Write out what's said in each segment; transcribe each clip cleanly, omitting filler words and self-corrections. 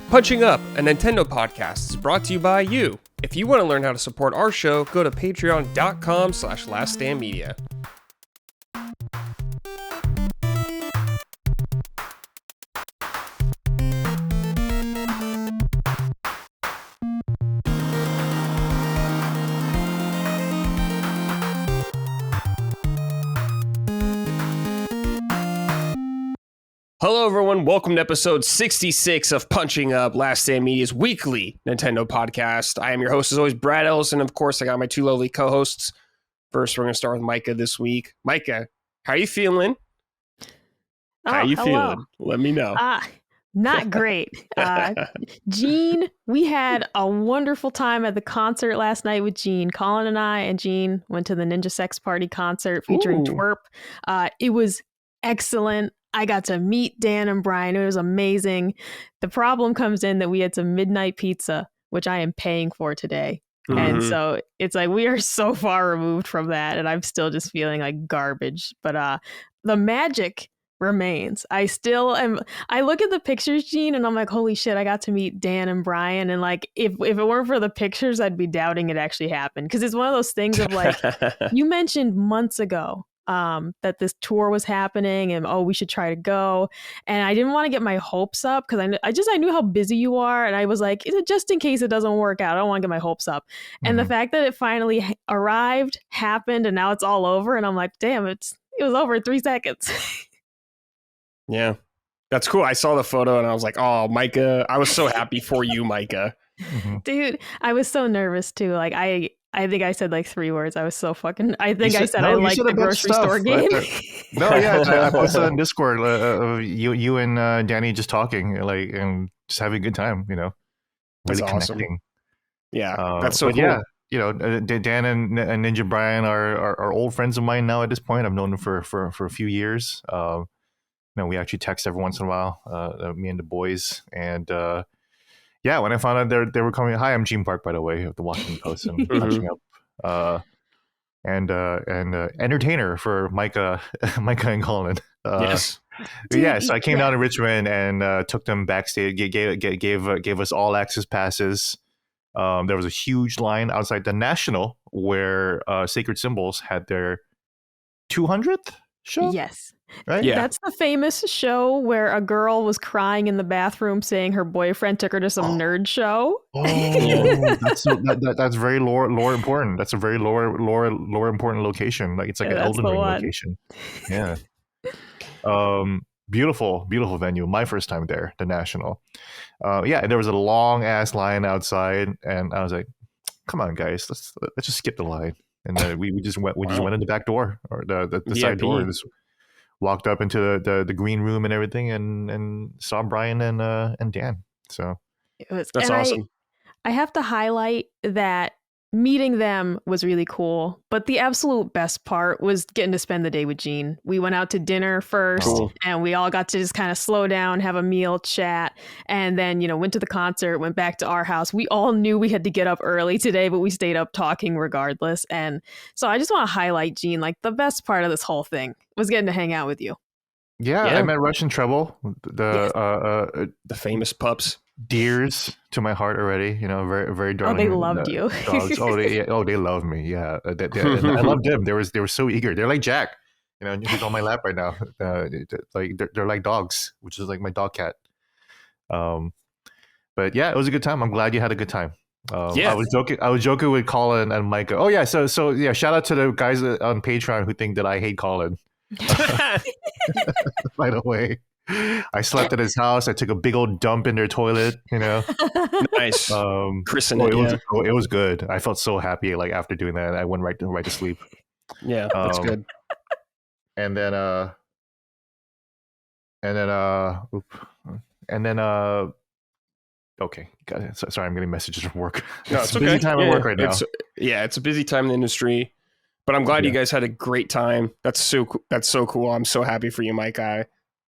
Punching Up, a Nintendo podcast, is brought to you by you. If you want to learn how to support our show, go to patreon.com/laststandmedia. Hello everyone, welcome to episode 66 of Punching Up, Last Stand Media's weekly Nintendo podcast. I am your host as always, Brad Ellis, and of course I got my two lovely co-hosts. First we're going to start with Micah this week. Micah, how are you feeling? Feeling? Let me know. Not great. Gene, we had a wonderful time at the concert last night with Gene. Colin and I and Gene went to the Ninja Sex Party concert featuring Twerp. It was excellent. I got to meet Dan and Brian. It was amazing. The problem comes in that we had some midnight pizza, which I am paying for today. Mm-hmm. And so it's like we are so far removed from that, and I'm still just feeling like garbage. But the magic remains. I still am. I look at the pictures, Gene, and I'm like, holy shit, I got to meet Dan and Brian. And like, if it weren't for the pictures, I'd be doubting it actually happened. Because it's one of those things of like, you mentioned months ago that this tour was happening and we should try to go, and I didn't want to get my hopes up because I knew how busy you are, and I was like, just in case it doesn't work out, I don't want to get my hopes up. And the fact that it finally arrived, happened, and now it's all over, and I'm like, damn, it was over in 3 seconds. Yeah, that's cool. I saw the photo and I was like, oh, Micah, I was so happy for you, Micah. Dude, I was so nervous too. Like I think I said like 3 words. I was so fucking. I think I said I liked the grocery store game. No, yeah, I posted on Discord. You and Danny just talking, like, and just having a good time. You know, really that's awesome. Connecting. Yeah, that's so cool. Yeah, you know, Dan and Ninja Brian are old friends of mine now. At this point, I've known them for a few years. You know, we actually text every once in a while. Me and the boys, and yeah, when I found out they were coming. Hi, I'm Gene Park, by the way, of the Washington Post, and Punching Up, and entertainer for Micah and Colin. Yes. Yeah, so I came down to Richmond and took them backstage. Gave us all access passes. There was a huge line outside the National where Sacred Symbols had their 200th show. Yes. Right? Yeah. That's the famous show where a girl was crying in the bathroom saying her boyfriend took her to some nerd show. Oh, that's very lore important. That's a very lore important location. Like it's like an Elden Ring location. Yeah. Beautiful venue. My first time there, the National. Yeah, there was a long ass line outside, and I was like, "Come on, guys, let's just skip the line." And then we just went in the back door or the side door. Just walked up into the green room and everything, and saw Brian and Dan. So that's awesome. I have to highlight that meeting them was really cool, but the absolute best part was getting to spend the day with Gene. We went out to dinner first, and we all got to just kind of slow down, have a meal, chat, and then, you know, went to the concert, went back to our house. We all knew we had to get up early today, but we stayed up talking regardless. And so I just want to highlight, Gene, like the best part of this whole thing was getting to hang out with you. Yeah. I met Russian Treble, the famous pups. Dears to my heart already, you know, very very darling. Oh, they loved you. Dogs. They love me. Yeah, I loved them. They were so eager. They're like Jack, you know, he's on my lap right now. Like they're like dogs, which is like my dog cat. But yeah, it was a good time. I'm glad you had a good time. I was joking with Colin and Micah. Oh yeah, so yeah, shout out to the guys on Patreon who think that I hate Colin. By the way, I slept at his house. I took a big old dump in their toilet, you know. Nice. It was good. I felt so happy like after doing that. I went right to sleep. Yeah, that's good. And then okay. Got it. Sorry, I'm getting messages from work. No, it's a busy time at work right now. It's a busy time in the industry, but I'm glad you guys had a great time. That's so cool. I'm so happy for you, Mike.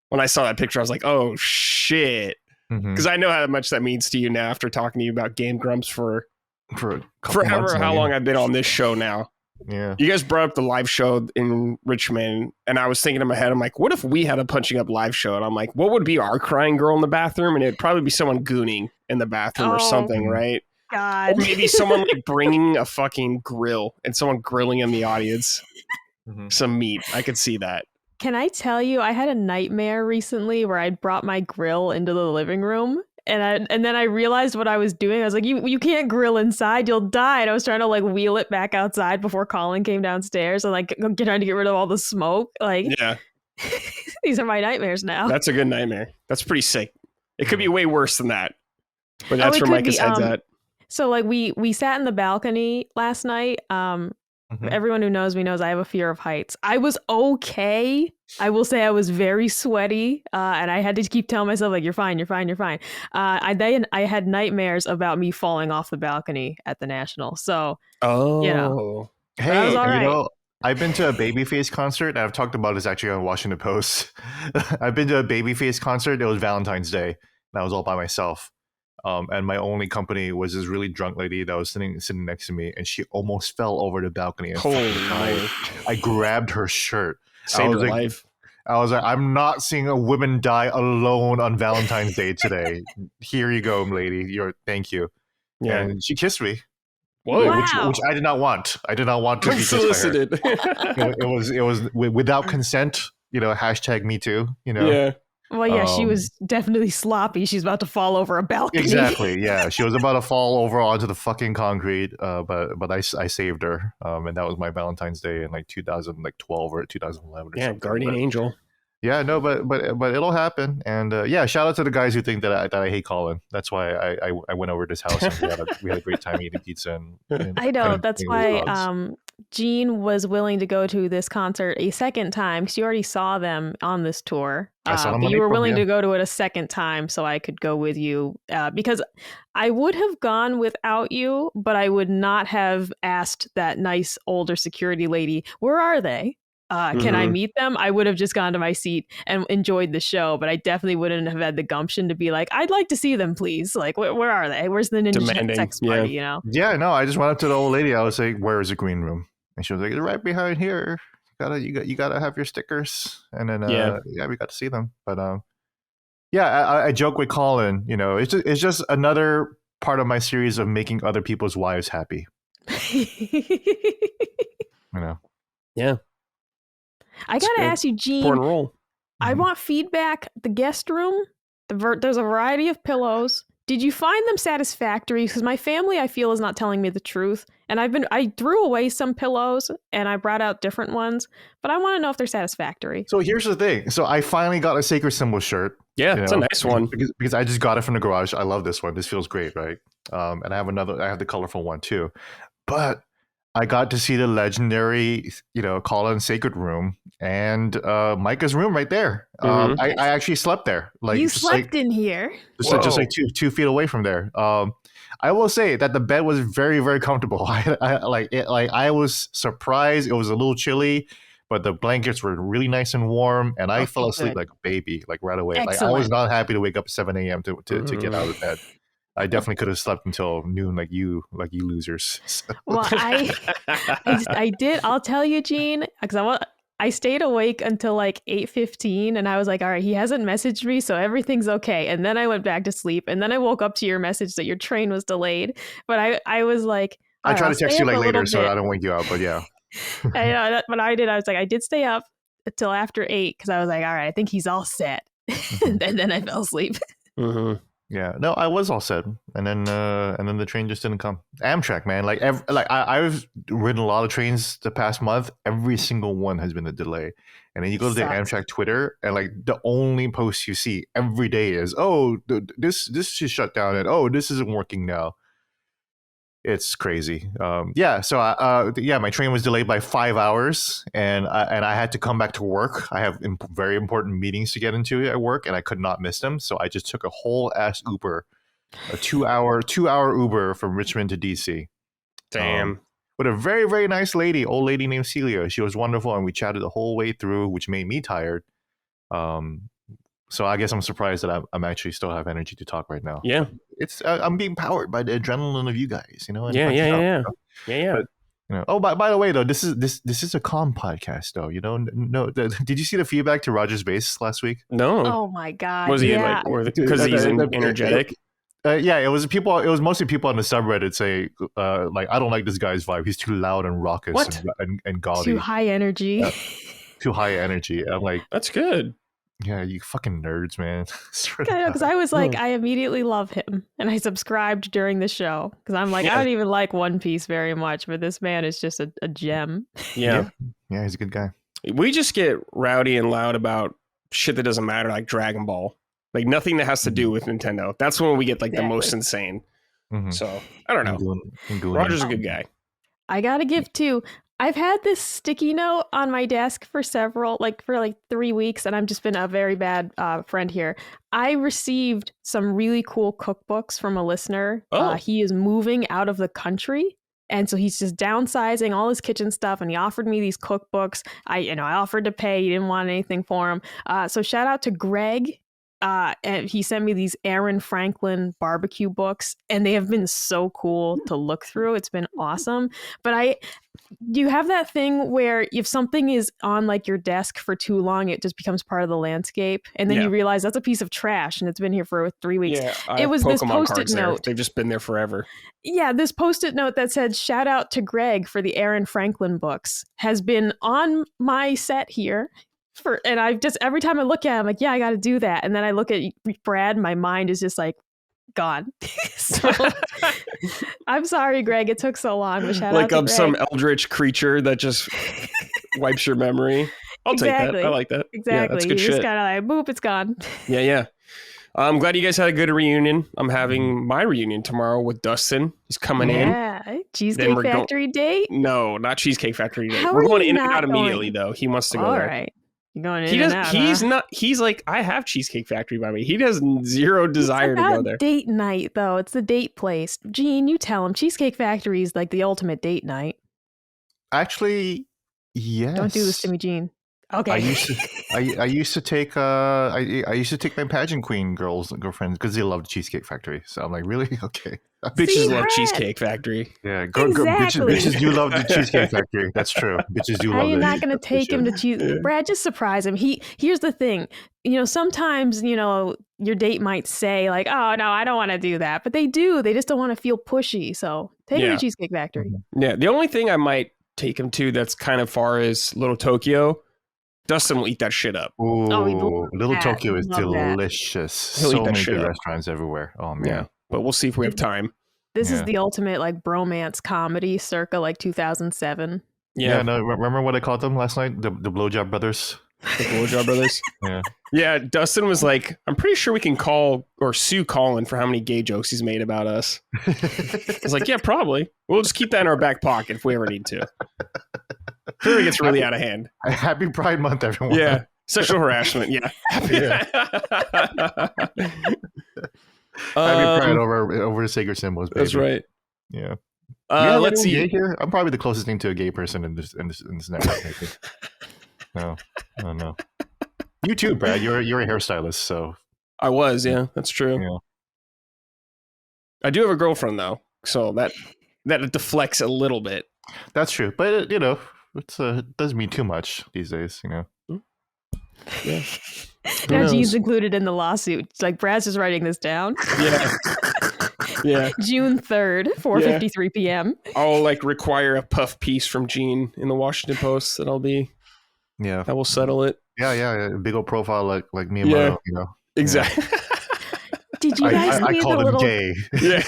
When I saw that picture, I was like, oh shit. Because I know how much that means to you now after talking to you about Game Grumps for forever, how long I've been on this show now. Yeah. You guys brought up the live show in Richmond, and I was thinking in my head, I'm like, what if we had a punching up live show? And I'm like, what would be our crying girl in the bathroom? And it'd probably be someone gooning in the bathroom or something, right? God. Or maybe someone like bringing a fucking grill and someone grilling in the audience some meat. I could see that. Can I tell you, I had a nightmare recently where I brought my grill into the living room. And then I realized what I was doing. I was like, you can't grill inside, you'll die. And I was trying to like wheel it back outside before Colin came downstairs and like trying to get rid of all the smoke. Like, yeah, these are my nightmares now. That's a good nightmare. That's pretty sick. It could be way worse than that. But that's where Micah's head's at. So like we sat in the balcony last night. Everyone who knows me knows I have a fear of heights. I was okay. I will say I was very sweaty, and I had to keep telling myself like, "You're fine, you're fine, you're fine." I had nightmares about me falling off the balcony at the National. So, you know, hey, I was all right. You know, I've been to a Babyface concert, and I've talked about this actually on Washington Post. I've been to a Babyface concert. It was Valentine's Day, and I was all by myself. And my only company was this really drunk lady that was sitting next to me, and she almost fell over the balcony. And holy Lord. I grabbed her shirt. Saved her life. I was like, I'm not seeing a woman die alone on Valentine's Day today. Here you go, lady. Thank you. Yeah. And she kissed me. Whoa. Wow. Which I did not want. I did not want to be kissed by her. It was without consent. Hashtag me too. Yeah. Well, yeah, she was definitely sloppy. She's about to fall over a balcony. Exactly. Yeah, she was about to fall over onto the fucking concrete. But I saved her. And that was my Valentine's Day in like 2012 or 2011. Yeah, guardian angel. Yeah, no, but it'll happen. And yeah, shout out to the guys who think that I hate Colin. That's why I went over to his house and we had a great time eating pizza. And I know. That's why Jean was willing to go to this concert a second time because you already saw them on this tour. I saw them but you were willing to go to it a second time so I could go with you because I would have gone without you, but I would not have asked that nice older security lady, where are they? Can I meet them? I would have just gone to my seat and enjoyed the show, but I definitely wouldn't have had the gumption to be like, I'd like to see them, please. Like, where are they? Where's the ninja sex party, Yeah, no, I just went up to the old lady. I was like, where is the green room? And she was like, it's right behind here. You gotta have your stickers. And then, we got to see them. But I joke with Colin, it's just another part of my series of making other people's wives happy. Yeah. I gotta ask you, Gene. I want feedback. The guest room. There's a variety of pillows. Did you find them satisfactory? Because my family, I feel, is not telling me the truth. And I threw away some pillows and I brought out different ones, but I want to know if they're satisfactory. So here's the thing. So I finally got a Sacred Symbol shirt. Yeah, it's a nice one. Because I just got it from the garage. I love this one. This feels great, right? And I have the colorful one too. But I got to see the legendary, Colin Sacred Room and Micah's room right there. I actually slept there. Like you slept in here, just like 2 feet away from there. I will say that the bed was very, very comfortable. I was surprised. It was a little chilly, but the blankets were really nice and warm, and I fell asleep like a baby, like right away. Excellent. Like I was not happy to wake up at 7 a.m. to get out of bed. I definitely could have slept until noon, like you losers. Well, I did. I'll tell you, Gene, because I stayed awake until like 8:15, and I was like, all right, he hasn't messaged me, so everything's okay. And then I went back to sleep, and then I woke up to your message that your train was delayed. But I was like, I try to text you like later so I don't wake you up. But yeah, I know that. But I did. I was like, I did stay up until after 8 because I was like, all right, I think he's all set. And then I fell asleep. Yeah, no, I was all set, and then the train just didn't come. Amtrak, man, I've ridden a lot of trains the past month. Every single one has been a delay, and then you go to the Amtrak Twitter, and like the only post you see every day is, oh, this is shut down, and this isn't working now. It's crazy. So my train was delayed by 5 hours, and I had to come back to work. I have very important meetings to get into at work, and I could not miss them. So I just took a whole ass Uber, a 2-hour Uber from Richmond to DC. Damn. With a very, very nice old lady named Celia. She was wonderful, and we chatted the whole way through, which made me tired. So I guess I'm surprised that I'm actually still have energy to talk right now. Yeah. It's I'm being powered by the adrenaline of you guys, Yeah. But Oh, by the way, though, this is a calm podcast, though. Did you see the feedback to Roger's bass last week? No. Oh my god! Was he yeah. because he's energetic? Yeah, it was people. It was mostly people on the subreddit saying, like, I don't like this guy's vibe. He's too loud and raucous and gaudy. Too high energy. Too high energy. I'm like, that's good. Yeah, you fucking nerds, man. Because I was like, I immediately love him, and I subscribed during the show because I'm like, I don't even like One Piece very much, but this man is just a gem. Yeah, he's a good guy. We just get rowdy and loud about shit that doesn't matter, like Dragon Ball, like nothing that has to do with Nintendo. That's when we get like the most insane. Mm-hmm. So I don't know. Roger's a good guy. I gotta give too. I've had this sticky note on my desk for 3 weeks, and I've just been a very bad friend here. I received some really cool cookbooks from a listener. Oh. He is moving out of the country, and so he's just downsizing all his kitchen stuff, and he offered me these cookbooks. I offered to pay. He didn't want anything for him. So shout out to Greg. And he sent me these Aaron Franklin barbecue books, and they have been so cool to look through. It's been awesome. But you have that thing where if something is on like your desk for too long, it just becomes part of the landscape, and then you realize that's a piece of trash, and it's been here for 3 weeks. Yeah, it was Pokemon this post-it note. They've just been there forever. Yeah, this post-it note that said "Shout out to Greg for the Aaron Franklin books" has been on my set here. And I've just, every time I look at it, I'm like, yeah, I got to do that. And then I look at Brad, my mind is just like gone. So I'm sorry, Greg, it took so long. But shout out to Greg. Some eldritch creature that just wipes your memory. I'll take that. I like that. Exactly. Yeah, that's good you shit. just gotta like, boop, it's gone. Yeah. I'm glad you guys had a good reunion. I'm having my reunion tomorrow with Dustin. He's coming in. Yeah, Cheesecake Factory date? No, not Cheesecake Factory date. How we're going in and out immediately, though. He wants to go there. All right. You're going in and out, He's not. He's like, I have Cheesecake Factory by me. He has zero desire to go there. Date night, though. It's the date place. Gene, you tell him. Cheesecake Factory is like the ultimate date night. Actually, yes. Don't do this to me, Gene. Okay. I used to take I used to take my pageant queen girlfriends because they loved Cheesecake Factory. So I'm like, really? Okay. Bitches love Cheesecake Factory. Yeah, bitches do love the Cheesecake Factory. That's true. Bitches do love it. You're not going to take him to Cheesecake. Brad, just surprise him. Here's the thing. Sometimes, your date might say like, oh, no, I don't want to do that. But they do. They just don't want to feel pushy. So take him to Cheesecake Factory. Yeah. The only thing I might take him to that's kind of far is Little Tokyo. Dustin will eat that shit up. Ooh, Little Tokyo is delicious. So many good restaurants everywhere. Oh, man. Yeah. But we'll see if we have time. This is the ultimate like bromance comedy circa like 2007. Yeah, no, remember what I called them last night? The Blowjob Brothers? The Blowjob Brothers? Yeah, Dustin was like, I'm pretty sure we can call or sue Colin for how many gay jokes he's made about us. I was like, yeah, probably. We'll just keep that in our back pocket if we ever need to. Sure, it gets really out of hand. Happy Pride Month, everyone. Yeah, sexual harassment, yeah. Happy Pride over sacred symbols, baby. That's right. Yeah. Let's see. Gay here? I'm probably the closest thing to a gay person in this network. Maybe. No. You too, Brad. You're a hairstylist, so. I was, yeah. That's true. Yeah. I do have a girlfriend though, so that deflects a little bit. That's true, but it doesn't mean too much these days, Yeah. Now Gene's included in the lawsuit. It's like Brad's just writing this down. Yeah. Yeah. June 3rd, 4:53 p.m. I'll require a puff piece from Gene in the Washington Post that that will settle it. Yeah. Big old profile like Miyamoto, Exactly. Yeah. Did you guys see I called him gay. Yeah.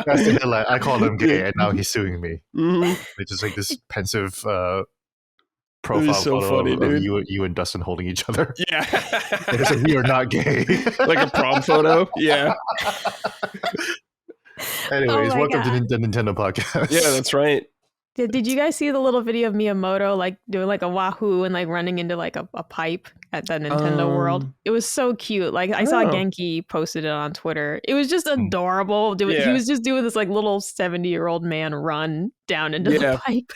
That's the headline. I called him gay, and now he's suing me. Mm-hmm. It's just like this pensive profile so photo funny, of you and Dustin holding each other. Yeah. It's like, we are not gay. Like a prom photo. Yeah. Anyways, welcome to the Nintendo podcast. Yeah, that's right. Did you guys see the little video of Miyamoto doing a wahoo and running into a pipe at the Nintendo World? It was so cute. I saw Genki posted it on Twitter. It was just adorable. He was just doing this little 70-year-old man run down into the pipe.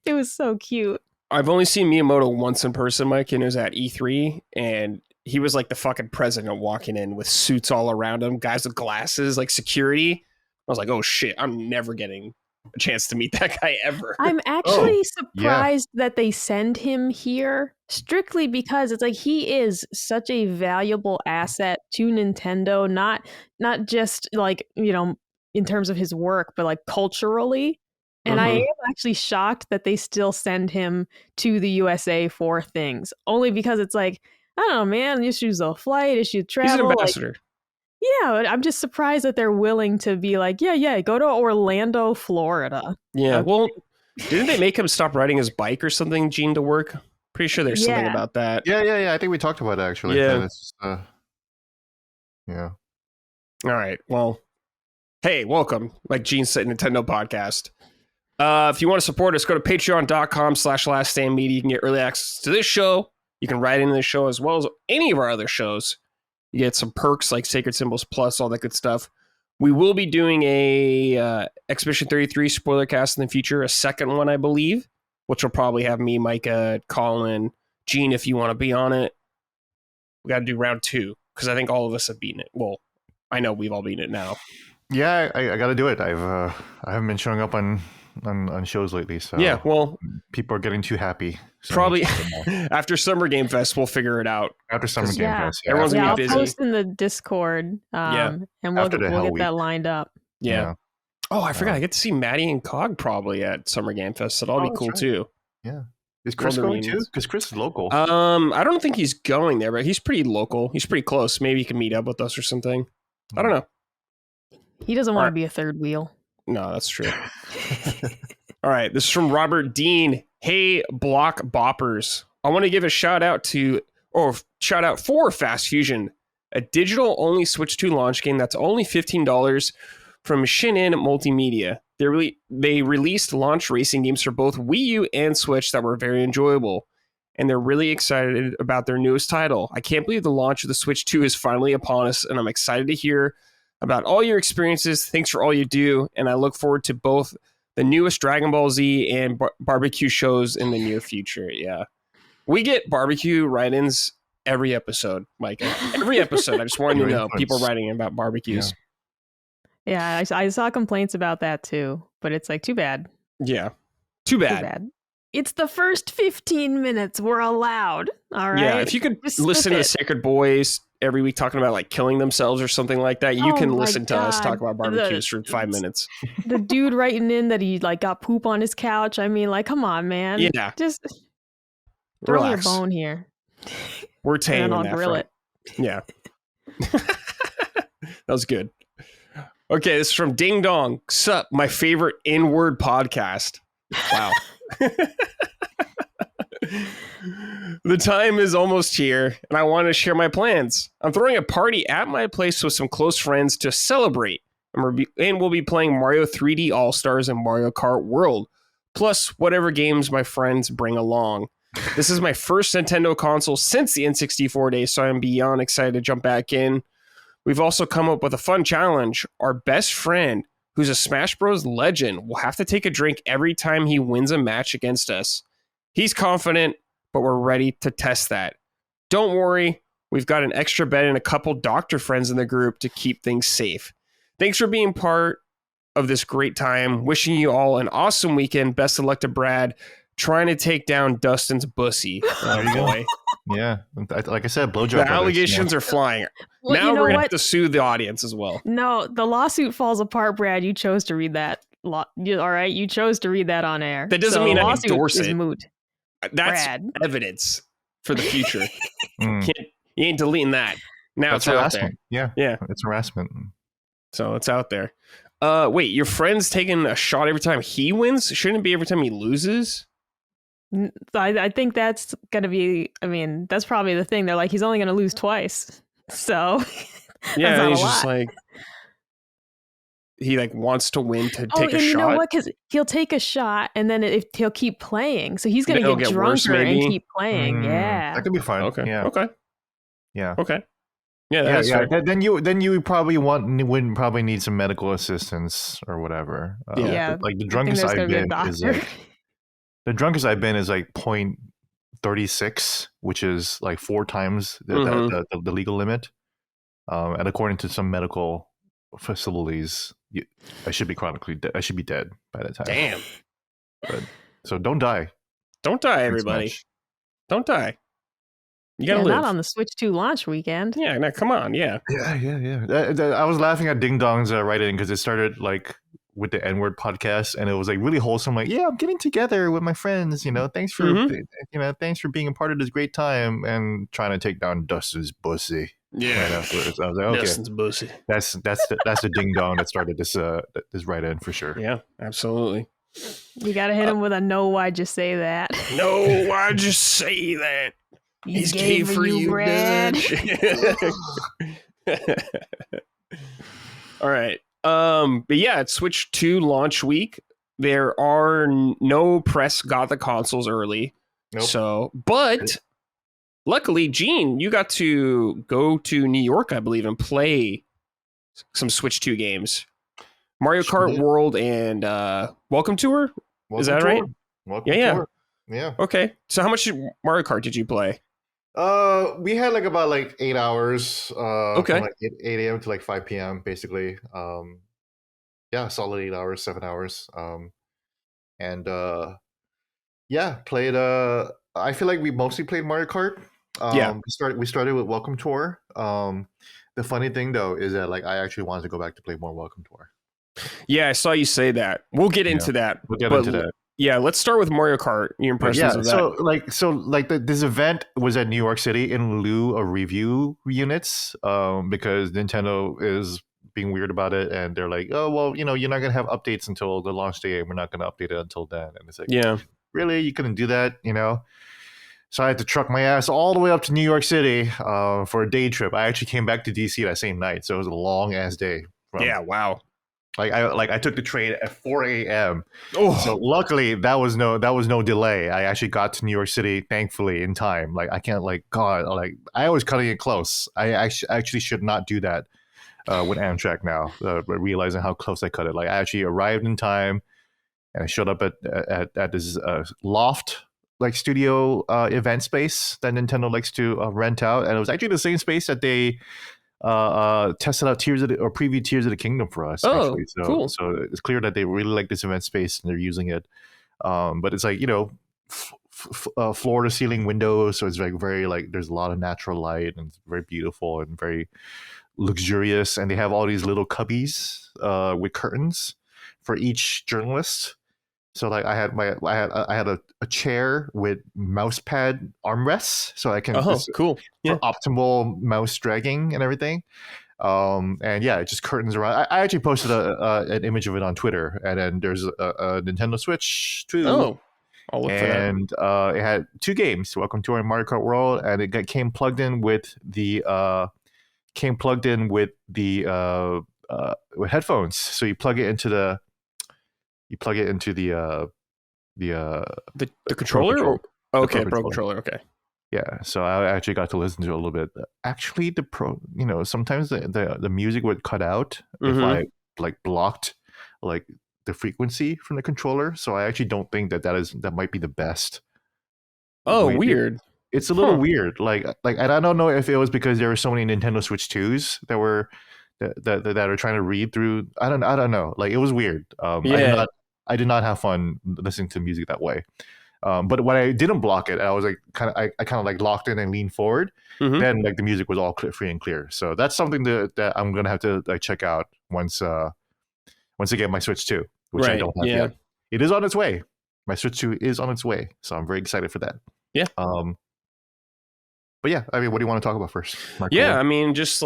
It was so cute. I've only seen Miyamoto once in person, Mike, and it was at E3, and he was like the fucking president walking in with suits all around him, guys with glasses, security. I was like, oh shit, I'm never getting a chance to meet that guy ever. I'm actually surprised that they send him here strictly because it's like he is such a valuable asset to Nintendo, not just like, in terms of his work, but like culturally. And I am actually shocked that they still send him to the USA for things, only because it's like, I don't know, man, issues of flight, issues of travel. He's an ambassador. Yeah, I'm just surprised that they're willing to be like, yeah, go to Orlando, Florida. Yeah, Okay. well, didn't they make him stop riding his bike or something, Gene, to work? Pretty sure there's something about that. Yeah. I think we talked about it, actually. Yeah. Yeah. All right. Well, hey, welcome. Like Gene said, Nintendo podcast. If you want to support us, go to patreon.com/laststandmedia. You can get early access to this show. You can write into the show as well as any of our other shows. You get some perks like Sacred Symbols Plus, all that good stuff. We will be doing a Expedition 33 spoiler cast in the future, a second one, I believe, which will probably have me, Micah, Colin, Gene, if you want to be on it. We got to do round 2 because I think all of us have beaten it. Well, I know we've all beaten it now. Yeah, I got to do it. I haven't been showing up on shows lately, so yeah, well, people are getting too happy. So probably after Summer Game Fest, we'll figure it out. After Summer Game Fest, everyone's gonna I'll be busy. Post in the Discord, and we'll get that lined up. Yeah. Oh, I forgot. I get to see Maddie and Cog probably at Summer Game Fest, so that'll be cool too. Yeah. Is Chris going too? Because Chris is local. I don't think he's going there, but he's pretty local. He's pretty close. Maybe he can meet up with us or something. I don't know. He doesn't want to be a third wheel. No, that's true. All right. This is from Robert Dean. Hey, Block Boppers. I want to give a shout out for Fast Fusion, a digital only Switch 2 launch game that's only $15 from Shinin Multimedia. They released launch racing games for both Wii U and Switch that were very enjoyable, and they're really excited about their newest title. I can't believe the launch of the Switch 2 is finally upon us, and I'm excited to hear about all your experiences. Thanks for all you do, and I look forward to both the newest Dragon Ball Z and barbecue shows in the near future. Yeah. We get barbecue write-ins every episode, Micah. Every episode. I just wanted you to know people writing in about barbecues. Yeah, I saw complaints about that too, but it's like, too bad. Yeah. Too bad. It's the first 15 minutes we're allowed. All right. Yeah, if you could listen to the Sacred Boys every week talking about like killing themselves or something like that, you can listen to us talk about barbecues for 5 minutes. The dude writing in that he like got poop on his couch. I mean, like, come on, man. Yeah. Just throw your bone here. We're tame. And I'll grill it. Yeah. That was good. Okay, this is from Ding Dong. Sup, my favorite in-word podcast. Wow. The time is almost here, and I want to share my plans. I'm throwing a party at my place with some close friends to celebrate, and we'll be playing Mario 3D All-Stars and Mario Kart World, plus whatever games my friends bring along. This is my first Nintendo console since the N64 days, so I'm beyond excited to jump back in. We've also come up with a fun challenge. Our best friend, who's a Smash Bros. Legend, will have to take a drink every time he wins a match against us. He's confident, but we're ready to test that. Don't worry, we've got an extra bed and a couple doctor friends in the group to keep things safe. Thanks for being part of this great time. Wishing you all an awesome weekend. Best of luck to Brad, trying to take down Dustin's bussy. There you go. Yeah, like I said, blowjob. The allegations are flying. Well, now we're gonna have to sue the audience as well. No, the lawsuit falls apart, Brad. You chose to read that. All right, you chose to read that on air. That doesn't mean I endorse it. Moot. That's Brad. Evidence for the future. You ain't deleting that. Now that's it's harassment. Out there. Yeah, it's harassment. So it's out there. Wait, your friend's taking a shot every time he wins? Shouldn't it be every time he loses? I think that's gonna be. I mean, that's probably the thing. They're like, he's only gonna lose twice, so yeah, he's just like he like wants to win to take a shot. You know what? Because he'll take a shot and then he'll keep playing, so he's gonna get drunker and keep playing. Yeah, that could be fun. Okay. Yeah. Okay. Yeah. Okay. Yeah. Yeah. Then you probably wouldn't probably need some medical assistance or whatever. Yeah. Like the drunkest I've been is like. The drunkest I've been is like 0.36, which is like 4 times the legal limit. And according to some medical facilities, I should be chronically dead. I should be dead by that time. Damn. But, so don't die. Don't die, Thanks everybody. much. Don't die. You gotta live. Not on the Switch 2 launch weekend. Yeah, no, come on, yeah. Yeah. I was laughing at Ding Dong's write-in because it started like with the N-word podcast, and it was like really wholesome. Like, yeah, I'm getting together with my friends. Thanks for thanks for being a part of this great time, and trying to take down Dustin's bussy. Yeah, right afterwards. I was like, okay, Dustin's bussy. That's the Ding Dong that started this write-in for sure. Yeah, absolutely. You gotta hit him with a no. Why'd you say that? No, why'd you say that? He's gay for you, Brad. All right. But yeah, it's Switch 2 launch week. There are no press got the consoles early. Nope. So, but luckily, Gene, you got to go to New York, I believe, and play some Switch 2 games. Mario Kart World and Welcome Tour? Is that right? Welcome Tour. Yeah. Okay. So how much Mario Kart did you play? We had about 8 hours. Okay. From 8 a.m. to 5 p.m. basically. Yeah, solid 8 hours, 7 hours. And played. I feel like we mostly played Mario Kart. We started with Welcome Tour. The funny thing though is that I actually wanted to go back to play more Welcome Tour. Yeah, I saw you say that. We'll get into that. We'll get into that. Yeah, let's start with Mario Kart. Your impressions of that. This event was at New York City in lieu of review units, because Nintendo is being weird about it, and they're like, oh well, you're not gonna have updates until the launch day, and we're not gonna update it until then. And it's like, yeah, really, you couldn't do that, So I had to truck my ass all the way up to New York City for a day trip. I actually came back to DC that same night, so it was a long ass day. Yeah, wow. I took the train at 4 a.m. Oh. So luckily that was no delay. I actually got to New York City thankfully in time. I can't I was cutting it close. I actually should not do that with Amtrak now. Realizing how close I cut it. I actually arrived in time, and I showed up at this loft studio event space that Nintendo likes to rent out, and it was actually the same space that they tested out preview Tears of the Kingdom for us. Oh, actually. So, cool. So it's clear that they really like this event space and they're using it. But it's floor to ceiling windows, so it's very there's a lot of natural light, and it's very beautiful and very luxurious. And they have all these little cubbies with curtains for each journalist. So I had a chair with mouse pad armrests, so I can cool for optimal mouse dragging and everything. And yeah, it just curtains around. I actually posted an image of it on Twitter, and then there's a Nintendo Switch 2. Oh, I'll look for that. And it had 2 games, Welcome to Mario Kart World, and it came plugged in with the with headphones. So you plug it into the controller. Okay, Pro Controller. Okay. Yeah, so I actually got to listen to it a little bit. Actually, sometimes the music would cut out if I blocked the frequency from the controller. So I actually don't think that might be the best. Oh, weird. It's a little weird. And I don't know if it was because there were so many Nintendo Switch 2s that were that are trying to read through. I don't know. It was weird. I did not have fun listening to music that way. But when I didn't block it, I was I kind of locked in and leaned forward. Then the music was all free and clear. So that's something that I'm gonna have to check out once I get my Switch 2, which I don't have yet. It is on its way. My Switch 2 is on its way, so I'm very excited for that. Yeah. But yeah, I mean, what do you want to talk about first? I mean, just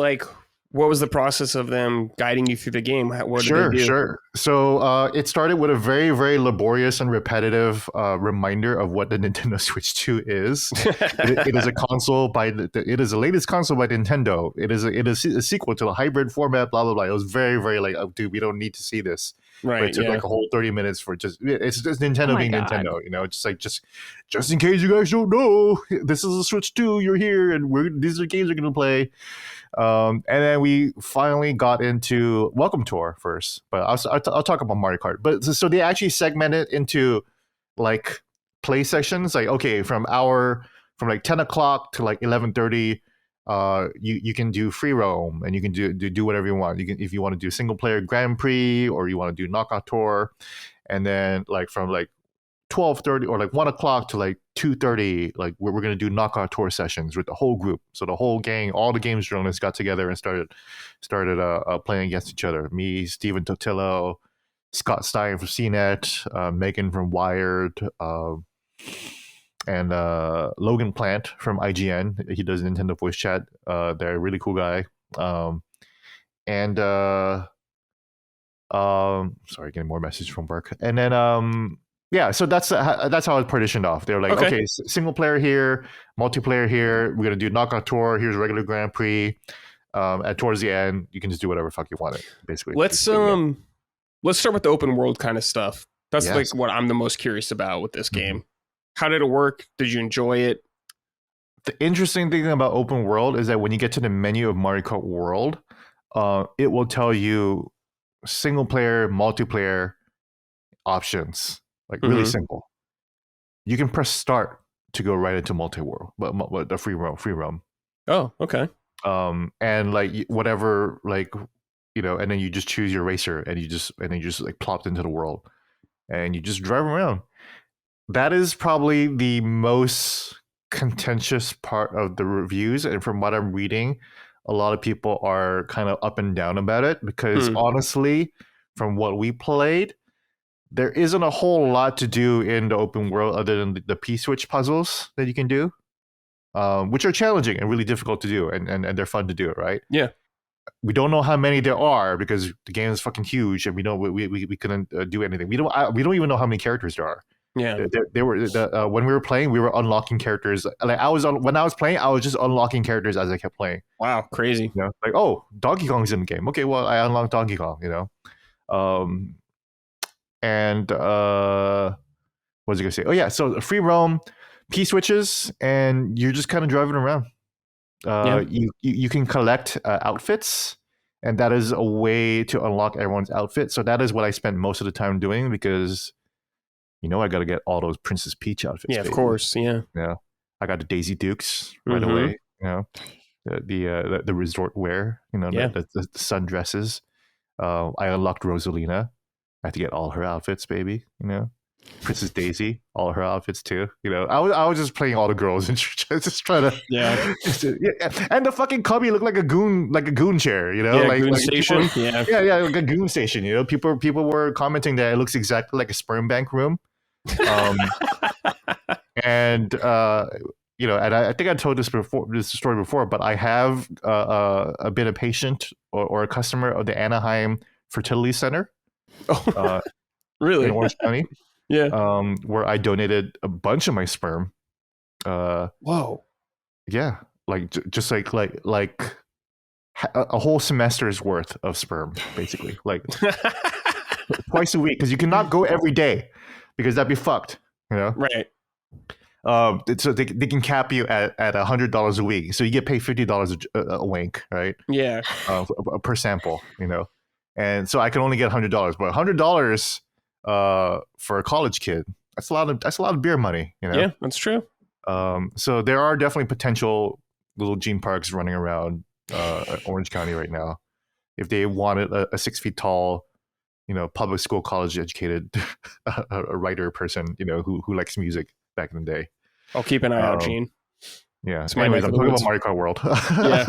what was the process of them guiding you through the game? What did they do? Sure. So it started with a very, very laborious and repetitive reminder of what the Nintendo Switch 2 is. It is a console it is the latest console by Nintendo. It is a sequel to the hybrid format, blah, blah, blah. It was very, very oh, dude, we don't need to see this. Right. But it took a whole 30 minutes for it's just Nintendo being God. Nintendo, just in case you guys don't know, this is a Switch 2, you're here, and these are games we're going to play. And then we finally got into Welcome Tour first, but I'll talk about Mario Kart. But so they actually segmented into play sections, from 10 o'clock to 11:30. you can do free roam, and you can do whatever you want. You can, if you want to do single player Grand Prix, or you want to do knockout tour, and then like from like 12:30 or like 1 o'clock to like 2:30, like we're gonna do knockout tour sessions with the whole group. So the whole gang, all the games journalists got together and started playing against each other. Me, Steven Totillo, Scott Stein from CNET, Megan from Wired, and Logan Plant from IGN. He does Nintendo voice chat. They're a really cool guy. And sorry, getting more messages from work. And then yeah, so that's how it's partitioned off. They're like, okay, single player here, multiplayer here. We're gonna do knockout tour. Here's regular Grand Prix. And towards the end, you can just do whatever fuck you want it. Basically, let's start with the open world kind of stuff. That's like what I'm the most curious about with this game. How did it work? Did you enjoy it? The interesting thing about open world is that when you get to the menu of Mario Kart World, it will tell you single player, multiplayer options. Like really simple. You can press start to go right into multi-world, but the free roam. Oh, okay. And like whatever, like, you know, and then you just choose your racer, and you just like plopped into the world, and you just drive around. That is probably the most contentious part of the reviews, and from what I'm reading, a lot of people are kind of up and down about it because honestly, from what we played, there isn't a whole lot to do in the open world other than the P-switch puzzles that you can do, which are challenging and really difficult to do, and they're fun to do, right? Yeah. We don't know how many there are because the game is fucking huge, and we couldn't do anything. We don't even know how many characters there are. Yeah. There were when we were playing, we were unlocking characters. Like when I was playing, I was just unlocking characters as I kept playing. Wow, crazy. You know, like, oh, Donkey Kong's in the game. Okay, well, I unlocked Donkey Kong. You know, and what was I gonna say? Oh yeah, so free roam, P switches, and you're just kind of driving around. You can collect outfits, and that is a way to unlock everyone's outfit. So that is what I spent most of the time doing because, you know, I got to get all those Princess Peach outfits. Yeah, of course. Yeah. Yeah, I got the Daisy Dukes right away. You know, the resort wear. You know, the sundresses. I unlocked Rosalina. I have to get all her outfits, baby. You know, Princess Daisy, all her outfits too. You know, I was just playing all the girls and just trying to and the fucking cubby looked like a goon chair. You know, goon station. People, like a goon station. You know, people were commenting that it looks exactly like a sperm bank room. And you know, and I think I told this story before, but I have been a patient or a customer of the Anaheim Fertility Center. Really? In Orange County. Yeah. Where I donated a bunch of my sperm. Whoa. Yeah, like just like a whole semester's worth of sperm, basically, like twice a week, because you cannot go every day because that'd be fucked. You know, right? So they can cap you at $100 a week, so you get paid $50 a wink, right? Yeah. Per sample, you know, and so I can only get $100, but $100 for a college kid, that's a lot of beer money, you know. Yeah, that's true. So there are definitely potential little gene parks running around Orange County right now. If they wanted a 6 feet tall, you know, public school, college educated a writer person, you know, who likes music back in the day. I'll keep an eye out, Gene. Yeah. Anyways, I'm talking about Mario Kart World. Yeah.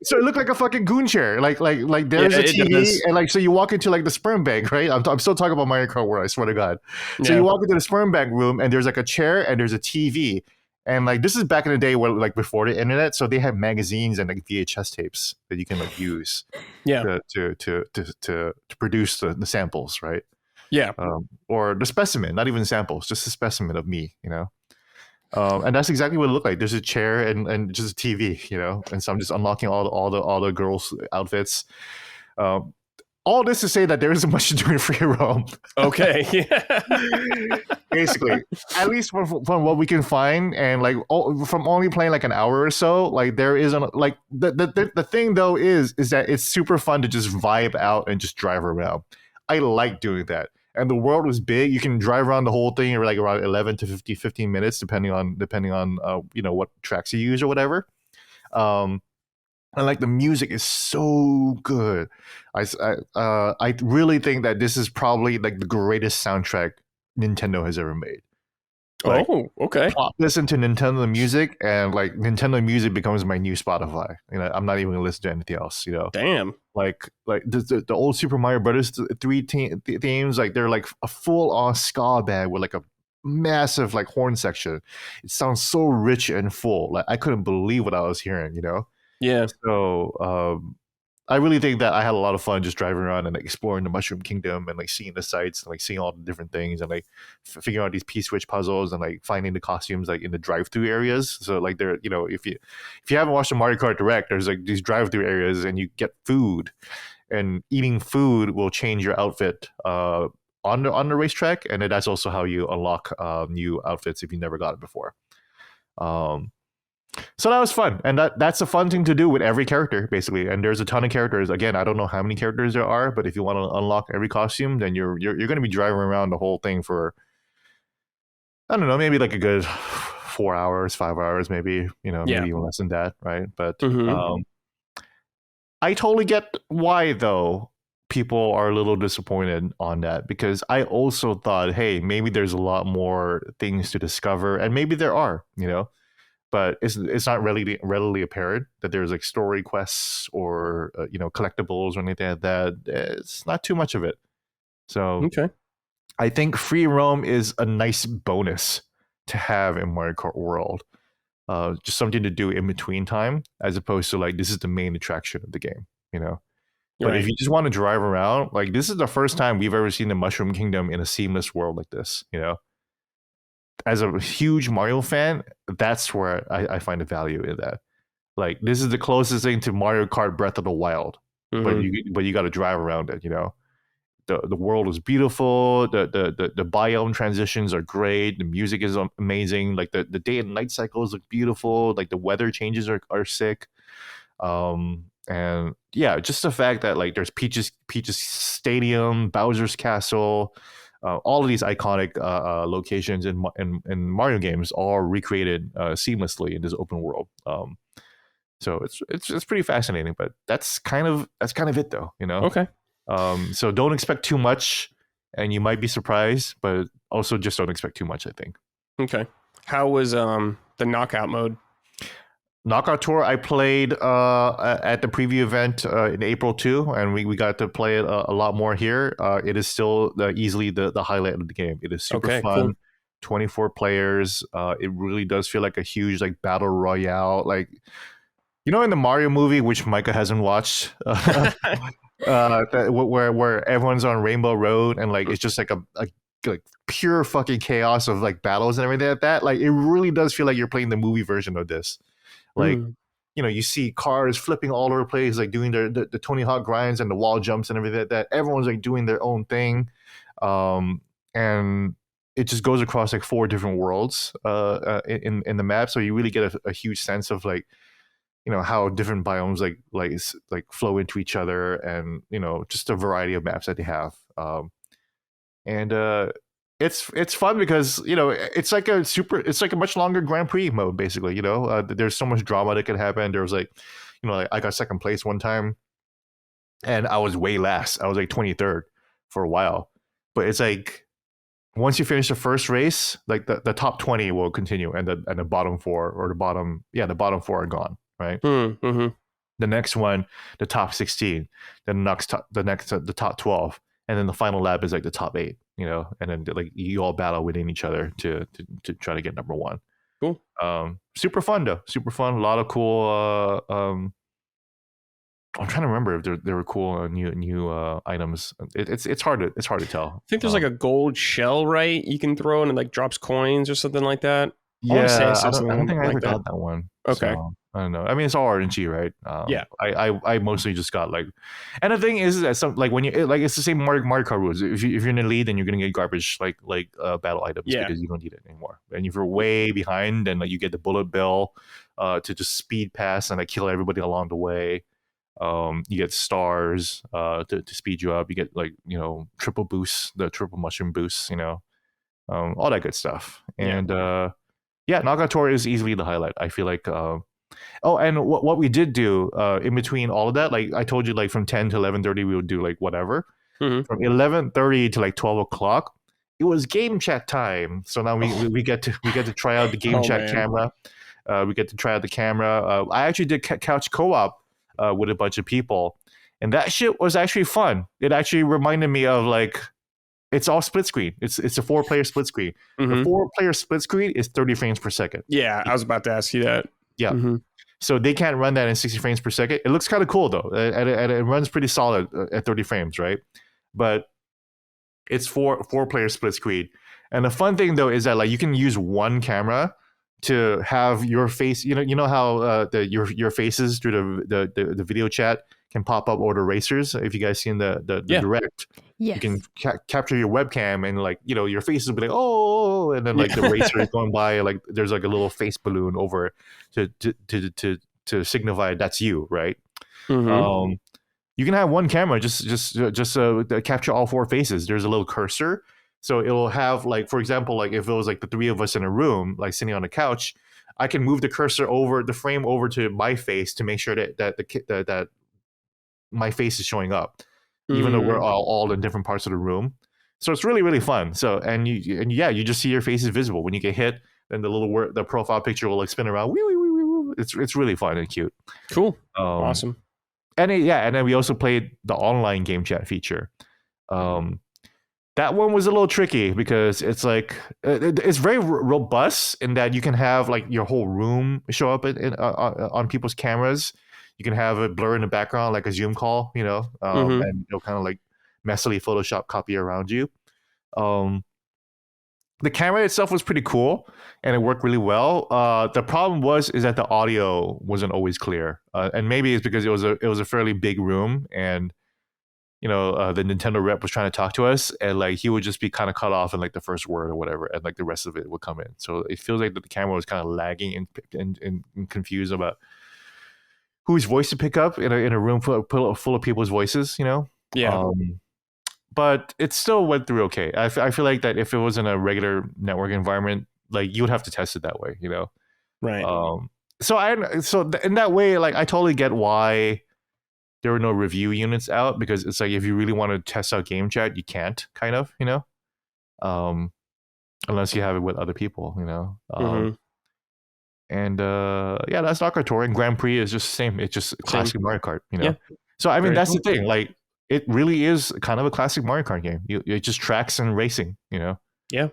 So it looked like a fucking goon chair. Like there's a TV, and like so you walk into like the sperm bank, right? I'm still talking about Mario Kart World. I swear to God. So you walk into the sperm bank room, and there's like a chair, and there's a TV, and like this is back in the day where like before the internet, so they had magazines and like VHS tapes that you can like use. To produce the samples, right? Yeah. Or the specimen, not even samples, just a specimen of me, you know. And that's exactly what it looked like. There's a chair and just a TV, you know. And so I'm just unlocking all the girls' outfits. All this to say that there isn't much to do in free roam. Okay. Basically, at least from what we can find, and like from only playing like an hour or so, like there isn't like the thing though is that it's super fun to just vibe out and just drive around. I like doing that. And the world was big. You can drive around the whole thing in like around 11 to 15 minutes, depending on you know what tracks you use or whatever. And like the music is so good. I really think that this is probably like the greatest soundtrack Nintendo has ever made. Like, Oh, okay. listen to Nintendo music, and like Nintendo music becomes my new Spotify. I'm not even gonna listen to anything else. Damn. Like the old Super Mario Brothers themes, like they're like a full on ska band with like a massive like horn section. It sounds so rich and full. Like I couldn't believe what I was hearing. Yeah. So I really think that I had a lot of fun just driving around and like, exploring the Mushroom Kingdom and like seeing the sights and like seeing all the different things and like figuring out these P-switch puzzles and like finding the costumes like in the drive-through areas. So like there, if you haven't watched the Mario Kart Direct, there's like these drive-through areas and you get food, and eating food will change your outfit on the racetrack, and then that's also how you unlock new outfits if you never got it before. So that was fun, and that's a fun thing to do with every character, basically. And there's a ton of characters. Again, I don't know how many characters there are, but if you want to unlock every costume, then you're going to be driving around the whole thing for, I don't know, maybe like a good 4 hours, 5 hours, maybe, maybe even less than that, right? But I totally get why, though, people are a little disappointed on that, because I also thought, hey, maybe there's a lot more things to discover, and maybe there are, but it's not readily apparent that there's like story quests or collectibles or anything like that. It's not too much of it. So okay. I think free roam is a nice bonus to have in Mario Kart World. Just something to do in between time, as opposed to like this is the main attraction of the game. But if you just want to drive around, like this is the first time we've ever seen the Mushroom Kingdom in a seamless world like this. As a huge Mario fan, that's where I find the value in that. Like this is the closest thing to Mario Kart Breath of the Wild, but you got to drive around it. The world is beautiful. The biome transitions are great. The music is amazing. Like the day and night cycles look beautiful. Like the weather changes are sick. And yeah, just the fact that like there's Peach's Stadium, Bowser's Castle. All of these iconic locations in Mario games are recreated seamlessly in this open world. So it's pretty fascinating, but that's kind of it though, Okay. So don't expect too much, and you might be surprised, but also just don't expect too much, I think. Okay. How was the knockout mode? Knockout Tour, I played at the preview event in April too, and we got to play it a lot more here. It is still easily the highlight of the game. It is super fun. Cool. 24 players. It really does feel like a huge like battle royale. Like, in the Mario movie, which Micah hasn't watched, where everyone's on Rainbow Road and like it's just like a like pure fucking chaos of like battles and everything like that. Like it really does feel like you're playing the movie version of this. Like, you see cars flipping all over the place, like doing the Tony Hawk grinds and the wall jumps and everything like that. Everyone's like doing their own thing. And it just goes across like 4 different worlds in the map. So you really get a huge sense of like, how different biomes like flow into each other, and, just a variety of maps that they have. It's fun because it's like a much longer Grand Prix mode, basically. There's so much drama that could happen. There was like like I got second place one time, and I was way last. I was like 23rd for a while, but it's like once you finish the first race, like the top 20 will continue, and the bottom 4 or the bottom 4 are gone, right? The next one, the top 16, the top 12, and then the final lap is like the top 8. And then like you all battle within each other to try to get number 1. Cool. Super fun though. Super fun. A lot of cool. I'm trying to remember if there were cool new items. It's hard to tell. I think there's like a gold shell, right? You can throw and it like drops coins or something like that. Yeah, I don't think I ever got that one. Okay. So, I don't know. I mean, it's all RNG, right? Yeah. I mostly just got like, and the thing is that some like when you like it's the same Mario Kart rules. If you're in the lead, then you're gonna get garbage like battle items because you don't need it anymore. And if you're way behind, then like you get the bullet bill to just speed past and like kill everybody along the way. You get stars to speed you up. You get like triple boosts, the triple mushroom boosts. All that good stuff. And knockout tour is easily the highlight. I feel like Oh, and what we did do in between all of that, like I told you, like from 10 to 11:30, we would do like whatever. Mm-hmm. From 11:30 to like 12 o'clock, it was game chat time. So now we get to try out the game chat camera. We get to try out the camera. I actually did couch co-op with a bunch of people, and that shit was actually fun. It actually reminded me of like, it's all split screen. It's a 4-player split screen. Mm-hmm. The 4-player split screen is 30 frames per second. Yeah, I was about to ask you that. Yeah. Mm-hmm. So they can't run that in 60 frames per second. It looks kind of cool though, and it runs pretty solid at 30 frames, right? But it's 4-player split screen. And the fun thing though is that like you can use one camera to have your face. You know how your faces through the video chat can pop up over the racers. If you guys seen the direct, Yes. you can capture your webcam and like your faces will be like oh, and then like the racer is going by, like there's like a little face balloon over to signify that's you, right? Mm-hmm. You can have one camera just capture all 4 faces. There's a little cursor, so it'll have like, for example, like if it was like the 3 of us in a room, like sitting on a couch, I can move the cursor over the frame over to my face to make sure that my face is showing up, even though we're all in different parts of the room. So it's really, really fun. So and you just see your face is visible when you get hit. Then the profile picture will like spin around. It's really fun and cute. Cool. Awesome. And then we also played the online game chat feature. That one was a little tricky because it's like it's very robust in that you can have like your whole room show up on people's cameras. You can have a blur in the background like a Zoom call, and it'll kind of like messily Photoshop copy around you. The camera itself was pretty cool and it worked really well. The problem is that the audio wasn't always clear, and maybe it's because it was a fairly big room, and the Nintendo rep was trying to talk to us, and like he would just be kind of cut off in like the first word or whatever, and like the rest of it would come in. So it feels like that the camera was kind of lagging and confused about whose voice to pick up in a room full of people's voices, Yeah. But it still went through okay. I feel like that if it was in a regular network environment, like you would have to test it that way, Right. So in that way, like I totally get why there were no review units out, because it's like if you really want to test out game chat, you can't, kind of, unless you have it with other people, And that's Mario Kart Tour, and Grand Prix is just the same. It's just classic Mario Kart, Yeah. So I mean, Very that's cool. the thing. Like, it really is kind of a classic Mario Kart game. It just tracks and racing, Yeah.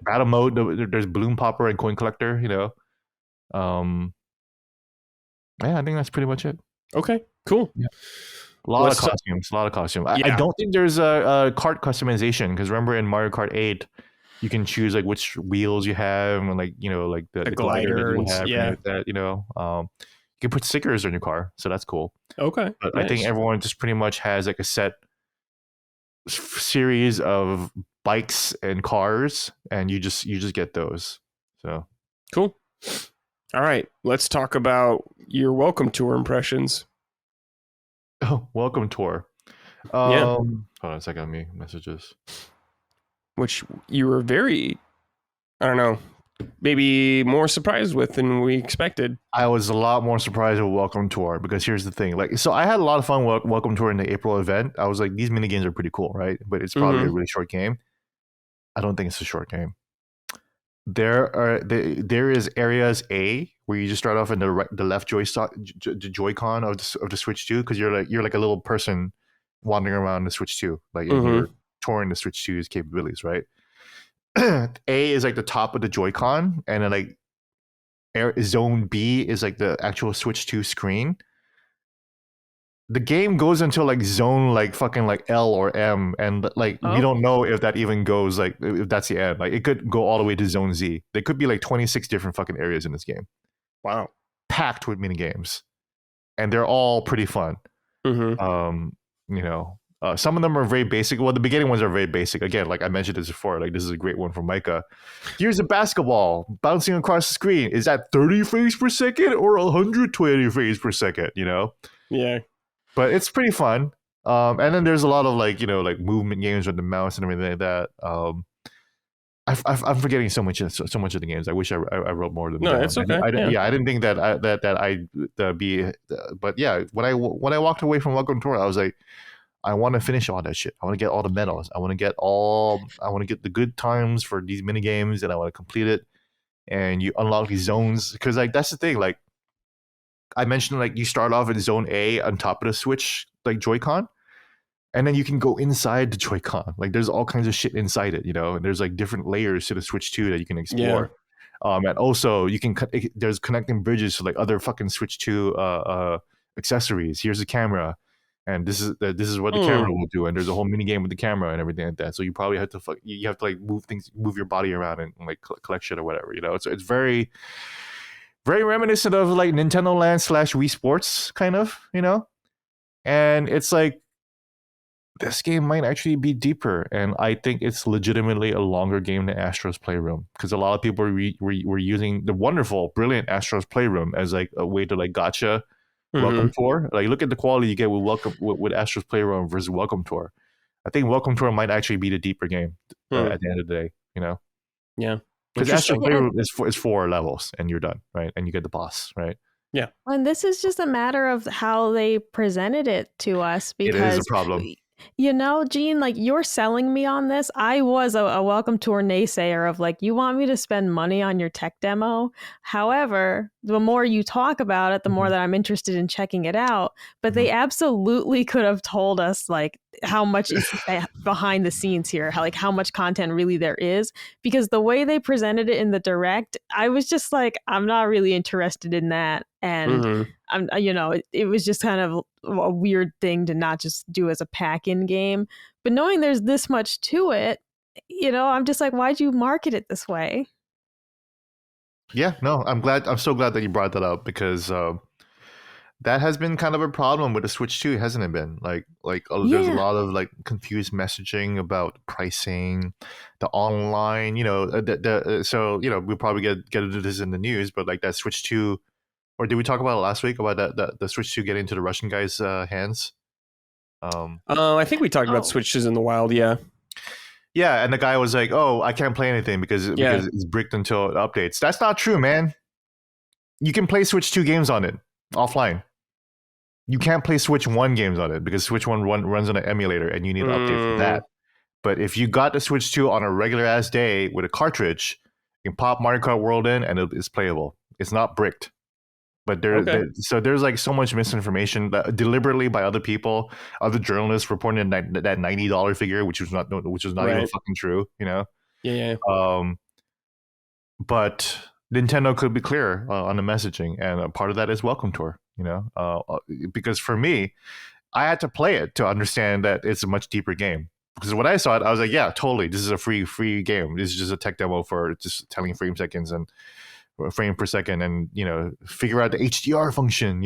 Battle mode. There's balloon popper and coin collector, I think that's pretty much it. Okay. Cool. Yeah. A lot of costumes. Yeah. I don't think there's a kart customization, because remember in Mario Kart 8, you can choose like which wheels you have and like like the glider that you have. Yeah. That you can put stickers on your car, so that's cool. Okay. But Nice. I think everyone just pretty much has like a set series of bikes and cars, and you just get those. So cool. All right, let's talk about your welcome tour impressions. Oh, welcome tour. Yeah. Hold on a second, me messages. Which you were very, I don't know, maybe more surprised with than we expected. I was a lot more surprised with welcome tour, because here's the thing. Like, so I had a lot of fun with welcome tour in the April event. I was like, these mini games are pretty cool, right? But it's probably a really short game. I don't think it's a short game. There is areas A where you just start off in the left Joy-Con of the Switch 2, because you're like a little person wandering around the Switch 2, like you're touring the Switch 2's capabilities, right? A is like the top of the Joy-Con, and then like zone B is like the actual Switch 2 screen. The game goes until like zone like fucking like L or M, and like we don't know if that even goes, like if that's the end. Like it could go all the way to zone Z. There could be like 26 different fucking areas in this game. Wow. Packed with mini games, and they're all pretty fun. Some of them are very basic. Well, the beginning ones are very basic. Again, like I mentioned this before, like this is a great one from Micah. Here's a basketball bouncing across the screen. Is that 30 frames per second or 120 frames per second? Yeah. But it's pretty fun. And then there's a lot of like movement games with the mouse and everything like that. I'm forgetting so much of the games. I wish I wrote more of them. No, down. it's okay. I didn't think that I'd be. But yeah, when I walked away from Welcome Tour, I was like, I want to finish all that shit. I want to get all the medals. I want to get the good times for these mini games, and I want to complete it. And you unlock these zones because like that's the thing. Like I mentioned, like you start off in Zone A on top of the Switch, like Joy-Con. And then you can go inside the Joy-Con. Like there's all kinds of shit inside it, and there's like different layers to the Switch 2 that you can explore. Yeah. And also you can there's connecting bridges to like other fucking Switch 2 accessories. Here's the camera, and this is what the camera will do. And there's a whole mini game with the camera and everything like that. So you probably have to you have to like move your body around and like collect shit or whatever. It's very, very reminiscent of like Nintendo Land / Wii Sports kind of, and it's like. This game might actually be deeper, and I think it's legitimately a longer game than Astro's Playroom because a lot of people were using the wonderful, brilliant Astro's Playroom as like a way to like gotcha Welcome Tour. Like look at the quality you get with Astro's Playroom versus Welcome Tour. I think Welcome Tour might actually be the deeper game at the end of the day. Yeah, because Astro's Playroom is 4 levels and you're done, right? And you get the boss, right? Yeah, and this is just a matter of how they presented it to us because it is a problem. Gene, like you're selling me on this. I was a Welcome Tour naysayer of like, you want me to spend money on your tech demo. However, the more you talk about it, the more that I'm interested in checking it out. But they absolutely could have told us like how much is behind the scenes here, how much content really there is. Because the way they presented it in the direct, I was just like, I'm not really interested in that. And I'm, it was just kind of a weird thing to not just do as a pack-in game. But knowing there's this much to it, I'm just like, why'd you market it this way? Yeah, no, I'm so glad that you brought that up because that has been kind of a problem with the Switch 2, hasn't it been? There's a lot of like confused messaging about pricing, the online, so we'll probably get into this in the news, but like that Switch 2. Or did we talk about it last week about the Switch 2 getting into the Russian guy's hands? I think we talked about Switches in the wild, yeah. Yeah, and the guy was like, "Oh, I can't play anything because it's bricked until it updates." That's not true, man. You can play Switch 2 games on it offline. You can't play Switch 1 games on it because Switch 1 runs on an emulator and you need an update for that. But if you got the Switch 2 on a regular ass day with a cartridge, you can pop Mario Kart World in and it's playable. It's not bricked. But there's like so much misinformation that deliberately by other people, other journalists reporting that $90 figure, which was not even fucking true, Yeah. But Nintendo could be clear on the messaging, and a part of that is Welcome Tour, because for me, I had to play it to understand that it's a much deeper game. Because when I saw it, I was like, yeah, totally, this is a free game. This is just a tech demo for just telling frame seconds and frame per second, and figure out the HDR function.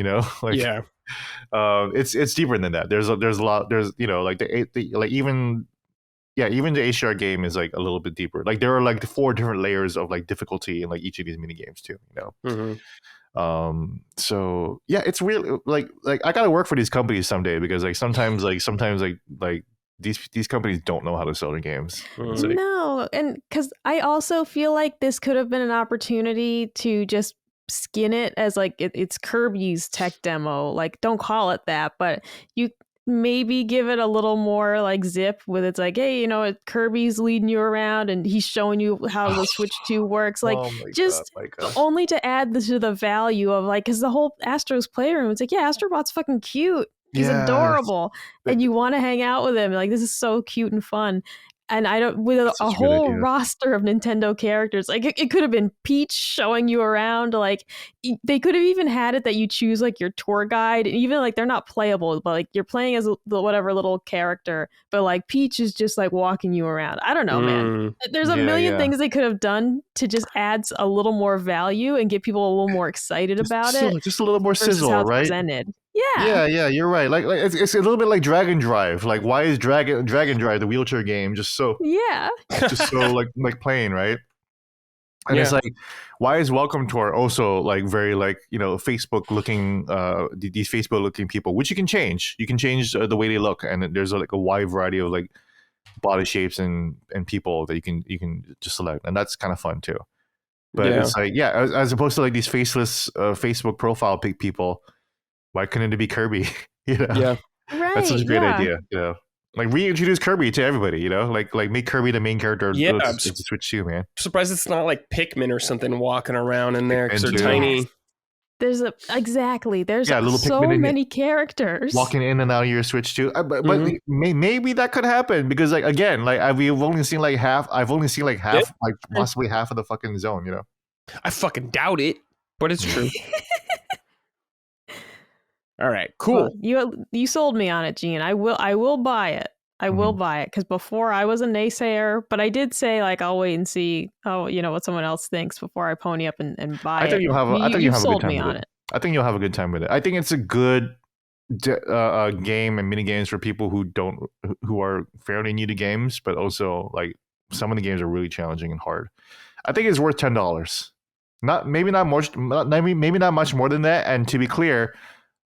It's deeper than that. There's a lot. There's even the HDR game is like a little bit deeper. Like there are like 4 different layers of like difficulty in like each of these mini games too. So yeah, it's weird. Like I gotta work for these companies someday because like sometimes these companies don't know how to sell their games. No, and because I also feel like this could have been an opportunity to just skin it as like it's Kirby's tech demo. Like, don't call it that, but you maybe give it a little more like zip with it's like, hey, Kirby's leading you around and he's showing you how the Switch 2 works. Like, only to add this to the value of like, because the whole Astro's Playroom, it's like, yeah, Astrobot's fucking cute. He's adorable, and you want to hang out with him. Like, this is so cute and fun. And I don't, with a whole roster of Nintendo characters, like it could have been Peach showing you around. Like they could have even had it that you choose like your tour guide, and even like they're not playable, but like you're playing as whatever little character, but like Peach is just like walking you around. I don't know, man. There's a million things they could have done to just add a little more value and get people a little more excited about it. Just a little more sizzle, right? Presented. Yeah, you're right. Like it's a little bit like Dragon Drive. Like, why is Dragon Drive, the wheelchair game, just so like plain, right? And it's like, why is Welcome Tour also like very like Facebook looking these Facebook looking people, which you can change. You can change the way they look, and there's like a wide variety of like body shapes and people that you can just select, and that's kind of fun too. But Yeah. it's like, as opposed to like these faceless Facebook profile pic people, why couldn't it be Kirby? Yeah. Right. That's such a great yeah. idea. Like reintroduce Kirby to everybody. Like make Kirby the main character. Yeah, It's a Switch 2, man. I'm surprised it's not like Pikmin or something walking around in there because they're Pikmin too. tiny. There's there's little so Pikmin many characters walking in and out of your Switch 2. But Mhm. maybe that could happen because like again, like I've only seen like half, like possibly half of the fucking zone. I fucking doubt it, but it's true. All right, cool. Well, you sold me on it, Gene. I will buy it. I will buy it because before I was a naysayer, but I did say like I'll wait and see what someone else thinks before I pony up and buy it. I think you'll have a good sold time me with on it. I think you'll have a good time with it. I think it's a good game and mini games for people who are fairly new to games, but also like some of the games are really challenging and hard. I think it's worth $10. Maybe not much more than that. And to be clear,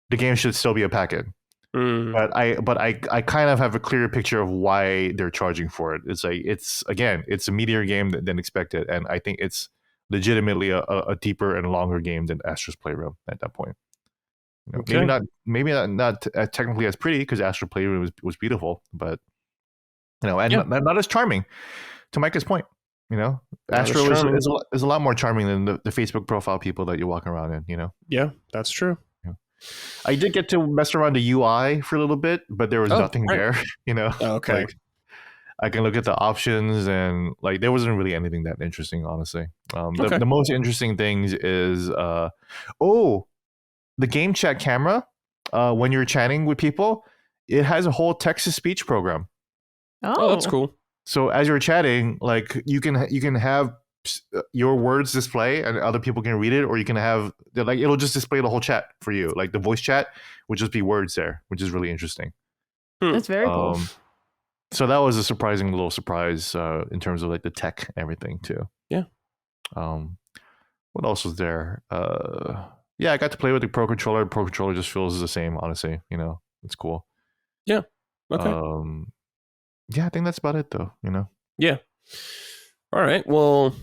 the game should still be a packet. But I kind of have a clearer picture of why they're charging for it. It's like it's a meatier game than expected, and I think it's legitimately a deeper and longer game than Astro's Playroom at that point. Okay. Maybe not technically as pretty because Astro's Playroom was beautiful, but not as charming. To Micah's point, Astro is a lot more charming than the Facebook profile people that you walk around in. Yeah, that's true. I did get to mess around the UI for a little bit, but there was nothing there. Oh, okay. Like, I can look at the options and like there wasn't really anything that interesting, honestly. The most interesting things is the game chat camera. When you're chatting with people, it has a whole text to speech program. Oh, that's cool. So as you're chatting, like you can have your words display and other people can read it, or you can have like it'll just display the whole chat for you. Like the voice chat would just be words there, which is really interesting. That's very cool. So that was a surprising little surprise in terms of like the tech and everything too. Yeah. What else was there? Yeah, I got to play with the Pro Controller. Pro Controller just feels the same, honestly. It's cool. Yeah. Okay. Yeah, I think that's about it though. Yeah. All right. Well,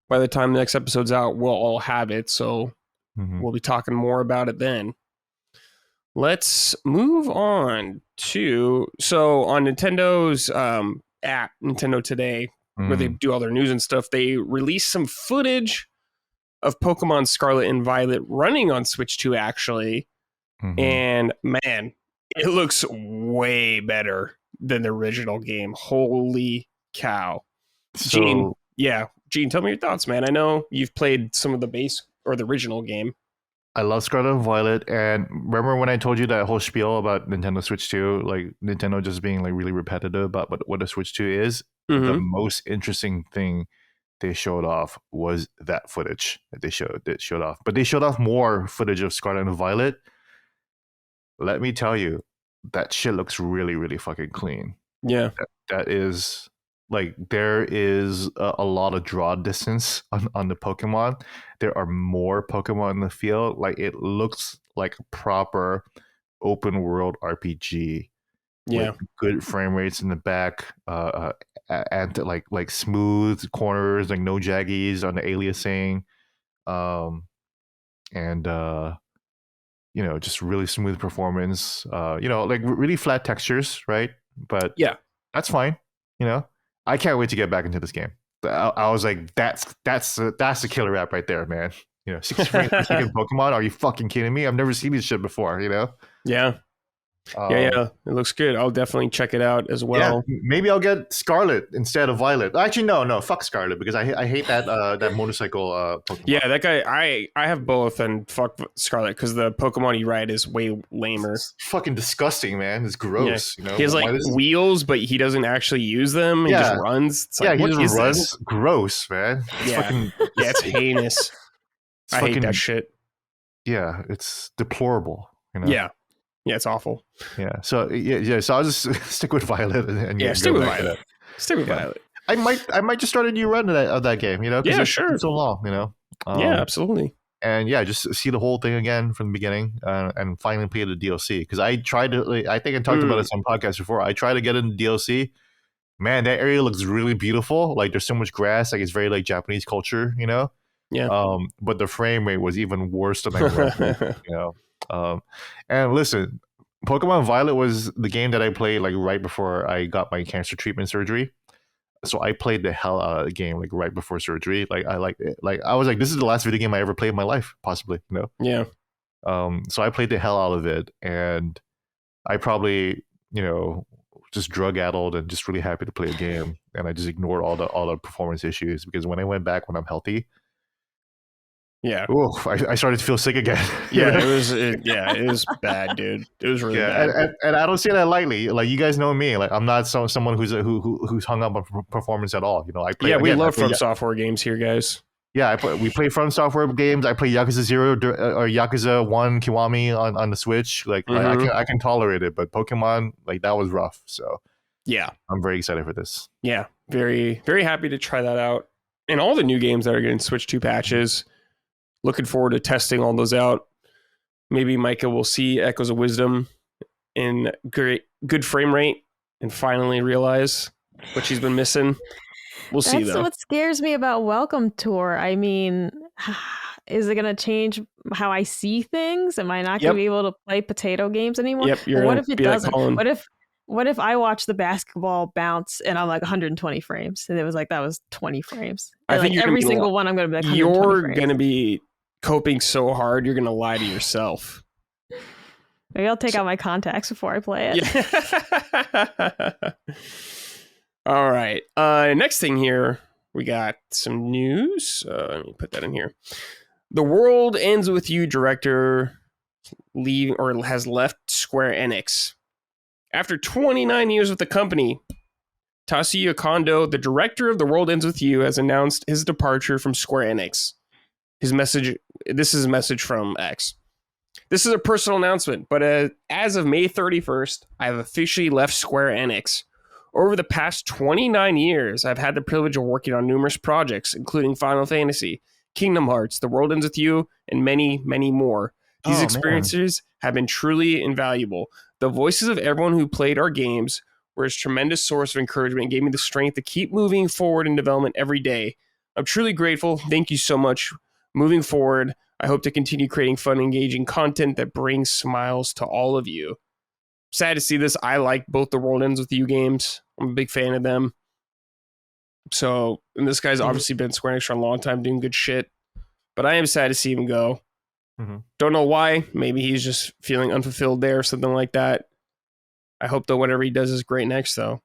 by the time the next episode's out, we'll all have it. So we'll be talking more about it then. Let's move on on Nintendo's app, Nintendo Today, where they do all their news and stuff. They released some footage of Pokemon Scarlet and Violet running on Switch 2, actually. And man, it looks way better than the original game. Holy cow. So, Gene, tell me your thoughts, man. I know you've played some of the base or the original game. I love Scarlet and Violet, and remember when I told you that whole spiel about Nintendo Switch 2, like Nintendo just being like really repetitive about what a Switch 2 is? The most interesting thing they showed off was that footage that they showed off. But they showed off more footage of Scarlet and Violet. Let me tell you, that shit looks really, really fucking clean. Yeah. That is... like there is a lot of draw distance on the Pokemon. There are more Pokemon in the field. Like it looks like a proper open world RPG. Yeah, with good frame rates in the back, and like smooth corners, like no jaggies on the aliasing, and just really smooth performance. Like really flat textures, right? But yeah, that's fine. I can't wait to get back into this game. I was like, that's the killer app right there, man. 60 frames per second Pokemon. Are you fucking kidding me? I've never seen this shit before. Yeah. It looks good. I'll definitely check it out as well. Yeah, maybe I'll get Scarlet instead of Violet. Actually, no, fuck Scarlet because I hate that motorcycle Pokemon. Yeah, that guy. I have both, and fuck Scarlet because the Pokemon you ride is way lamer. It's fucking disgusting, man. It's gross. Yeah. He has like wheels, but he doesn't actually use them. He just runs. It's like, he just runs. This? Gross, man. It's heinous. I hate that shit. Yeah, it's deplorable. Yeah. Yeah, it's awful. Yeah. So So I'll just stick with Violet and stick with Violet. Stick with Violet. I might just start a new run of that game. Yeah, sure. It's so long. Yeah, absolutely. And just see the whole thing again from the beginning, and finally play the DLC because I tried to. I think I talked about it on podcast before. I tried to get into DLC, man, that area looks really beautiful. Like there's so much grass, like it's very like Japanese culture, you know. Yeah. But the frame rate was even worse than I remember, you know. And listen, Pokemon Violet was the game that I played like right before I got my cancer treatment surgery. So I played the hell out of the game like right before surgery. Like I liked it. Like I was like, this is the last video game I ever played in my life, possibly, you know. Yeah. So I played the hell out of it, and I probably, you know, just drug addled and just really happy to play a game, and I just ignored all the performance issues because when I went back when I'm healthy, Yeah. I started to feel sick again. Yeah, it was bad, dude. It was really bad. And I don't say that lightly. Like you guys know me. Like I'm not someone who's hung up on performance at all. You know, I play. Yeah, we again, love From Software games here, guys. Yeah, we play From Software games. I play Yakuza 0 or Yakuza 1 Kiwami on the Switch. Like, I can tolerate it, but Pokemon, like that was rough. So yeah, I'm very excited for this. Yeah, very very happy to try that out. And all the new games that are getting Switch 2 patches. Looking forward to testing all those out. Maybe Micah will see Echoes of Wisdom in good frame rate and finally realize what she's been missing. We'll see, though. That's what scares me about Welcome Tour. I mean, is it going to change how I see things? Am I not going to be able to play potato games anymore? Yep. What if it doesn't? What if I watch the basketball bounce and I'm like 120 frames? And it was like, that was 20 frames. And I think like every single one I'm going to be like, you're going to be coping so hard, you're going to lie to yourself. Maybe I'll take out my contacts before I play it. Yeah. All right. Next thing here, we got some news. Let me put that in here. The World Ends With You director has left Square Enix. After 29 years with the company, Tatsuya Kondo, the director of The World Ends With You, has announced his departure from Square Enix. This is a message from X. This is a personal announcement, but as of May 31st, I have officially left Square Enix. Over the past 29 years, I've had the privilege of working on numerous projects, including Final Fantasy, Kingdom Hearts, The World Ends With You, and many, many more. These experiences have been truly invaluable. The voices of everyone who played our games were a tremendous source of encouragement and gave me the strength to keep moving forward in development every day. I'm truly grateful. Thank you so much. Moving forward, I hope to continue creating fun, engaging content that brings smiles to all of you. Sad to see this. I like both the World Ends With You games. I'm a big fan of them. So, and this guy's obviously been Square Enix for a long time doing good shit. But I am sad to see him go. Mm-hmm. Don't know why. Maybe he's just feeling unfulfilled there or something like that. I hope that whatever he does is great next, though.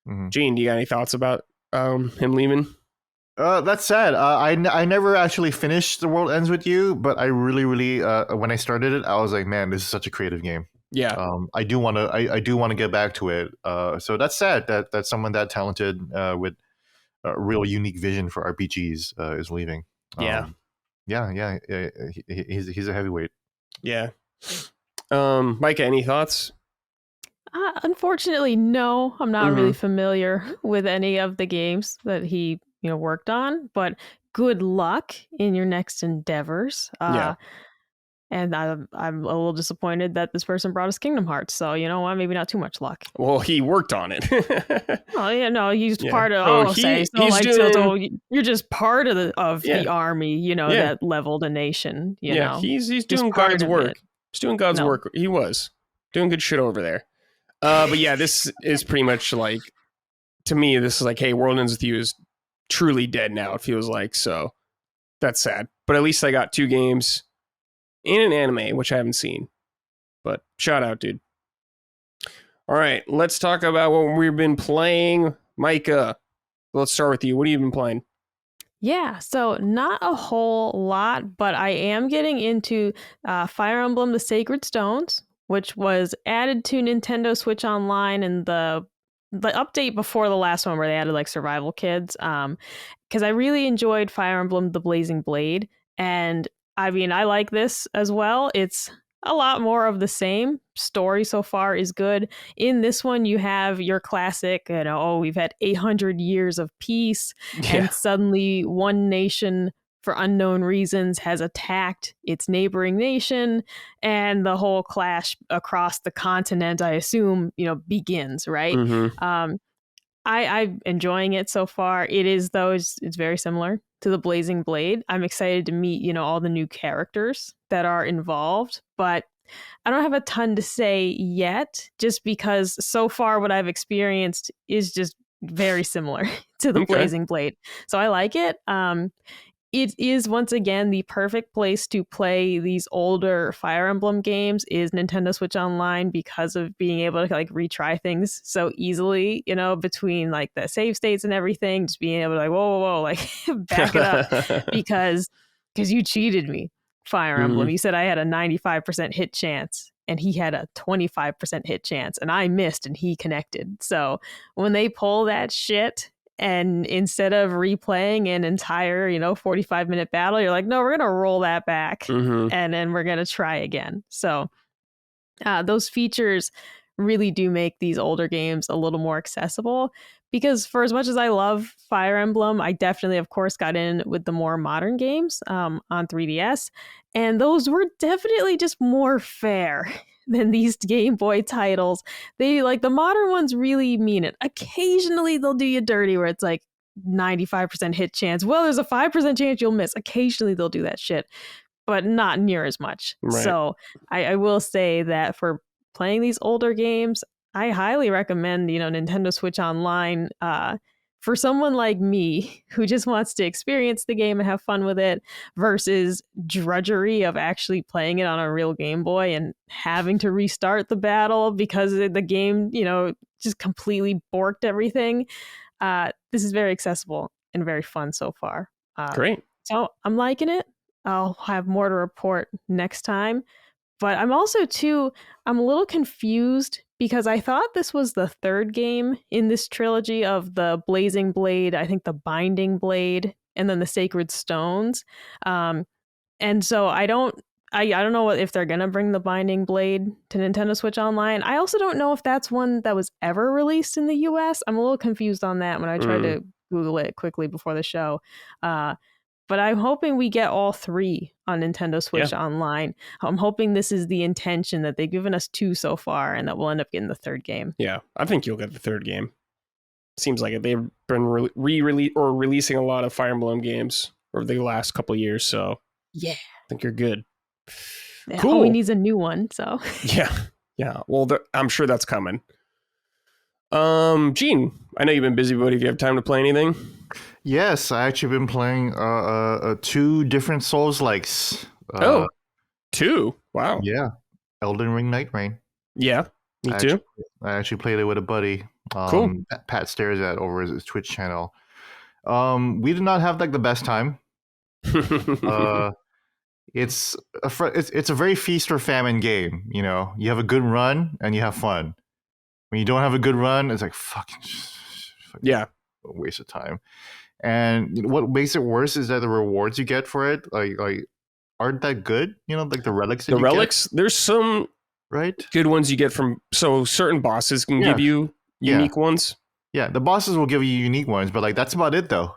Mm-hmm. Gene, do you got any thoughts about him leaving? That's sad. I never actually finished The World Ends With You, but I really, when I started it, I was like, man, this is such a creative game. Yeah. I do want to get back to it. So that's sad that someone that talented with a real unique vision for RPGs is leaving. Yeah. He's a heavyweight. Yeah. Micah, any thoughts? Unfortunately, no. I'm not really familiar with any of the games that he worked on, but good luck in your next endeavors. And I'm a little disappointed that this person brought us Kingdom Hearts. So you know what? Maybe not too much luck. Well, he worked on it. Oh yeah, no, he's part of. You're just part of the army. That leveled a nation. You know, he's doing God's work. He's doing God's work. He was doing good shit over there. But yeah, this is pretty much like, to me, this is like, hey, World Ends With You is truly dead now. It feels like, so that's sad. But at least I got 2 games in an anime, which I haven't seen. But shout out, dude. All right, let's talk about what we've been playing. Micah, let's start with you. What have you been playing? Yeah, so not a whole lot, but I am getting into Fire Emblem: The Sacred Stones, which was added to Nintendo Switch Online in the update before the last one where they added like survival kids. Because I really enjoyed Fire Emblem: The Blazing Blade, and I mean, I like this as well. It's a lot more of the same. Story so far is good. In this one, you have your classic, we've had 800 years of peace, and suddenly one nation, for unknown reasons, has attacked its neighboring nation, and the whole clash across the continent, I assume, begins, right? Mm-hmm. I'm enjoying it so far. It is, though, it's very similar to the Blazing Blade. I'm excited to meet, all the new characters that are involved, but I don't have a ton to say yet, just because so far what I've experienced is just very similar to the Okay. Blazing Blade. So I like it. It is, once again, the perfect place to play these older Fire Emblem games is Nintendo Switch Online, because of being able to like retry things so easily, between like the save states and everything, just being able to like, whoa, like back it up because you cheated me, Fire Emblem. You said I had a 95% hit chance and he had a 25% hit chance and I missed and he connected. So when they pull that shit, and instead of replaying an entire, 45-minute battle, you're like, no, we're going to roll that back and then we're going to try again. So those features really do make these older games a little more accessible, because for as much as I love Fire Emblem, I definitely, of course, got in with the more modern games on 3DS. And those were definitely just more fair than these Game Boy titles. They, like, the modern ones really mean it. Occasionally they'll do you dirty where it's like 95% hit chance. Well, there's a 5% chance you'll miss. Occasionally they'll do that shit, but not near as much. Right. So I will say that for playing these older games, I highly recommend, Nintendo Switch Online for someone like me who just wants to experience the game and have fun with it, versus drudgery of actually playing it on a real Game Boy and having to restart the battle because the game, just completely borked everything. This is very accessible and very fun so far. Great. So I'm liking it. I'll have more to report next time. But I'm also, I'm a little confused because I thought this was the third game in this trilogy of the Blazing Blade, I think the Binding Blade, and then the Sacred Stones. And so I don't know if they're going to bring the Binding Blade to Nintendo Switch Online. I also don't know if that's one that was ever released in the US. I'm a little confused on that when I tried to Google it quickly before the show. But I'm hoping we get all three on Nintendo Switch Online. I'm hoping this is the intention, that they've given us two so far and that we'll end up getting the third game. Yeah, I think you'll get the third game. Seems like it. They've been releasing a lot of Fire Emblem games over the last couple of years, so yeah, I think you're good. Yeah, cool. Only needs a new one, so yeah. Well, I'm sure that's coming. Gene, I know you've been busy, but if you have time to play anything. Yes, I actually been playing two different Souls-likes. Two? Wow. Yeah, Elden Ring, Night Rain. Yeah, me too. I actually played it with a buddy. Cool. Pat stares at over his Twitch channel. We did not have like the best time. It's a very feast or famine game. You have a good run and you have fun. When you don't have a good run, it's like fucking a waste of time. And what makes it worse is that the rewards you get for it, like aren't that good. Like the relics. The relics. There's some good ones you get from. So certain bosses can give you unique ones. Yeah, the bosses will give you unique ones, but like that's about it, though.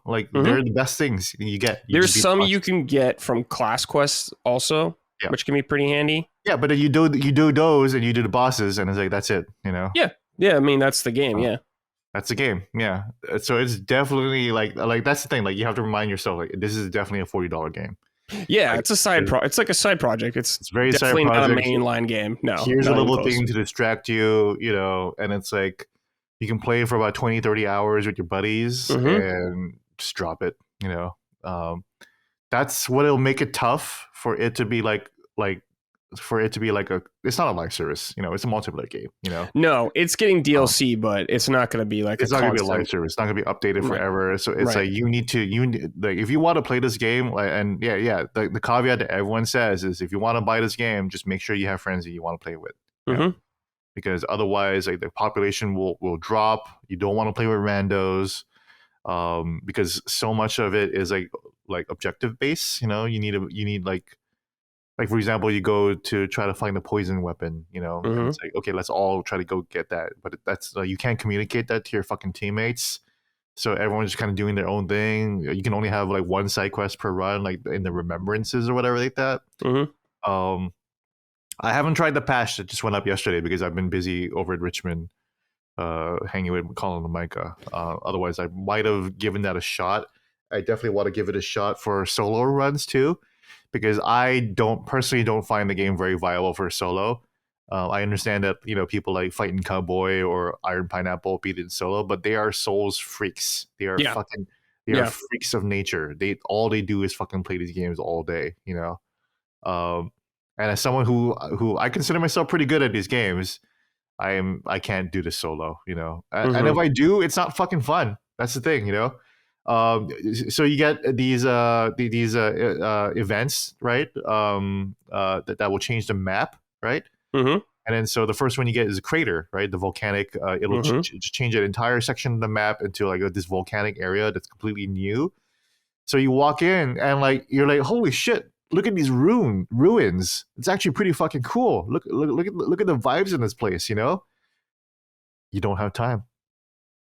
Like they're the best things you get. There's some you can get from class quests also, which can be pretty handy. Yeah, but you do those and you do the bosses, and it's like that's it. Yeah. I mean, that's the game. Yeah. That's the game, yeah. So it's definitely like that's the thing. Like you have to remind yourself, like this is definitely a $40 game. Yeah, it's a side it's like a side project. It's very definitely side project. Not a mainline game. No. Here's a little thing to distract you, and it's like you can play for about 20-30 hours with your buddies and just drop it. That's what it'll make it tough for it to be like it's not a live service, it's a multiplayer game, No, it's getting DLC, but it's not going to be like it's not going to be a live service. It's not going to be updated forever. So it's like you need like if you want to play this game, and the caveat that everyone says is if you want to buy this game, just make sure you have friends that you want to play with. Because otherwise, like the population will drop. You don't want to play with randos, because so much of it is like objective based. You need like for example, you go to try to find a poison weapon, and it's like, okay, let's all try to go get that. But that's you can't communicate that to your fucking teammates. So everyone's just kind of doing their own thing. You can only have like one side quest per run, like in the remembrances or whatever like that. I haven't tried the patch that just went up yesterday because I've been busy over at Richmond. hanging with Colin and Micah. Otherwise, I might have given that a shot. I definitely want to give it a shot for solo runs too, because I don't find the game very viable for solo. I understand that people like Fighting Cowboy or Iron Pineapple beat it in solo, but they are Souls freaks. They are freaks of nature. All they do is fucking play these games all day. And as someone who I consider myself pretty good at these games, I can't do this solo. And if I do, it's not fucking fun. That's the thing. So you get these events, right? That will change the map, right? And then so the first one you get is a crater, right? The volcanic. It'll change an entire section of the map into like this volcanic area that's completely new. So you walk in and you're like, holy shit! Look at these ruins. It's actually pretty fucking cool. Look at the vibes in this place. You don't have time.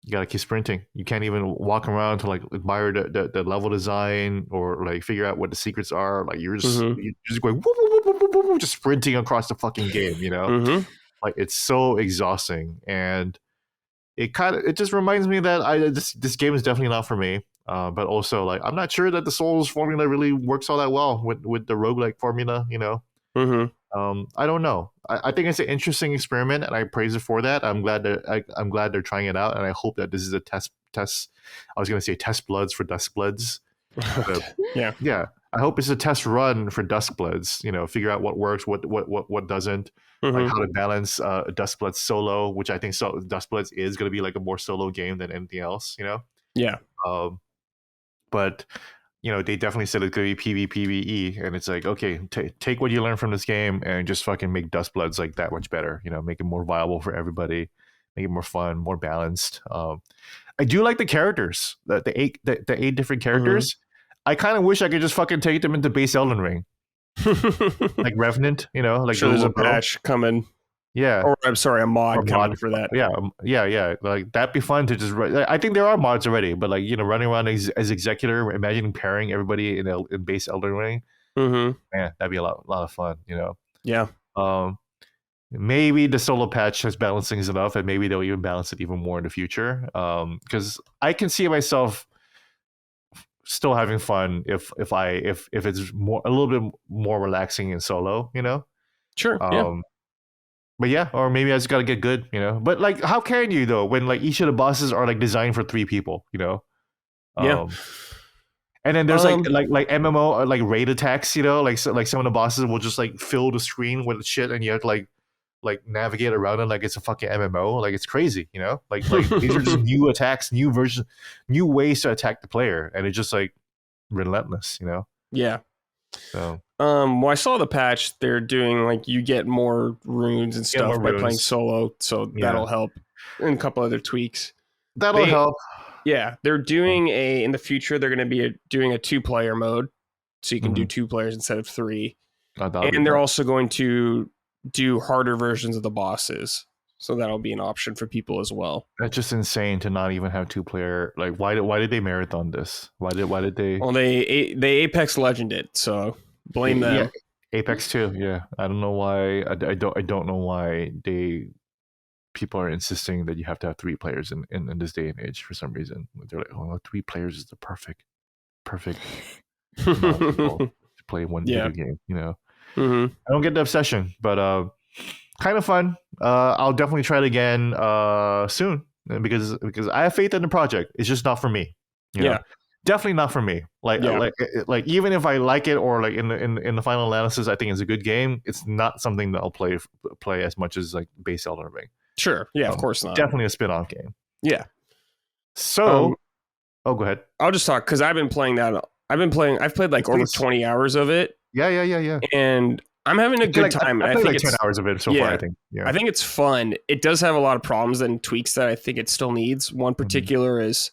You gotta keep sprinting. You can't even walk around to admire the level design or figure out what the secrets are. You're just going whoop, whoop, whoop, whoop, whoop, just sprinting across the fucking game. It's so exhausting, and it just reminds me that this game is definitely not for me. But also I'm not sure that the Souls formula really works all that well with the roguelike formula. I don't know. I think it's an interesting experiment, and I praise it for that. I'm glad they're trying it out, and I hope that this is a test. I was going to say test bloods for Duskbloods. Yeah. I hope it's a test run for Duskbloods. Figure out what works, what doesn't, how to balance Duskbloods solo, which I think Duskbloods is going to be a more solo game than anything else. Yeah. But they definitely said it's going to be PvPvE, and it's okay, take what you learned from this game and just fucking make Duskbloods that much better. Make it more viable for everybody, make it more fun, more balanced. I do like the characters, the eight different characters. I kind of wish I could just fucking take them into base Elden Ring, like Revenant. Sure, there's a patch coming. Yeah. Or I'm sorry, a mod coming for that. Yeah. That'd be fun to just. I think there are mods already, but running around as Executor, imagining pairing everybody in base Elden Ring. Man, that'd be a lot of fun. Yeah. Maybe the solo patch has balanced things enough, and maybe they'll even balance it even more in the future. Because I can see myself still having fun if it's a little bit more relaxing in solo. Sure. But yeah, or maybe I just gotta get good, But how can you though when each of the bosses are designed for 3 people, Yeah. And then there's MMO or raid attacks, some of the bosses will just fill the screen with shit, and you have to navigate around it like it's a fucking MMO. It's crazy, these are just new attacks, new versions, new ways to attack the player, and it's just relentless, Yeah. So well, I saw the patch. They're doing you get more runes and stuff by playing solo, so that'll help. And a couple other tweaks. That'll help. Yeah, they're doing in the future. They're going to be doing a 2-player mode, so you can do 2 players instead of 3. And they're also going to do harder versions of the bosses, so that'll be an option for people as well. That's just insane to not even have 2-player. Why did they marathon this? Why did they? Well, they Apex Legend it, so blame them. Yeah, Apex too. Yeah, I don't know why. I don't know why people are insisting that you have to have 3 players in this day and age for some reason. They're 3 players is the perfect amount of people to play one video game. I don't get the obsession, but kind of fun. I'll definitely try it again soon because I have faith in the project. It's just not for me. Definitely not for me. Even if I like it or in the final analysis, I think it's a good game. It's not something that I'll play as much as base Elden Ring. Sure. Yeah, of course not. Definitely a spin-off game. Yeah. So, go ahead. I'll just talk because I've been playing that. I've played over 20 hours of it. Yeah. And I'm having a good time. I played 10 hours of it so far, I think. Yeah. I think it's fun. It does have a lot of problems and tweaks that I think it still needs. One particular is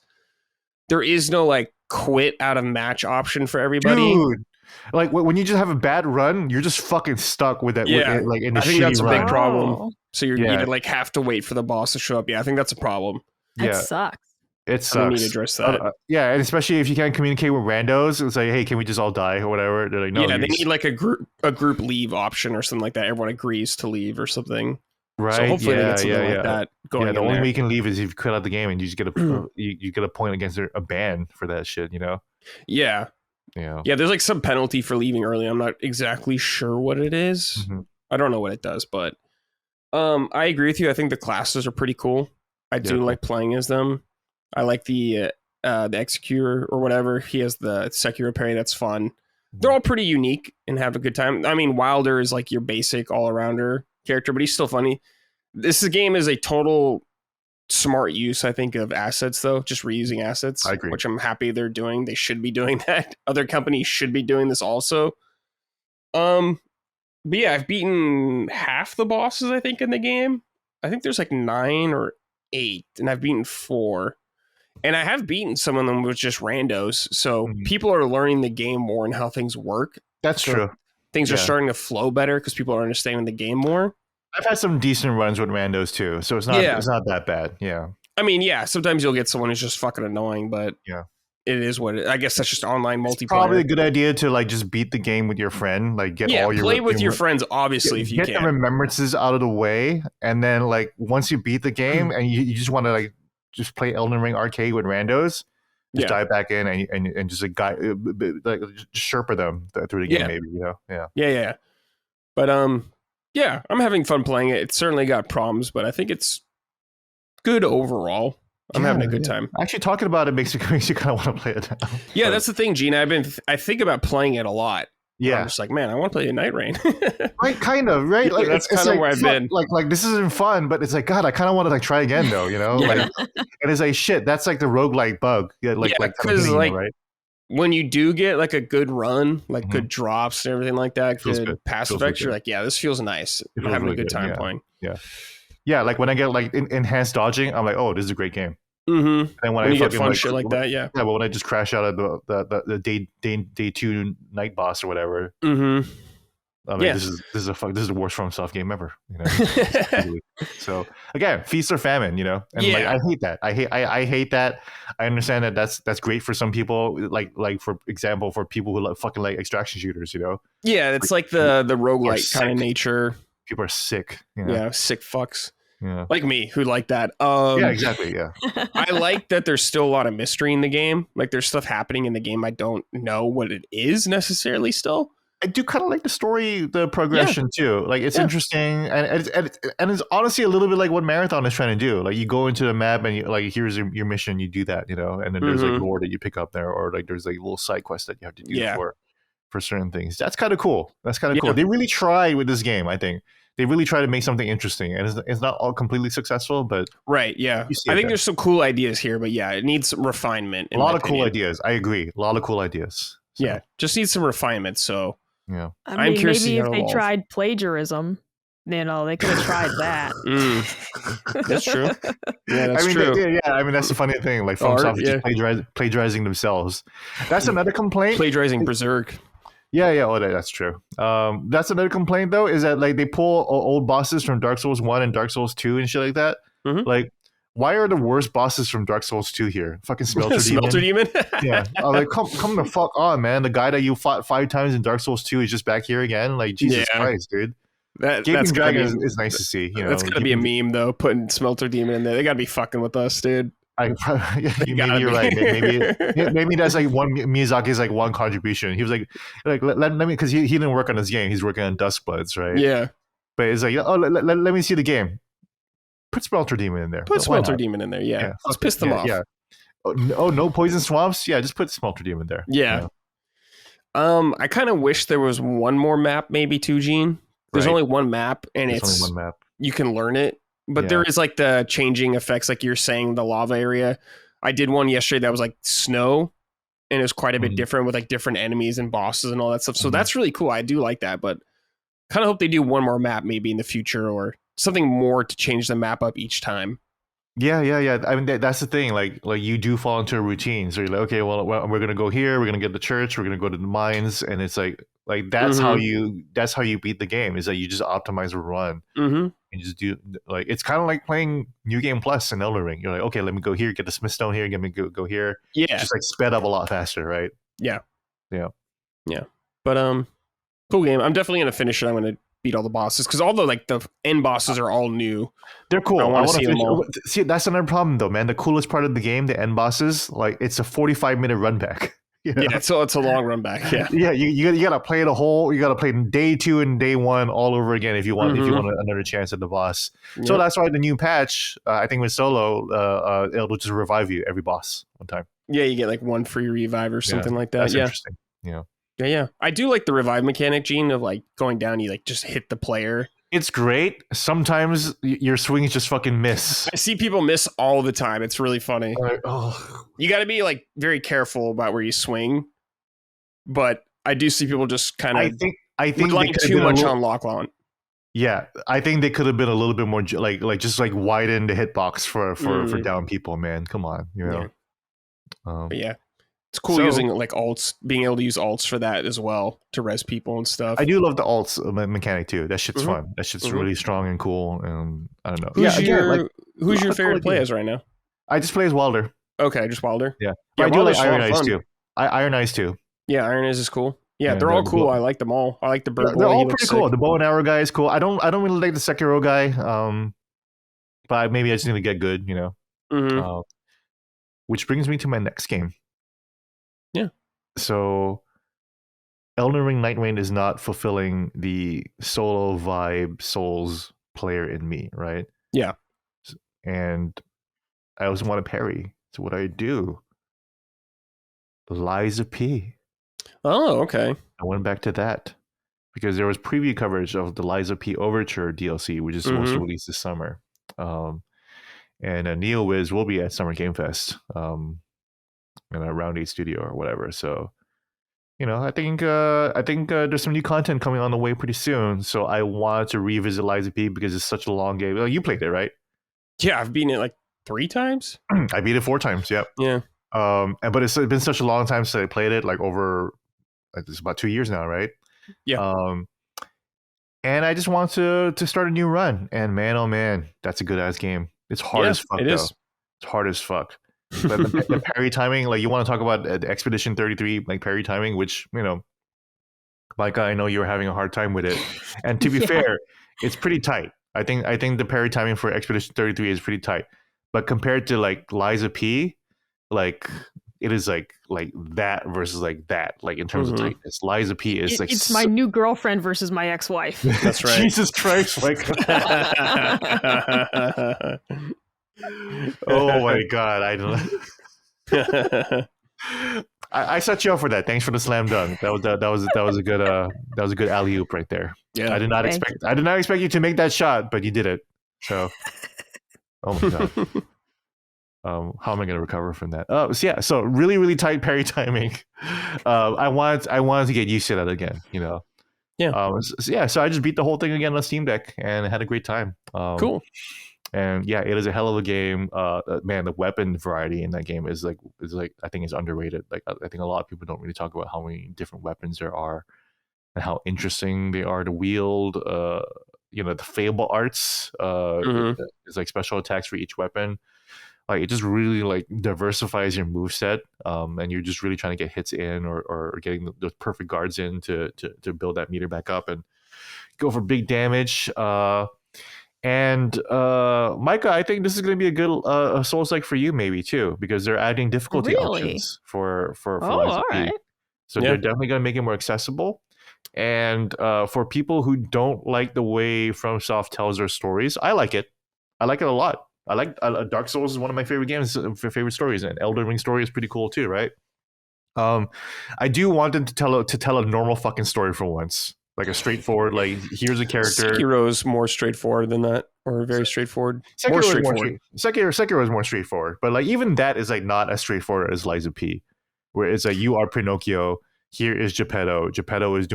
there is no quit out of match option for everybody. Dude. When you just have a bad run, you're just fucking stuck with that. Yeah. In the I think that's a big problem. Oh. So you have to wait for the boss to show up. Yeah, I think that's a problem. That sucks. It sucks. We need to address that. And especially if you can't communicate with randos, it's hey, can we just all die or whatever? They're no. Yeah, they need a group leave option or something like that. Everyone agrees to leave or something. Right. So hopefully they get something like that going. Yeah, the in only there. way you can leave is if you quit out the game and you just get a you get a point against a ban for that shit. You know. Yeah. Yeah. Yeah. There's like some penalty for leaving early. I'm not exactly sure what it is. Mm-hmm. I don't know what it does, but I agree with you. I think the classes are pretty cool. I do cool. like playing as them. I like the executor or whatever. He has the Sekiro parry. That's fun. They're all pretty unique and have a good time. I mean, Wilder is like your basic all-arounder character, but he's still funny. This game is a total smart use, I think, of assets, though. Just reusing assets, I agree. which I'm happy they're doing. They should be doing that. Other companies should be doing this also. But yeah, I've beaten half the bosses, I think, in the game. I think there's like 9 or 8, and I've beaten 4. And I have beaten some of them with just randos. So people are learning the game more and how things work. That's So true. Things are starting to flow better because people are understanding the game more. I've had some decent runs with randos too, so it's not that bad. Yeah. I mean, yeah, sometimes you'll get someone who's just fucking annoying, but yeah, it is what it. I guess that's just online multiplayer. It's probably a good idea to like just beat the game with your friend, like get all your play with your friends, obviously, if you can. Get the remembrances out of the way, and then like once you beat the game and you just want to like just play Elden Ring arcade with randos, just dive back in and just like just Sherpa them through the game, maybe, you know. Yeah. But yeah, I'm having fun playing it. It's certainly got problems, but I think it's good overall. I'm having a good time. Actually, talking about it makes you kind of want to play it now. Yeah, that's the thing, Gene. I think about playing it a lot. Yeah, I'm just like, man, I want to play a Night Rain. Right, kind of, right? Like that's kind of like, where I've been. Like this isn't fun, but it's like, God, I kind of want to like try again, though. You know, like, and it's like shit. That's like the roguelike bug. Yeah, because like right? When you do get like a good run, like good drops and everything like that, good pass effects, you're like, yeah, this feels nice. I'm having a good time playing. Yeah. Like when I get like enhanced dodging, I'm like, oh, this is a great game. Mm-hmm. And when you get fun shit like that, yeah. But when I just crash out of the day 2 night boss or whatever, I mean, this is the worst FromSoft game ever. You know. So again, feast or famine. You know, and like, I hate that. I hate that. I understand that that's great for some people. Like for example, for people who fucking like extraction shooters. You know. Yeah, it's like the roguelike kind of nature. People are sick. You know? Yeah, sick fucks. Yeah. Like me, who like that. Yeah, exactly. Yeah. I like that there's still a lot of mystery in the game. Like there's stuff happening in the game I don't know what it is necessarily still. I do kind of like the story, the progression too. Like it's interesting, and it's honestly a little bit like what Marathon is trying to do. Like you go into the map and you, like here's your mission, you do that, you know, and then there's like lore that you pick up there, or like there's like little side quests that you have to do for certain things. That's kind of cool. That's kind of cool. They really try with this game. I think they really try to make something interesting, and it's not all completely successful, but I think there's some cool ideas here, but it needs some refinement. A lot of cool ideas. I agree. A lot of cool ideas. So. Yeah, just needs some refinement. So. Yeah, I mean, maybe if they tried plagiarism, you know, they could have tried that. That's true. Yeah, that's true. Yeah, I mean, that's the funny thing. Like, FromSoft just plagiarizing themselves. That's another complaint. Plagiarizing Berserk. Yeah. Oh, that's true. That's another complaint though, is that like they pull old bosses from Dark Souls 1 and Dark Souls 2 and shit like that. Like, why are the worst bosses from Dark Souls 2 here? Fucking Smelter Demon. Yeah. Like, come the fuck on, man. The guy that you fought 5 times in Dark Souls 2 is just back here again. Like, Jesus Christ, dude. Gaping Dragon is nice to see. You know, that's gotta be a meme though, putting Smelter Demon in there. They gotta be fucking with us, dude. Maybe you're right. Maybe that's like Miyazaki's like one contribution. He was like let me, because he didn't work on this game. He's working on Duskbloods, right? Yeah. But it's like, oh, let me see the game. Put Smelter Demon in there. Put Smelter Demon in there. Yeah. Let's piss them off. Yeah. Oh, no Poison Swamps. Yeah, just put Smelter Demon there. Yeah. I kind of wish there was one more map, maybe too, Gene. There's only one map, and only one map. You can learn it, but there is like the changing effects, like you're saying, the lava area. I did one yesterday that was like snow, and it was quite a bit different with like different enemies and bosses and all that stuff. So that's really cool. I do like that, but kind of hope they do one more map maybe in the future, or something more to change the map up each time. Yeah. I mean, that's the thing. Like you do fall into a routine. So you're like, okay, well, we're gonna go here. We're gonna get the church. We're gonna go to the mines, and it's like that's how you beat the game. Is that you just optimize a run. You just do like, it's kind of like playing New Game Plus in Elden Ring. You're like, okay, let me go here, get the Smith Stone here, let me go here. Yeah, just like sped up a lot faster, right? Yeah. But cool game. I'm definitely gonna finish it. I'm gonna beat all the bosses because all the end bosses are all new. They're cool. I I want want to see them all. See, that's another problem though, man. The coolest part of the game, the end bosses, like it's a 45-minute run back. You know? Yeah, so it's a long run back. Yeah, yeah. You gotta play the whole. You gotta play day 2 and day 1 all over again if you want another chance at the boss. Yep. So that's why the new patch, I think with solo, it'll just revive you every boss one time. Yeah, you get like 1 free revive or something like that. That's interesting. Yeah. Yeah. I do like the revive mechanic, Gene, of like going down, you like just hit the player. It's great. Sometimes your swings just fucking miss. I see people miss all the time. It's really funny. Oh. You got to be like very careful about where you swing. But I do see people just kind of I think relying too much on lock on. Yeah, I think they could have been a little bit more just widen the hitbox for down people, man. Come on, you know. Yeah. But yeah. It's cool using like alts, being able to use alts for that as well to res people and stuff. I do love the alts mechanic too. That shit's fun. That shit's really strong and cool. And I don't know. Who's your favorite to play as right now? I just play as Wilder. Okay, just Wilder. Yeah, but I do like Iron Eyes too. Iron Eyes too. Yeah, Iron Eyes is cool. Yeah, they're all cool. I like them all. I like the bird. They're all pretty cool. The bow and arrow guy is cool. I don't really like the Sekiro guy. But maybe I just need to get good. You know. Which brings me to my next game. Yeah. So Elden Ring Nightreign is not fulfilling the solo vibe Souls player in me, right? Yeah. And I also want to parry. So what do? Lies of P. Oh, okay. I went back to that because there was preview coverage of the Lies of P Overture DLC, which is supposed to release this summer. And NeoWiz will be at Summer Game Fest. In a Round 8 studio or whatever. So, you know, I think there's some new content coming on the way pretty soon. So I wanted to revisit Lies of P because it's such a long game. Oh, you played it, right? Yeah, I've beaten it like 3 times. I beat it 4 times. Yep. Yeah. But it's been such a long time since I played it, like over, it's about 2 years now, right? Yeah. And I just want to start a new run. And man, oh man, that's a good ass game. It's hard as fuck. It is. It's hard as fuck. But the parry timing, like you want to talk about the Expedition 33 like parry timing, which, you know, Micah, I know you were having a hard time with it. And to be fair, it's pretty tight. I think the parry timing for Expedition 33 is pretty tight. But compared to like Lies of P, like it is like that versus like that, like in terms of tightness. Lies of P is like it's my new girlfriend versus my ex-wife. That's right. Jesus Christ, like oh my god, I don't. I set you up for that. Thanks for the slam dunk. That was a good alley oop right there. Yeah, I did not expect you to make that shot, but you did it. So, oh my god. How am I going to recover from that? So really, really tight parry timing. I wanted to get used to that again. You know. Yeah. So I just beat the whole thing again on Steam Deck and had a great time. Cool. And yeah, it is a hell of a game. Man, the weapon variety in that game is like I think it's underrated. Like I think a lot of people don't really talk about how many different weapons there are and how interesting they are to wield. You know, the Fable arts. It's like special attacks for each weapon. Like it just really like diversifies your moveset. And you're just really trying to get hits in or getting those perfect guards in to build that meter back up and go for big damage. And Micah, I think this is going to be a good Souls-like for you, maybe too, because they're adding difficulty options for Lies of P. Right. So they're definitely going to make it more accessible. And for people who don't like the way FromSoft tells their stories, I like it. I like it a lot. I like Dark Souls is one of my favorite games, favorite stories, and Elden Ring story is pretty cool too, right? I do want them to tell a normal fucking story for once. Like a straightforward, like here's a character. Sekiro's more straightforward than that, or very straightforward. Sekiro is more straightforward, but like even that is like not as straightforward as Lies of P, where it's like you are Pinocchio, here is Geppetto. Geppetto is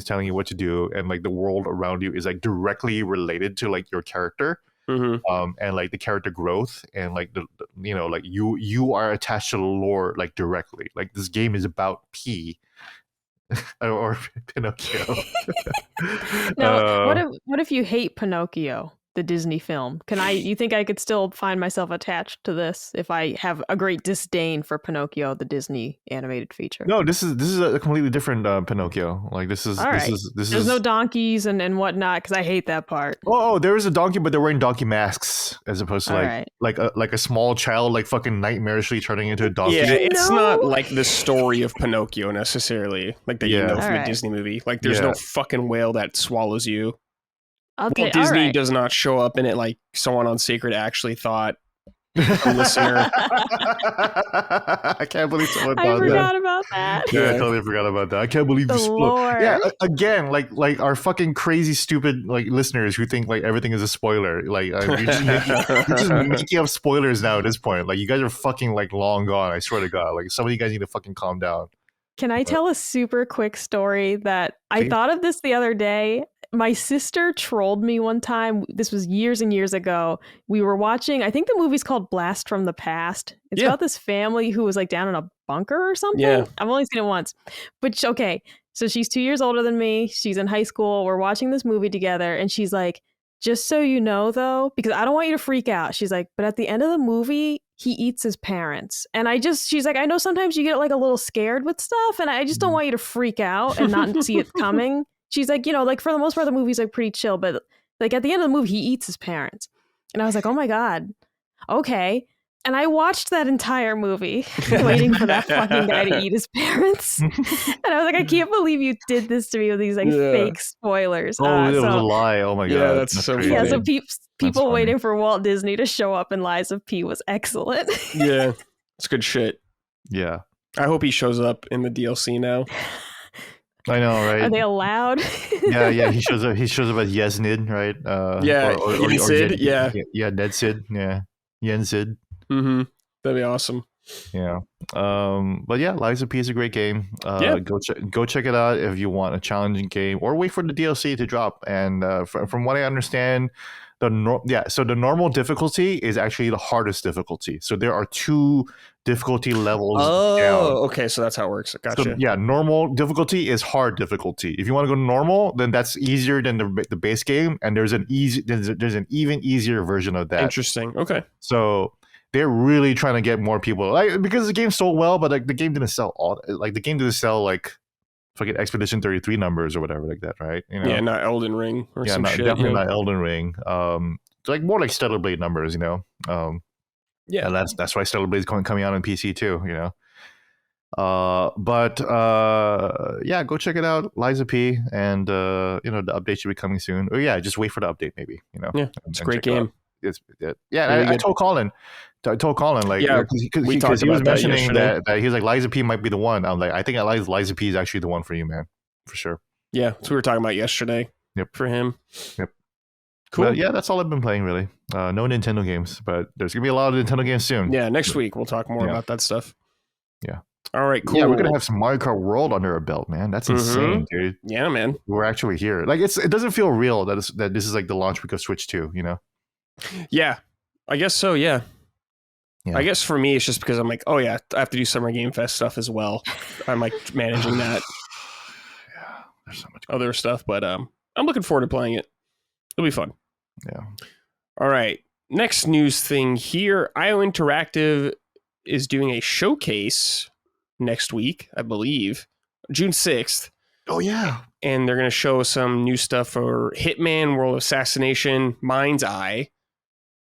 telling you what to do, and like the world around you is like directly related to like your character, and like the character growth, and like the you know like you are attached to the lore like directly. Like this game is about P. or Pinocchio. Now, what if you hate Pinocchio? the Disney film. You think I could still find myself attached to this if I have a great disdain for Pinocchio, the Disney animated feature? No, this is a completely different Pinocchio. Like this is All right. There's no donkeys and whatnot because I hate that part. Oh, there is a donkey, but they're wearing donkey masks as opposed to like a small child like fucking nightmarishly turning into a donkey. Yeah, it's not like the story of Pinocchio necessarily, like that you know from a Disney movie. Like there's no fucking whale that swallows you. Okay, Walt Disney does not show up in it like someone on Sacred actually thought. Listener. I can't believe someone thought I forgot about that. Yeah, I totally forgot about that. I can't believe this. Yeah, again, like our fucking crazy, stupid like listeners who think like everything is a spoiler. Like you're just making up spoilers now at this point. Like you guys are fucking like long gone. I swear to God. Like some of you guys need to fucking calm down. Can I tell a super quick story that I thought of this the other day? My sister trolled me one time. This was years and years ago. We were watching, I think the movie's called Blast from the Past. It's about this family who was like down in a bunker or something. Yeah. I've only seen it once. But okay, so she's 2 years older than me. She's in high school. We're watching this movie together. And she's like, just so you know, though, because I don't want you to freak out. She's like, but at the end of the movie, he eats his parents. And she's like, I know sometimes you get like a little scared with stuff. And I just don't want you to freak out and not see it coming. She's like, you know, like for the most part, the movie's like pretty chill, but like at the end of the movie, he eats his parents. And I was like, oh my God, okay. And I watched that entire movie waiting for that fucking guy to eat his parents. And I was like, I can't believe you did this to me with these like fake spoilers. Oh, it was a lie. Oh my God. Yeah, that's so funny. Yeah, so people waiting for Walt Disney to show up in Lies of P was excellent. Yeah, it's good shit. Yeah. I hope he shows up in the DLC now. I know, right? Are they allowed? yeah. He shows up as Yesnid, right? Or Sid, Ned Sid, Yen Sid. Mm-hmm. That'd be awesome. Yeah. But yeah, Lies of P is a great game. Go check it out if you want a challenging game, or wait for the DLC to drop. And from what I understand, the normal difficulty is actually the hardest difficulty. So there are 2 difficulty levels down. Okay, so that's how it works. Gotcha. So, yeah, normal difficulty is hard difficulty. If you want to go normal, then that's easier than the base game, and there's an even easier version of that. Interesting. Okay. So they're really trying to get more people, because the game sold well, but like the game didn't sell like fucking Expedition 33 numbers or whatever like that, right? You know? Yeah, not Elden Ring or some shit. Definitely not Elden Ring. Like more like Stellar Blade numbers, you know. Yeah, and that's why Stellar Blade is coming out on PC too, you know. But yeah, go check it out, Lies of P, and the update should be coming soon. Or yeah, just wait for the update, maybe. You know. Yeah, it's a great game. I told Colin, like, because he was mentioning that he was like, Lies of P might be the one. I'm like, I think Lies of P is actually the one for you, man, for sure. Yeah, that's what we were talking about yesterday. Yep, for him. Yep. Cool. But yeah, that's all I've been playing really. No Nintendo games, but there's gonna be a lot of Nintendo games soon. Yeah, next week we'll talk more about that stuff. Yeah. All right, cool. Yeah, we're gonna have some Mario Kart World under our belt, man. That's insane, dude. Yeah, man. We're actually here. Like, it doesn't feel real that this is like the launch week of Switch 2, you know? Yeah, I guess so. Yeah. I guess for me, it's just because I'm like, oh yeah, I have to do Summer Game Fest stuff as well. I'm like managing that. Yeah, there's so much other stuff, but I'm looking forward to playing it. It'll be fun. Yeah. All right. Next news thing here. IO Interactive is doing a showcase next week, I believe, June 6th. Oh, yeah. And they're going to show some new stuff for Hitman, World of Assassination, Mind's Eye.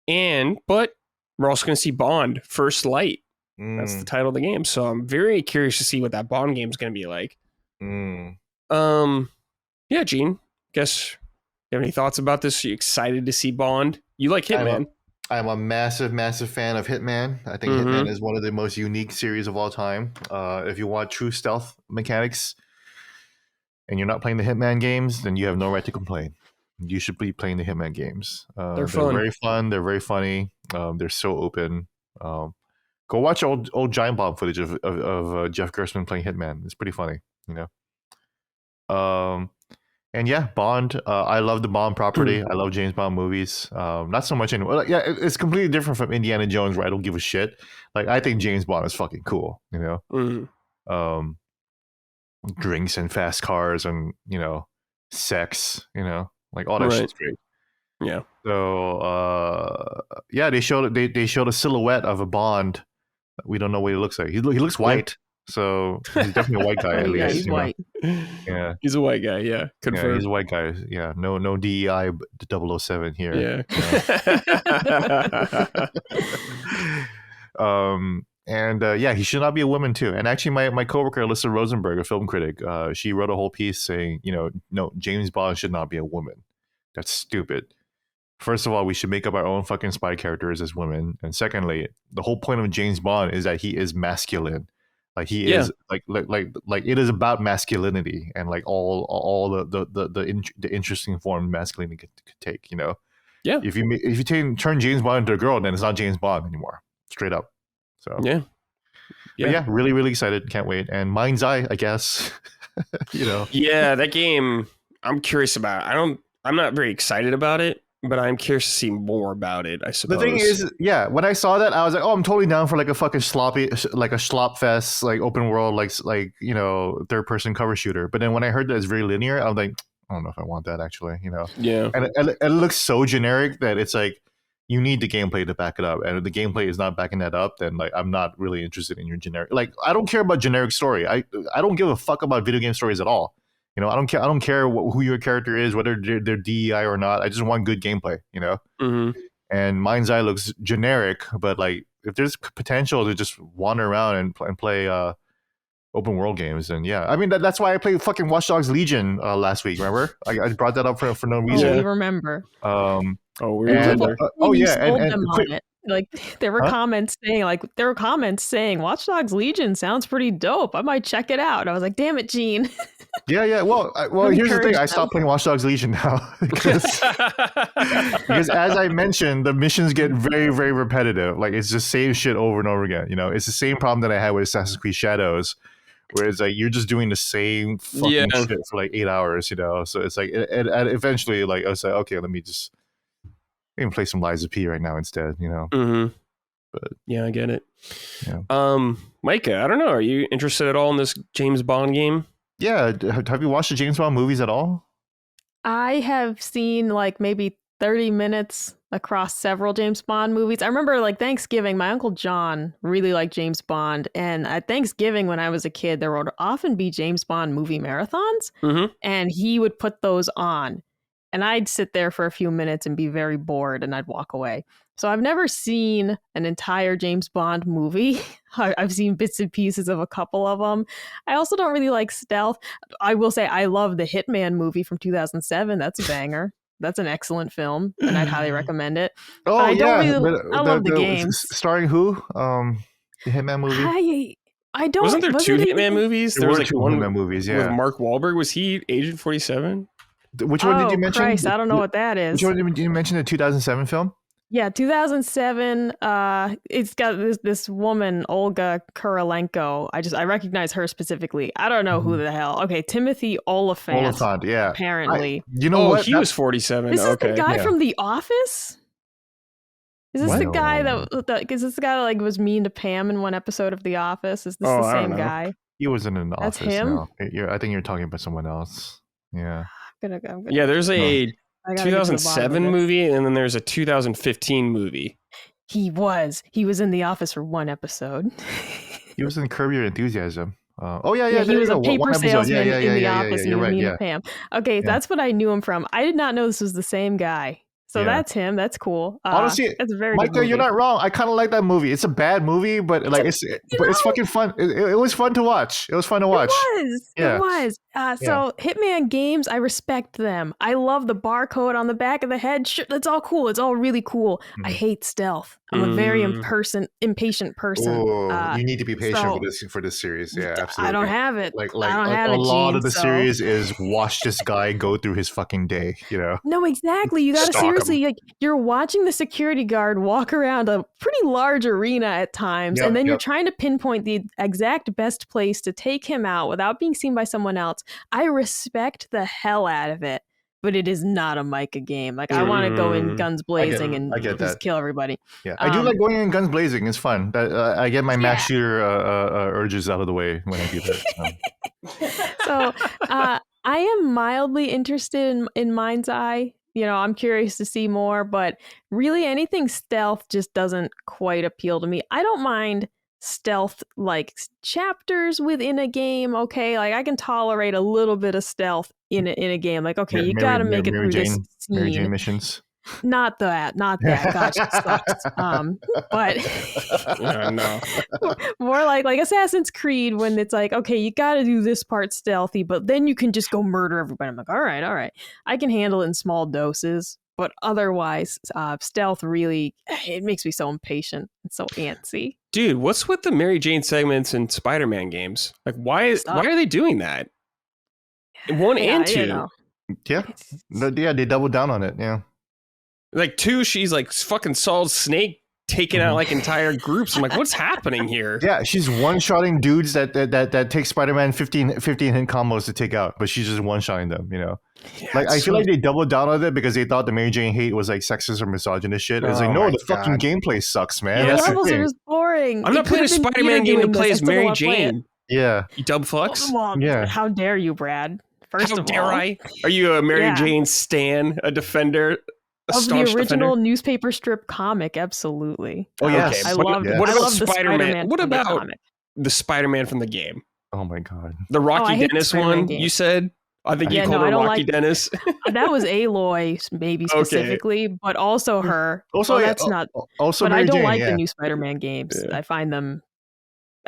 But we're also going to see Bond, First Light. That's the title of the game. So I'm very curious to see what that Bond game is going to be like. Yeah, Gene, guess you have any thoughts about this? Are you excited to see Bond? You like Hitman. I'm a massive, massive fan of Hitman. I think Hitman is one of the most unique series of all time. If you want true stealth mechanics and you're not playing the Hitman games, then you have no right to complain. You should be playing the Hitman games. They're very fun. They're very funny. They're so open. Go watch old Giant Bomb footage of Jeff Gerstmann playing Hitman. It's pretty funny, you know. And yeah, Bond. I love the Bond property. I love James Bond movies. Not so much anymore. It's completely different from Indiana Jones, where I don't give a shit. Like, I think James Bond is fucking cool. You know, drinks and fast cars and sex. Like all that shit's great. Yeah. So yeah, they showed a silhouette of a Bond. We don't know what he looks like. He looks white, so he's definitely a white guy at Yeah, least. he's white. Yeah, He's a white guy. Yeah. yeah, Confirmed. he's a white guy. Yeah, no DEI 007 here. Yeah. And yeah, he should not be a woman too. And actually, my coworker Alyssa Rosenberg, a film critic, she wrote a whole piece saying, no, James Bond should not be a woman. That's stupid. First of all, we should make up our own fucking spy characters as women. And secondly, the whole point of James Bond is that he is masculine. Like he is like it is about masculinity and like all the interesting form masculinity could take. Yeah. If you turn James Bond into a girl, then it's not James Bond anymore. Straight up. So Yeah. But yeah, really, really excited. Can't wait. And Mind's Eye, I guess. Yeah, that game I'm curious about. I'm not very excited about it, but I'm curious to see more about it, I suppose. The thing is, yeah, when I saw that, I was like, oh, I'm totally down for like a fucking slop fest, like open world, like third person cover shooter. But then when I heard that it's very linear, I was like, I don't know if I want that actually, Yeah. And it looks so generic that it's like you need the gameplay to back it up. And if the gameplay is not backing that up, then like I'm not really interested in your generic. Like I don't care about generic story. I don't give a fuck about video game stories at all. I don't care who your character is, whether they're DEI or not. I just want good gameplay, Mm-hmm. And Mind's Eye looks generic, but like if there's potential to just wander around and play open world games, then yeah. I mean that's why I played fucking Watch Dogs Legion last week. Remember? I brought that up for no reason. Oh, we remember. And them on it. Like there were comments saying Watch Dogs Legion sounds pretty dope. I might check it out. I was like, damn it, Gene. Yeah. Well, here's the thing. I stopped playing Watch Dogs Legion now because as I mentioned, the missions get very, very repetitive. Like it's just same shit over and over again. It's the same problem that I had with Assassin's Creed Shadows, where it's like you're just doing the same fucking shit for like 8 hours. So it's like eventually, like I was like, okay, let me just even play some Lies of P right now instead. Mm-hmm. But yeah, I get it. Yeah. Micah, I don't know. Are you interested at all in this James Bond game? Yeah, have you watched the James Bond movies at all? I have seen like maybe 30 minutes across several James Bond movies. I remember like Thanksgiving, my Uncle John really liked James Bond. And at Thanksgiving when I was a kid, there would often be James Bond movie marathons. Mm-hmm. And he would put those on. And I'd sit there for a few minutes and be very bored and I'd walk away. So I've never seen an entire James Bond movie. I've seen bits and pieces of a couple of them. I also don't really like stealth. I will say I love the Hitman movie from 2007. That's a banger. That's an excellent film, and I'd highly recommend it. Oh, I love the games. Starring who? The Hitman movie? I don't. Wasn't there two Hitman movies? There was like two one Hitman movies, yeah. With Mark Wahlberg. Was he Agent 47? Which one did you mention? Christ, I don't know what that is. Which one did you mention? The 2007 film? Yeah, 2007. It's got this woman, Olga Kurylenko. I recognize her specifically. I don't know who the hell. Okay, Timothy Oliphant. Yeah. Apparently. What? He was 47. This is the guy from The Office? Is this the guy that like was mean to Pam in one episode of The Office? Is this the same guy? He wasn't in The That's Office. him? No. I think you're talking about someone else. Yeah. I'm gonna yeah, there's a 2007 movie, and then there's a 2015 movie. He was in The Office for one episode. He was in Curb Your Enthusiasm. He was a paper salesman in The Office, and he was mean to Pam. Okay, that's what I knew him from. I did not know this was the same guy. So that's him. That's cool. Honestly, that's a very Micah, good movie. You're not wrong. I kind of like that movie. It's a bad movie, but like it's fucking fun. It was fun to watch. It was fun to watch. It was. So Hitman games, I respect them. I love the barcode on the back of the head. Sure, that's all cool. It's all really cool. I hate stealth. I'm a very impatient person. Ooh, you need to be patient for this series. Yeah, absolutely. I don't have it. Like I don't have a it, lot Gene, of the series is watch this guy go through his fucking day. No, exactly. You got to seriously like you're watching the security guard walk around a pretty large arena at times, and then you're trying to pinpoint the exact best place to take him out without being seen by someone else. I respect the hell out of it. But it is not a Micah game. Like I want to go in guns blazing and just kill everybody. Yeah, I do like going in guns blazing. It's fun. I get my mass shooter urges out of the way when I do that. So I am mildly interested in Mind's Eye. I'm curious to see more, but really anything stealth just doesn't quite appeal to me. I don't mind stealth like chapters within a game. Okay, like I can tolerate a little bit of stealth in a game. Like, okay, you got to make it through this scene. Mary Jane missions. Not that. God, she sucks. But no. more like Assassin's Creed, when it's like, okay, you got to do this part stealthy, but then you can just go murder everybody. I'm like, all right, I can handle it in small doses, but otherwise, stealth really, it makes me so impatient and so antsy. Dude, what's with the Mary Jane segments in Spider-Man games? Like, why are they doing that? One and two. Yeah, they doubled down on it. Yeah. Like 2, she's like fucking Solid Snake taking out like entire groups. I'm like, what's happening here? Yeah, she's one-shotting dudes that take Spider-Man 15 hit combos to take out, but she's just one-shotting them, Yeah, like I feel like they doubled down on it because they thought the Mary Jane hate was like sexist or misogynist shit. It's like, no, the fucking gameplay sucks, man. Yeah, the levels are just boring. I'm not playing a Spider-Man game that plays Mary Jane. Yeah. You dub fucks? Well, yeah. How dare you, Brad? How dare I? Are you a Mary Jane stan, a defender? Of the original newspaper strip comic, absolutely. Oh yeah, okay. I love Spider-Man. What about the Spider-Man from the game? Oh my god, the Rocky Dennis one. You said. I think you called her Rocky Dennis. That was Aloy, maybe specifically, but also her. Also, that's not. Also, but Mary I don't Jane, like the new Spider-Man games. Yeah. I find them.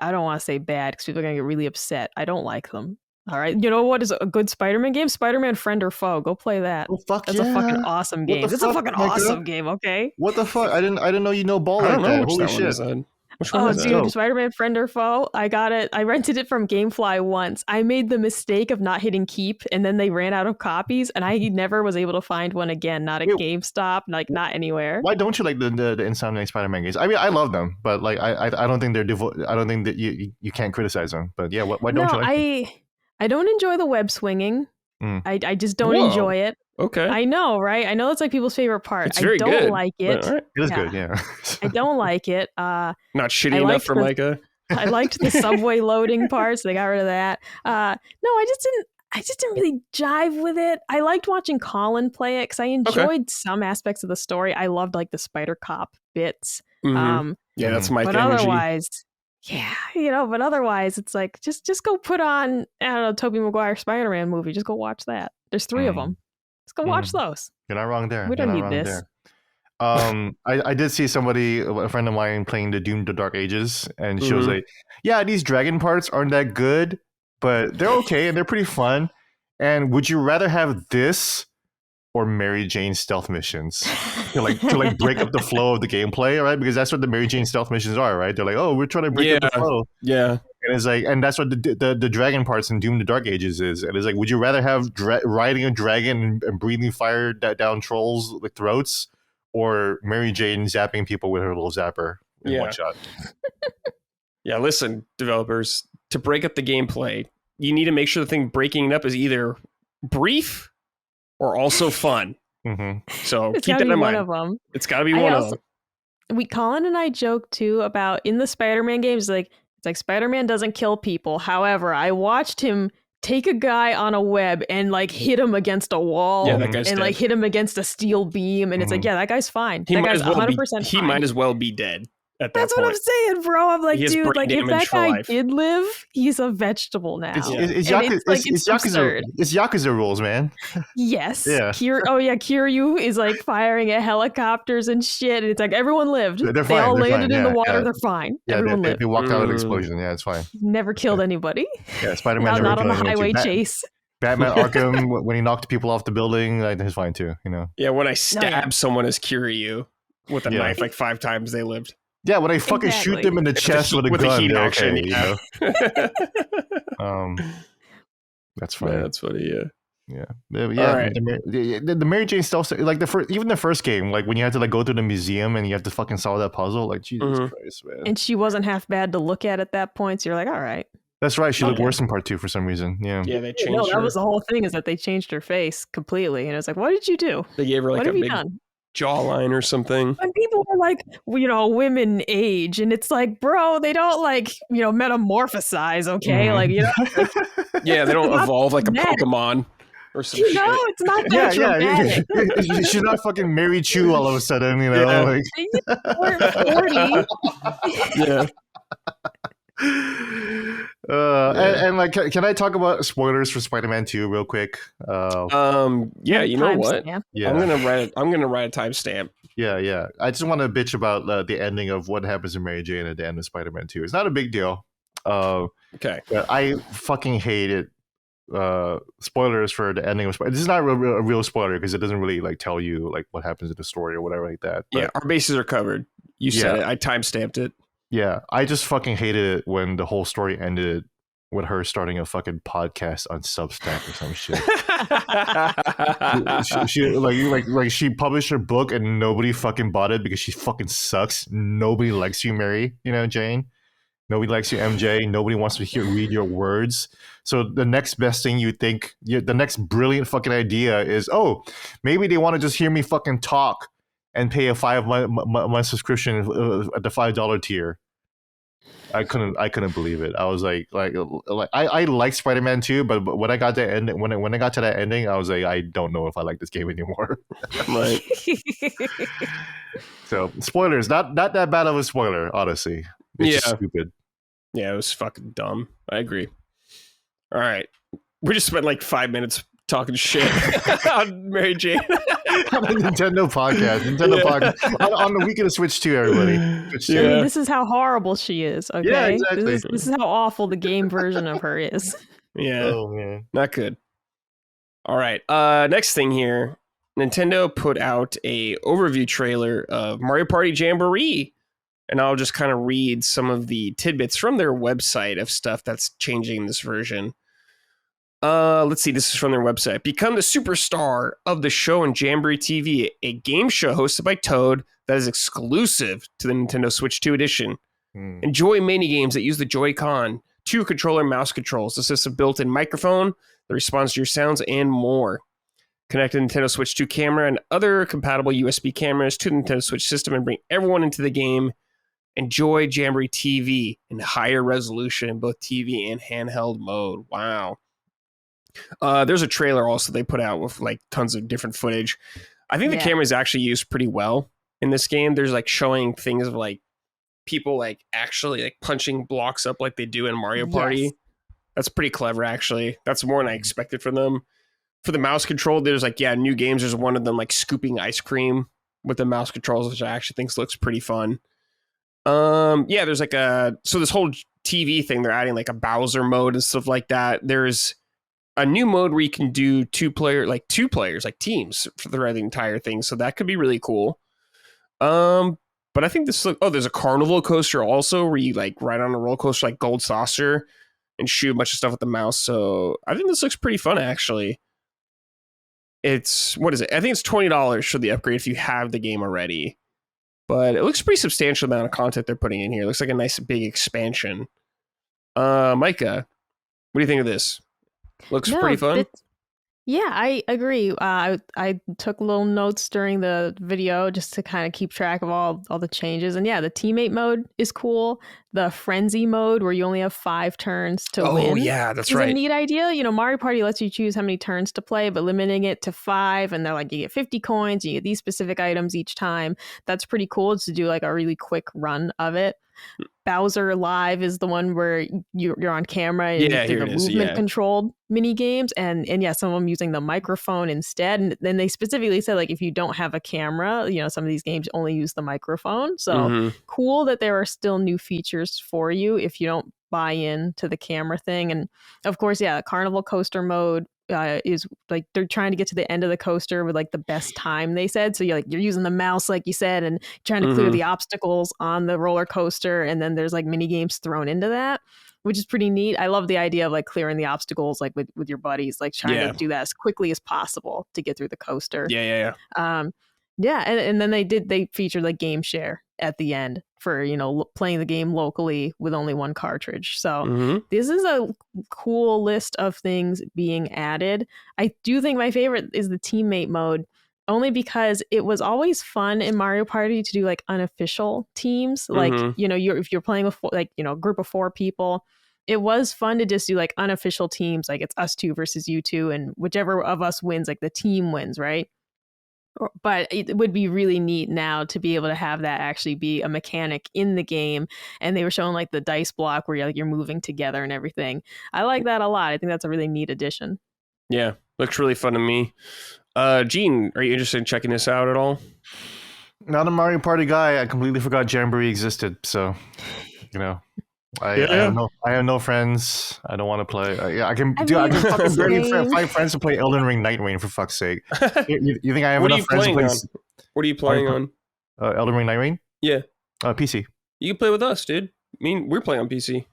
I don't want to say bad because people are gonna get really upset. I don't like them. All right, you know what is a good Spider-Man game? Spider-Man Friend or Foe. Go play that. Oh fuck That's a fucking awesome game. It's a fucking awesome game. Okay. What the fuck? I didn't know you know ball like that. Holy shit. Which one is dude, Spider-Man Friend or Foe. I got it. I rented it from GameFly once. I made the mistake of not hitting keep, and then they ran out of copies, and I never was able to find one again. Not at GameStop, like not anywhere. Why don't you like the Insomniac Spider-Man games? I mean, I love them, but like I don't think they're I don't think that you can't criticize them. But yeah, why don't you like them? I don't enjoy the web swinging. I just don't enjoy it. Okay. I know, right? I know it's like people's favorite part. It's very I don't good, like it. Right. It is good, yeah. I don't really like it. Not shitty enough for Micah. I liked the subway loading parts. They got rid of that. No, I just didn't really jive with it. I liked watching Colin play it because I enjoyed some aspects of the story. I loved like the Spider Cop bits. Yeah, that's my but energy. Otherwise, but otherwise it's like just go put on, I don't know, Tobey Maguire Spider-Man movie. Just go watch that. There's 3 of them. Just go watch those. You're not wrong there. We don't need this. I did see a friend of mine playing the Doom: The Dark Ages, and she was like, "Yeah, these dragon parts aren't that good, but they're okay and they're pretty fun. And would you rather have this or Mary Jane stealth missions to break up the flow of the gameplay, right? Because that's what the Mary Jane stealth missions are, right? They're like, oh, we're trying to break up the flow. Yeah. And it's like, and that's what the dragon parts in Doom: The Dark Ages is. And it's like, would you rather have riding a dragon and breathing fire down trolls' throats, or Mary Jane zapping people with her little zapper in one shot? Yeah, listen, developers, to break up the gameplay, you need to make sure the thing breaking it up is either brief or also fun. So keep that in mind. One of them. It's got to be one of them. Colin and I joke too about in the Spider-Man games, it's like Spider-Man doesn't kill people. However, I watched him take a guy on a web and like hit him against a wall, that guy's and dead. like hit him against a steel beam, and it's like, that guy's fine. That guy's 100% fine. He might as well be dead. That's what I'm saying, bro. I'm like, dude, like if that guy did live, he's a vegetable now. It's Yakuza rules, man. Yes. Yeah. Kiryu is like firing at helicopters and shit, and it's like everyone lived. They're fine. They all landed in the water. Yeah. They're fine. Yeah, everyone lived. They walked out of the explosion. Yeah, it's fine. Never killed anybody. Yeah, Spider-Man not on the highway chase. Batman Arkham, when he knocked people off the building, he's fine too. Yeah, when I stabbed someone as Kiryu with a knife like 5 times, they lived. Yeah, when I fucking shoot them in the chest with a gun, heat action, That's funny. Yeah, that's funny. Yeah. Right. The Mary Jane stealth, like even the first game, like when you had to go to the museum and you have to fucking solve that puzzle, like Jesus Christ, man. And she wasn't half bad to look at that point, so you're like, all right. That's right. She looked worse in part 2 for some reason. Yeah. Yeah, they changed her. That was the whole thing, is that they changed her face completely, and it's like, what did you do? They gave her like a big jawline or something. And people are like, women age, and it's like, bro, they don't metamorphosize, okay? Yeah, they don't evolve like a Pokemon. or some You shit. know, it's not Yeah, that yeah. dramatic. She's not fucking Mary Chew all of a sudden, you know. Yeah. Like, We're 40. Yeah. and like, can I talk about spoilers for Spider-Man 2 real quick? Yeah, you know what? Timestamp. Yeah, I'm gonna write a timestamp. yeah. I just want to bitch about the ending of what happens to Mary Jane at the end of Spider-Man 2. It's not a big deal. Okay. But I fucking hate it. Spoilers for the ending of Spider. This is not a real spoiler because it doesn't really like tell you like what happens in the story or whatever like that. But, Yeah, our bases are covered. You said it. I timestamped it. yeah, I just fucking hated it when the whole story ended with her starting a fucking podcast on Substack or some shit. she she published her book and nobody fucking bought it because she fucking sucks. Nobody likes you, Mary. You know, Jane. Nobody likes you, MJ. Nobody wants to read your words. So the next best thing you think, the next brilliant fucking idea is, oh, maybe they want to just hear me fucking talk and pay a 5-month subscription at the $5 tier. I couldn't believe it. I was like I like Spider-Man 2, but when I got to end, when I got to that ending, I was like, I don't know if I like this game anymore. Right. So spoilers, not that bad of a spoiler, honestly. It's just stupid. Yeah, it was fucking dumb. I agree. All right. We just spent like 5 minutes talking shit on Mary Jane. On the Nintendo podcast. On the week of the Switch 2, everybody. Switch 2. I mean, this is how horrible she is, okay? Yeah, exactly. This is how awful the game version of her is. Yeah. Oh, man. Not good. All right. Next thing here. Nintendo put out a overview trailer of Mario Party Jamboree. And I'll just kind of read some of the tidbits from their website of stuff that's changing in this version. Let's see. This is from their website. Become the superstar of the show on Jamboree TV, a game show hosted by Toad that is exclusive to the Nintendo Switch 2 edition. Enjoy mini games that use the Joy-Con, 2 controller mouse controls, assist a built-in microphone that responds to your sounds, and more. Connect a Nintendo Switch 2 camera and other compatible USB cameras to the Nintendo Switch system and bring everyone into the game. Enjoy Jamboree TV in higher resolution in both TV and handheld mode. Wow. There's a trailer also they put out with like tons of different footage. I think the camera is actually used pretty well in this game. There's like showing things of like people like actually like punching blocks up like they do in Mario Party. Yes. That's pretty clever, actually. That's more than I expected from them. For the mouse control, there's like, new games. There's one of them like scooping ice cream with the mouse controls, which I actually think looks pretty fun. There's like so this whole TV thing, they're adding like a Bowser mode and stuff like that. There's a new mode where you can do two players, like teams throughout the entire thing. So that could be really cool. But I think there's a carnival coaster also where you like ride on a roller coaster like Gold Saucer and shoot a bunch of stuff with the mouse. So I think this looks pretty fun, actually. What is it? I think it's $20 for the upgrade if you have the game already. But it looks pretty substantial amount of content they're putting in here. It looks like a nice big expansion. Micah, what do you think of this? Looks pretty fun. Yeah, I agree. I took little notes during the video just to kind of keep track of all the changes. And yeah, the teammate mode is cool. The frenzy mode where you only have 5 turns to win. Oh yeah, that's right. It's a neat idea. You know, Mario Party lets you choose how many turns to play, but limiting it to 5. And they're like, you get 50 coins, you get these specific items each time. That's pretty cool. It's to do like a really quick run of it. Bowser Live is the one where you're on camera and they're the movement controlled mini games, and some of them using the microphone instead. And then they specifically said like if you don't have a camera, some of these games only use the microphone. So cool that there are still new features for you if you don't buy into the camera thing. And of course, the Carnival Coaster mode is like they're trying to get to the end of the coaster with like the best time, they said. So you're using the mouse like you said and trying to clear the obstacles on the roller coaster, and then there's like mini games thrown into that, which is pretty neat. I love the idea of like clearing the obstacles like with your buddies, like trying to do that as quickly as possible to get through the coaster. And then they featured like game share at the end for playing the game locally with only one cartridge. So this is a cool list of things being added. I do think my favorite is the teammate mode, only because it was always fun in Mario Party to do like unofficial teams. Like if you're playing with a group of 4 people, it was fun to just do like unofficial teams, like it's us two versus you two, and whichever of us wins, like the team wins, right? But it would be really neat now to be able to have that actually be a mechanic in the game. And they were showing like the dice block where you're moving together and everything. I like that a lot. I think that's a really neat addition. Yeah, looks really fun to me. Gene, are you interested in checking this out at all? Not a Mario Party guy. I completely forgot Jamboree existed. So, I have no friends. I don't want to play. I can fucking barely find friends to play Elden Ring Night Rain, for fuck's sake. You think I have enough friends to play? What are you playing on? Elden Ring Night Rain? Yeah. PC. You can play with us, dude. We're playing on PC.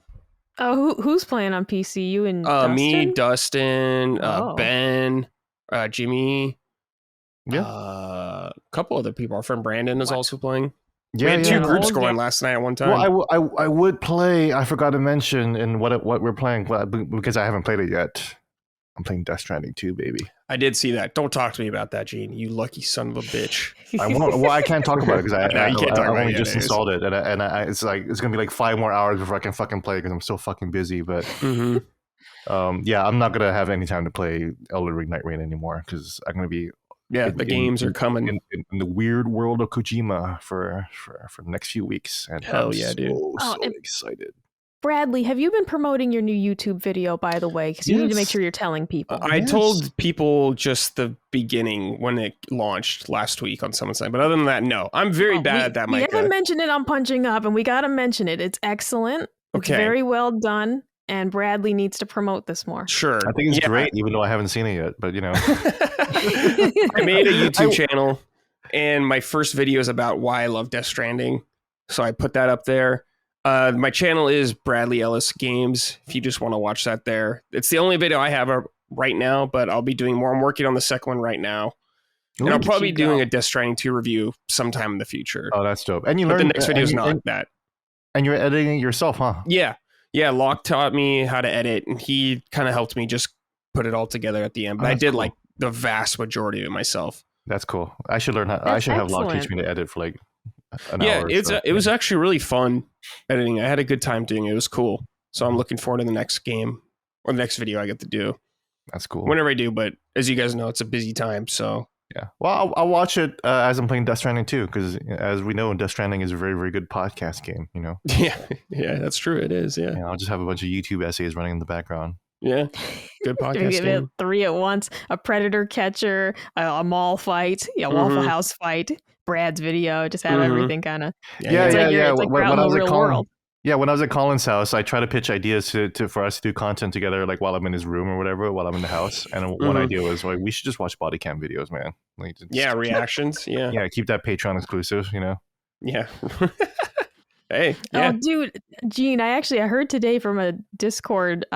Oh, who's playing on PC? You and Dustin? Me, Dustin, Ben, Jimmy. Yeah. A couple other people. Our friend Brandon is also playing. Yeah, we had two groups going last night at one time. Well, I would play. I forgot to mention in what we're playing because I haven't played it yet. I'm playing Death Stranding 2, baby. I did see that. Don't talk to me about that, Gene. You lucky son of a bitch. I won't. Well, I can't talk about it because I only just installed it, and it's gonna be like 5 more hours before I can fucking play because I'm so fucking busy. But yeah, I'm not gonna have any time to play Elden Ring Night Rain anymore because I'm gonna be. Yeah, the games are coming in the weird world of Kojima for the next few weeks. And hell yeah, dude! So excited. Bradley, have you been promoting your new YouTube video, by the way? Because you need to make sure you're telling people. I told people just the beginning when it launched last week on someone's side, but other than that, no. I'm very bad at that, Micah. We haven't mentioned it on Punching Up, and we got to mention it. It's excellent. It's very well done. And Bradley needs to promote this more. Sure. I think it's great, even though I haven't seen it yet. But, I made a YouTube channel, and my first video is about why I love Death Stranding. So I put that up there. My channel is Bradley Ellis Games, if you just want to watch that there. It's the only video I have right now, but I'll be doing more. I'm working on the second one right now. And I'll probably be doing a Death Stranding 2 review sometime in the future. Oh, that's dope. And the next video is not that. And you're editing it yourself, huh? Yeah. Yeah, Locke taught me how to edit, and he kind of helped me just put it all together at the end. But I did like the vast majority of it myself. That's cool. I should learn how. I should have Locke teach me to edit for like an hour. Yeah, it was actually really fun editing. I had a good time doing it. It was cool. So I'm looking forward to the next game or the next video I get to do. That's cool. Whenever I do, but as you guys know, it's a busy time. So yeah. Well, I'll watch it as I'm playing Death Stranding 2 because, as we know, Death Stranding is a very, very good podcast game. Yeah, that's true. It is. Yeah. I'll just have a bunch of YouTube essays running in the background. Yeah, good podcast game. 3 at once: a predator catcher, a mall fight, Waffle House fight, Brad's video. Just have everything kind of. Yeah. It's like when out in the real world. Yeah, when I was at Colin's house, I try to pitch ideas for us to do content together, like while I'm in his room or whatever, while I'm in the house. And one idea was like, we should just watch body cam videos, man. Like, reactions. Yeah. Yeah, keep that Patreon exclusive, Yeah. Hey. Yeah. Oh, dude, Gene, I heard today from a Discord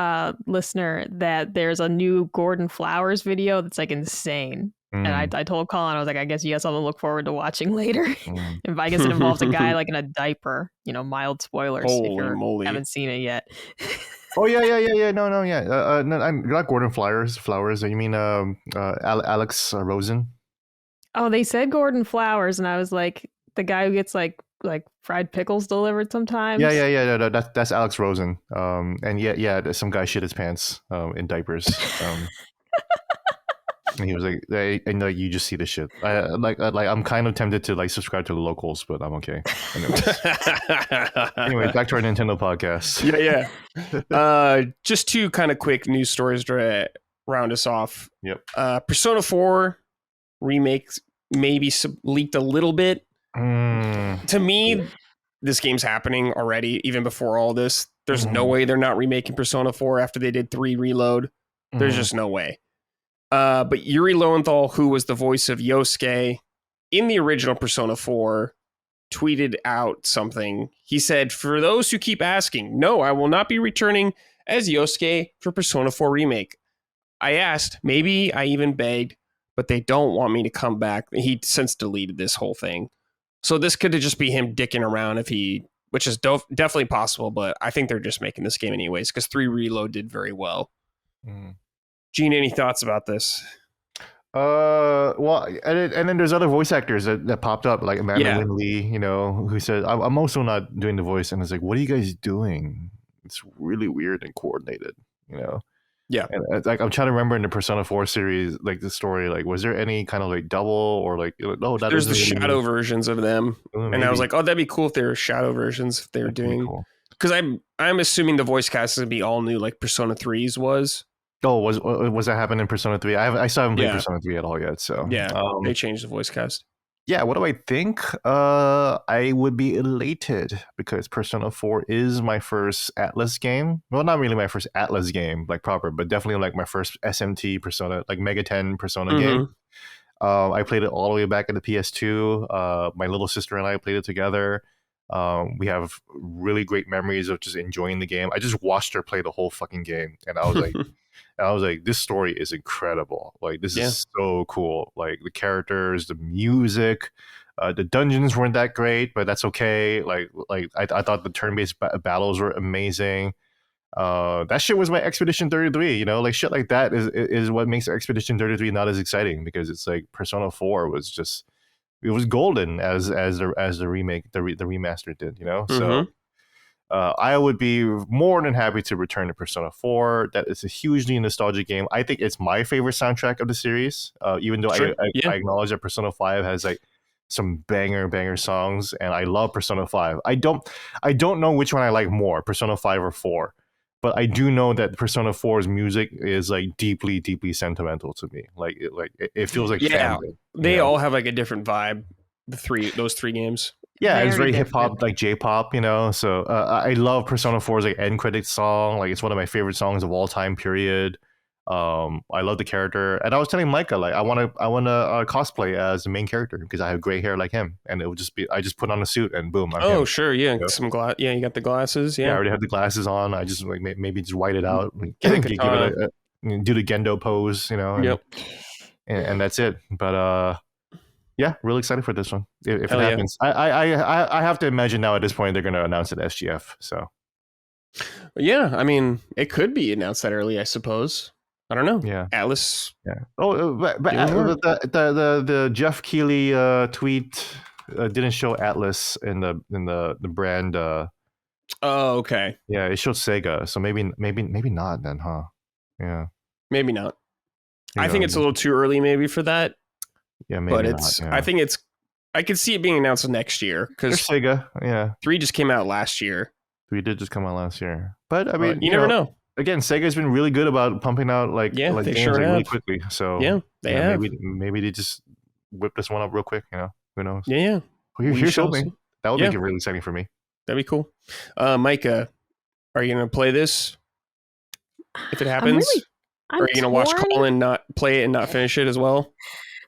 listener that there's a new Gordon Flowers video that's like insane. And I told Colin, I was like, I guess you have something to look forward to watching later. And I guess it involves a guy like in a diaper, mild spoilers if you haven't seen it yet. Oh, yeah. No, yeah. No, I'm not Gordon Flowers. You mean Alex Rosen? Oh, they said Gordon Flowers. And I was like, the guy who gets like fried pickles delivered sometimes. Yeah. No, that's Alex Rosen. And yeah, some guy shit his pants in diapers. And he was like, I know you just see the shit. I'm kind of tempted to like subscribe to the locals, but I'm okay. Anyway, back to our Nintendo podcast. Yeah. Just 2 kind of quick news stories to round us off. Yep. Persona 4 remake maybe leaked a little bit. To me, this game's happening already, even before all this. There's no way they're not remaking Persona 4 after they did 3 Reload. There's just no way. But Yuri Lowenthal, who was the voice of Yosuke in the original Persona 4, tweeted out something. He said, "For those who keep asking, no, I will not be returning as Yosuke for Persona 4 Remake. I asked, maybe I even begged, but they don't want me to come back." He since deleted this whole thing. So this could just be him dicking around which is definitely possible, but I think they're just making this game anyways, because 3 Reload did very well. Gene, any thoughts about this? Well, and then there's other voice actors that popped up, like Amanda Lynn Lee, who said, I'm also not doing the voice. And it's like, what are you guys doing? it's really weird and coordinated, you know. Yeah. And like I'm trying to remember in the Persona 4 series, like the story, like was there any kind of like double or like no, that there's the isn't really shadow versions of them, and I was like, oh, that'd be cool if there were shadow versions if they were doing. Cool. Because I'm assuming the voice cast is gonna be all new, like Persona 3's was. Oh, was that happening in Persona 3? I still haven't played Persona 3 at all yet. So yeah, they changed the voice cast. Yeah, what do I think? I would be elated because Persona 4 is my first Atlas game. Well, not really my first Atlas game, like proper, but definitely like my first SMT Persona, like Mega 10 Persona game. I played it all the way back at the PS2. My little sister and I played it together. We have really great memories of just enjoying the game. I just watched her play the whole fucking game, and I was like, this story is incredible. Like, this is so cool. Like, the characters, the music, the dungeons weren't that great, but that's okay. Like I thought the turn-based battles were amazing. That shit was my Expedition 33. You know, like shit like that is what makes Expedition 33 not as exciting, because it's like Persona 4 was just, it was golden as the remake, the remaster did. You know, so. I would be more than happy to return to Persona 4. That is a hugely nostalgic game. I think it's my favorite soundtrack of the series, even though I acknowledge that Persona 5 has like some banger songs, and I love Persona 5. I don't know which one I like more, Persona 5 or 4, but I do know that Persona 4's music is like deeply sentimental to me. Like it feels like family. They all have like a different vibe. Those three games. Yeah, it's very hip hop, like J-pop, you know. So I love Persona 4's like end credits song. Like, it's one of my favorite songs of all time. Period. I love the character, and I was telling Micah, like, I want to cosplay as the main character because I have gray hair like him, and it would just be, I just put on a suit and boom. I'm him. Sure, yeah, you know? You got the glasses. Yeah, I already have the glasses on. I just like maybe just white it out, give it do the Gendo pose, you know. And that's it. But yeah, really excited for this one. If it happens, I have to imagine now at this point they're going to announce it at SGF. So, yeah, I mean, it could be announced that early, I suppose. I don't know. Yeah, Atlas. Yeah. Oh, but the Jeff Keighley tweet didn't show Atlas in the brand. Oh, okay. Yeah, it showed Sega. So maybe not then, huh? Yeah. Maybe not. I think it's a little too early, maybe, for that. Yeah, maybe. But it's. Not, yeah. I think I could see it being announced next year because Sega. Yeah. 3 just came out last year. 3 did just come out last year, but I mean, you never know. Again, Sega's been really good about pumping out like games really quickly. So they have. Maybe they just whip this one up real quick. You know, who knows? Yeah. Well, here's hoping. That would make it really exciting for me. That'd be cool. Micah, are you gonna play this if it happens? Or are you gonna watch Colin not play it and not finish it as well?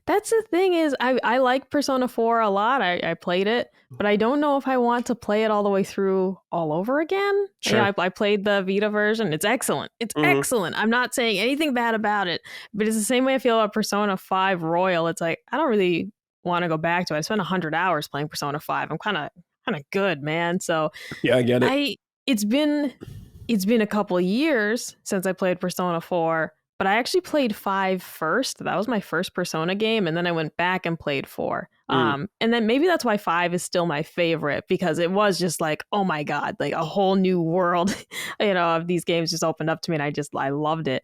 That's the thing is, I like Persona 4 a lot. I played it, but I don't know if I want to play it all the way through all over again. Sure. Yeah, I played the Vita version. It's excellent. It's excellent. I'm not saying anything bad about it, but it's the same way I feel about Persona 5 Royal. It's like, I don't really want to go back to it. I spent 100 hours playing Persona 5. I'm kind of good, man. So yeah, I get it. It's been a couple of years since I played Persona 4. But I actually played 5 first. That was my first Persona game. And then I went back and played 4. And then maybe that's why 5 is still my favorite, because it was just like, oh my God, like a whole new world, of these games just opened up to me, and I loved it.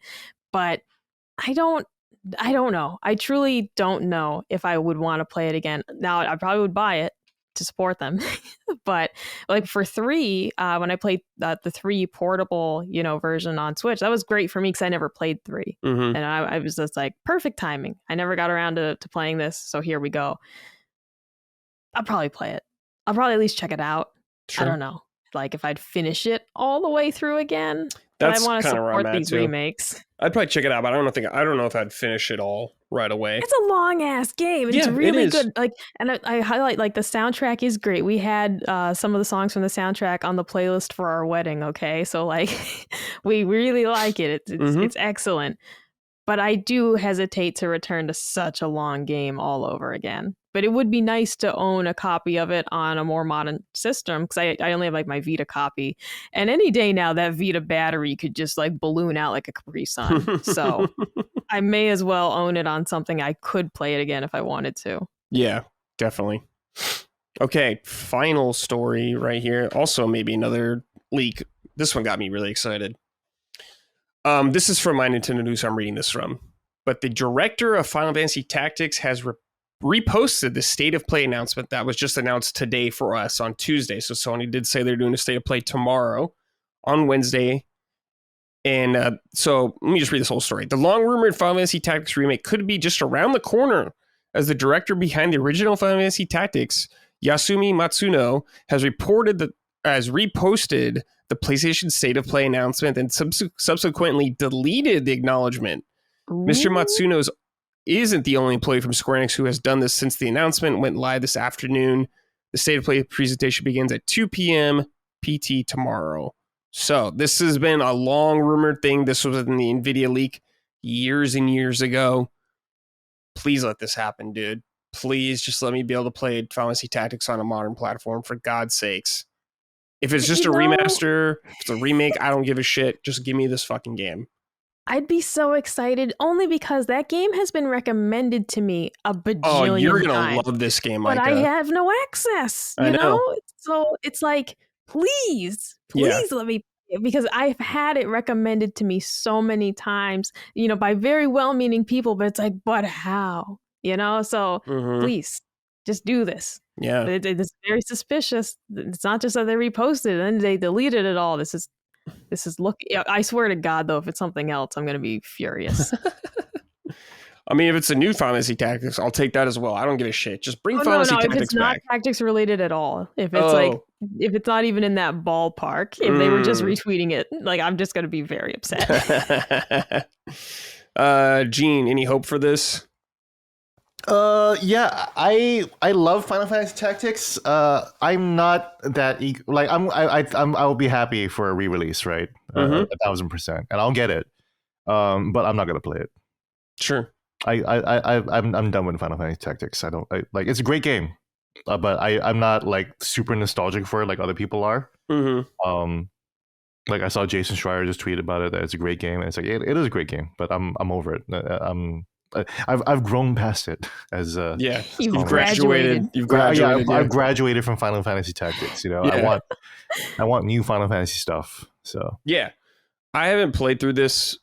But I don't know. I truly don't know if I would want to play it again. Now, I probably would buy it to support them. But like for 3, when I played the 3 portable, version on Switch, that was great for me because I never played 3. And I was just like, perfect timing. I never got around to playing this. So here we go. I'll probably play it. I'll probably at least check it out. Sure. I don't know. Like if I'd finish it all the way through again. That's I want to support these remakes. I'd probably check it out, but I don't know if I'd finish it all right away. It's a long ass game. It's really good. Like, and I highlight, like, the soundtrack is great. We had some of the songs from the soundtrack on the playlist for our wedding. Okay, so like we really like it. It's excellent. But I do hesitate to return to such a long game all over again. But it would be nice to own a copy of it on a more modern system, because I only have like my Vita copy. And any day now, that Vita battery could just like balloon out like a Capri Sun. So I may as well own it on something I could play it again if I wanted to. Yeah, definitely. Okay, final story right here. Also maybe another leak. This one got me really excited. This is from my Nintendo News I'm reading this from. But the director of Final Fantasy Tactics has reposted the State of Play announcement that was just announced today for us on Tuesday. So Sony did say they're doing a State of Play tomorrow on Wednesday. And so let me just read this whole story. The long-rumored Final Fantasy Tactics remake could be just around the corner, as the director behind the original Final Fantasy Tactics, Yasumi Matsuno, has reposted the PlayStation State of Play announcement and subsequently deleted the acknowledgement. Ooh. Mr. Matsuno isn't the only employee from Square Enix who has done this since the announcement went live this afternoon. The State of Play presentation begins at 2 p.m. PT tomorrow. So this has been a long rumored thing. This was in the NVIDIA leak years and years ago. Please let this happen, dude. Please just let me be able to play Final Fantasy Tactics on a modern platform, for God's sakes. If it's just a remaster, if it's a remake, I don't give a shit. Just give me this fucking game. I'd be so excited only because that game has been recommended to me a bajillion times. Oh, you're going to love this game, Micah. But I have no access, you know? So it's like, please let me, because I've had it recommended to me so many times, you know, by very well-meaning people, but it's like, but how? You know? So please, just do this. Yeah. It's very suspicious. It's not just that they reposted it and they deleted it all. This is I swear to God, though, if it's something else, I'm going to be furious. I mean, if it's a new Final Fantasy Tactics, I'll take that as well. I don't give a shit. Just bring Final Fantasy Tactics back. If it's not tactics related at all, if it's if it's not even in that ballpark, if they were just retweeting it, like, I'm just going to be very upset. Gene, any hope for this? Yeah, I love Final Fantasy Tactics. I'm not that I will be happy for a re-release, right? 1,000%, and I'll get it. But I'm not gonna play it. Sure. I'm done with Final Fantasy Tactics. Like, it's a great game, but I'm not like super nostalgic for it like other people are. Like, I saw Jason Schreier just tweet about it that it's a great game, and it's like it is a great game, but I'm over it. I've grown past it as you've graduated. I've graduated from Final Fantasy Tactics. You know, I want new Final Fantasy stuff. So yeah, I haven't played through this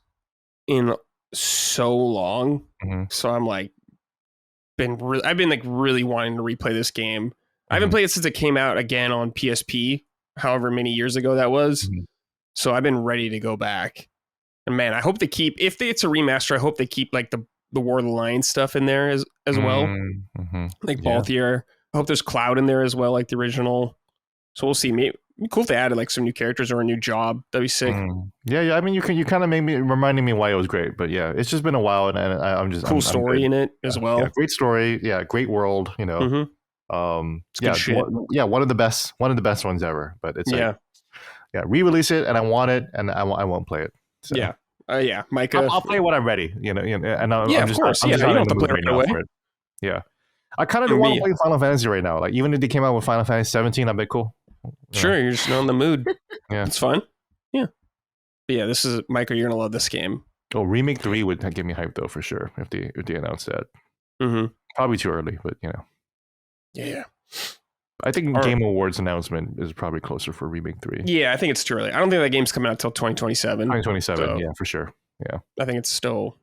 in so long, so I'm like I've been like really wanting to replay this game. I haven't played it since it came out again on PSP, however many years ago that was. So I've been ready to go back. And man, I hope they keep, if it's a remaster, I hope they keep like the War of the Lions stuff in there as well. Like Balthier. I hope there's Cloud in there as well, like the original. So we'll see. Maybe cool if they added like some new characters or a new job. That'd be sick. Yeah. I mean, you kind of reminding me why it was great, but yeah, it's just been a while, and I'm just cool story in it as well. Yeah, great story. Yeah, great world. You know, it's good shit. One of the best ones ever. But it's re-release it, and I want it, and I won't play it. So. Yeah, Micah. I'll play when I'm ready. You know, and I'm of course. You don't have to play right away. Yeah, I kind of don't want to play Final Fantasy right now. Like, even if they came out with Final Fantasy 17, I'd be cool. Sure, you're just not in the mood. Yeah, it's fun. Yeah, but yeah. This is Micah. You're gonna love this game. Oh, Remake 3 would give me hype though, for sure, if they announced that. Probably too early, but you know. Yeah. I think Game Awards announcement is probably closer for Remake 3. Yeah, I think it's too early. I don't think that game's coming out until 2027. 2027, so yeah, for sure. Yeah. I think it's still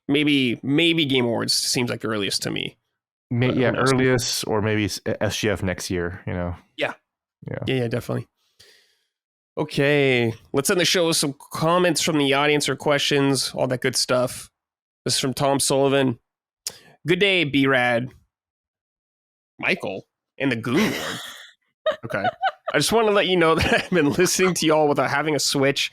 maybe Game Awards seems like the earliest to me. Earliest, or maybe SGF next year, you know. Yeah, definitely. Okay, let's end the show with some comments from the audience or questions, all that good stuff. This is from Tom Sullivan. Good day, B-Rad. Michael and the Goon Lord. Okay. I just want to let you know that I've been listening to y'all without having a Switch,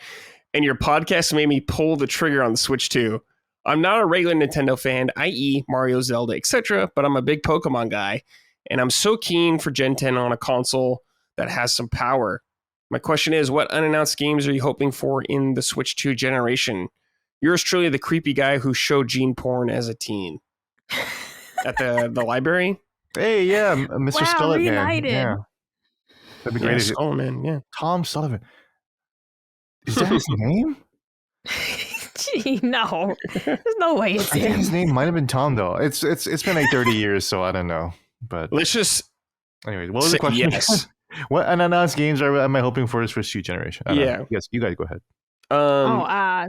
and your podcast made me pull the trigger on the Switch too. I'm not a regular Nintendo fan, i.e. Mario, Zelda, etc., but I'm a big Pokemon guy, and I'm so keen for Gen 10 on a console that has some power. My question is, what unannounced games are you hoping for in the Switch 2 generation? Yours truly, the creepy guy who showed Gene porn as a teen. At the library? Hey, yeah, Mr. Scarlet, man. Yeah. That'd be great. Oh, man, yeah. Tom Sullivan. Is that his name? Gee, no. There's no way it's him. I think his name might have been Tom, though. It's been like 30 years, so I don't know. But let's just anyway, what was the question? Yes. What unannounced games am I hoping for Switch 2 generation? I don't know. Yes, you guys go ahead.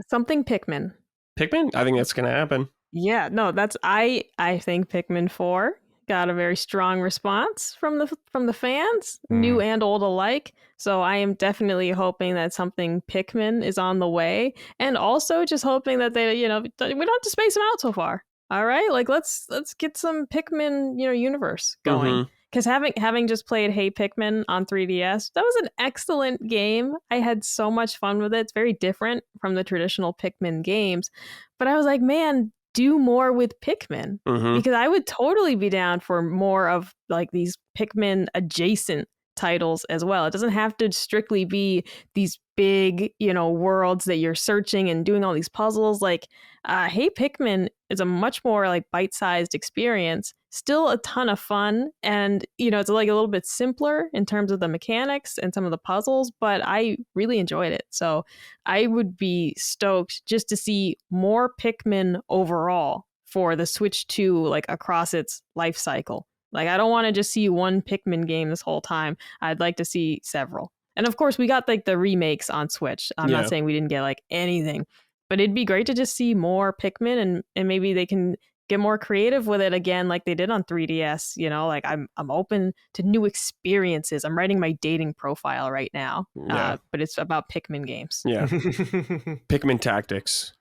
Something Pikmin. Pikmin? I think that's gonna happen. Yeah, no, that's I think Pikmin 4 got a very strong response from the fans, new and old alike. So I am definitely hoping that something Pikmin is on the way, and also just hoping that they, we don't have to space them out so far. All right, like let's get some Pikmin, universe going. Because having just played Hey Pikmin on 3DS, that was an excellent game. I had so much fun with it. It's very different from the traditional Pikmin games, but I was like, man, do more with Pikmin, because I would totally be down for more of like these Pikmin adjacent titles as well. It doesn't have to strictly be these big, worlds that you're searching and doing all these puzzles. Like, Hey Pikmin is a much more like bite-sized experience, still a ton of fun, and it's like a little bit simpler in terms of the mechanics and some of the puzzles, but I really enjoyed it. So I would be stoked just to see more Pikmin overall for the Switch 2, like across its life cycle. Like, I don't want to just see one Pikmin game this whole time. I'd like to see several. And of course, we got like the remakes on Switch. I'm not saying we didn't get like anything, but it'd be great to just see more Pikmin, and maybe they can get more creative with it again, like they did on 3DS. Like I'm open to new experiences. I'm writing my dating profile right now, but it's about Pikmin games. Yeah, Pikmin Tactics,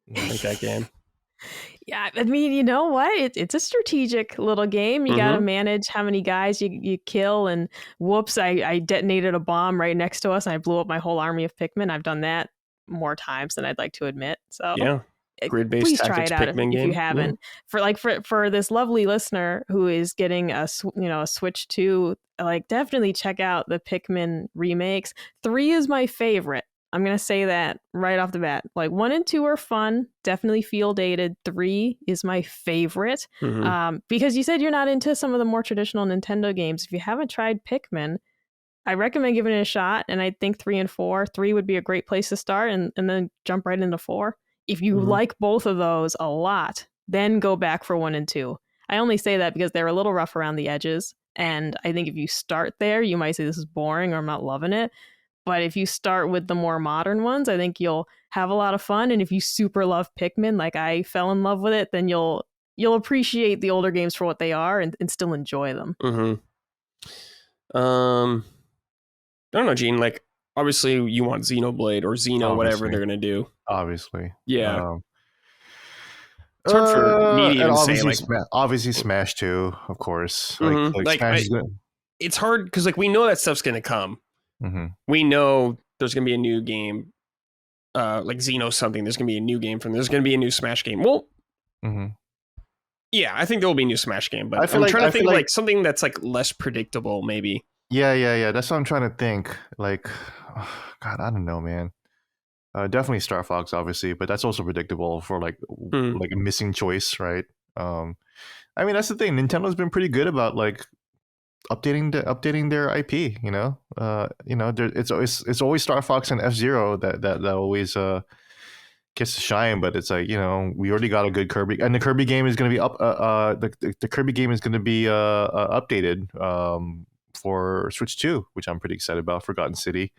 like that game. Yeah, I mean, you know what? It's a strategic little game. You got to manage how many guys you kill, and whoops, I detonated a bomb right next to us, and I blew up my whole army of Pikmin. I've done that more times than I'd like to admit. So yeah, grid-based please tactics try it out Pikmin if game. you haven't. For this lovely listener who is getting a Switch 2, like definitely check out the Pikmin remakes. 3 is my favorite. I'm going to say that right off the bat. Like 1 and 2 are fun, definitely feel dated. 3 is my favorite. Because you said you're not into some of the more traditional Nintendo games. If you haven't tried Pikmin, I recommend giving it a shot. And I think 3 and 4, 3 would be a great place to start, and then jump right into 4. If you like both of those a lot, then go back for 1 and 2. I only say that because they're a little rough around the edges. And I think if you start there, you might say this is boring or I'm not loving it. But if you start with the more modern ones, I think you'll have a lot of fun. And if you super love Pikmin, like I fell in love with it, then you'll appreciate the older games for what they are, and still enjoy them. I don't know, Gene. Like, obviously, you want Xenoblade or Xeno, whatever they're gonna do. Obviously, yeah. It's hard for me to even say. Like, obviously, Smash 2, of course. It's hard because like we know that stuff's gonna come. We know there's gonna be a new game, like Xeno something. There's gonna be a new game from. There's gonna be a new Smash game. Well, yeah, I think there will be a new Smash game, but I'm trying to think like something that's like less predictable, maybe. Yeah. That's what I'm trying to think. Like, God, I don't know, man. Definitely Star Fox, obviously, but that's also predictable for like a missing choice, right? I mean, that's the thing. Nintendo's been pretty good about like updating their IP. It's always Star Fox and F-Zero that always gets to shine. But it's like, we already got a good Kirby, and the Kirby game is going to be up. The Kirby game is going to be updated for Switch 2, which I'm pretty excited about. Forgotten City.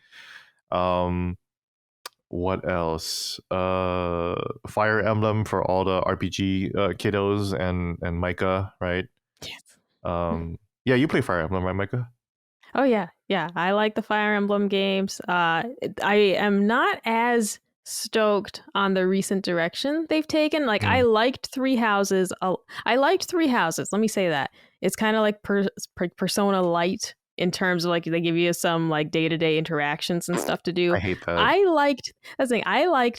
What else? Fire Emblem for all the RPG kiddos and Micah, right? Yes. Yeah, you play Fire Emblem, right, Micah? Oh yeah. I like the Fire Emblem games. I am not as stoked on the recent direction they've taken. Like I liked Three Houses. Let me say that. It's kind of like Persona Light in terms of like they give you some like day-to-day interactions and stuff to do. I hate that. I liked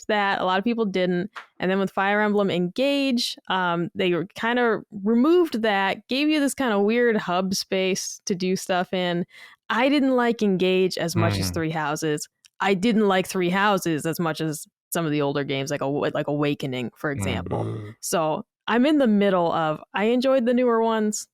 that. A lot of people didn't. And then with Fire Emblem Engage, they kind of removed that, gave you this kind of weird hub space to do stuff in. I didn't like Engage as much as Three Houses. I didn't like Three Houses as much as some of the older games, like Awakening, for example. So I'm in the middle of, I enjoyed the newer ones.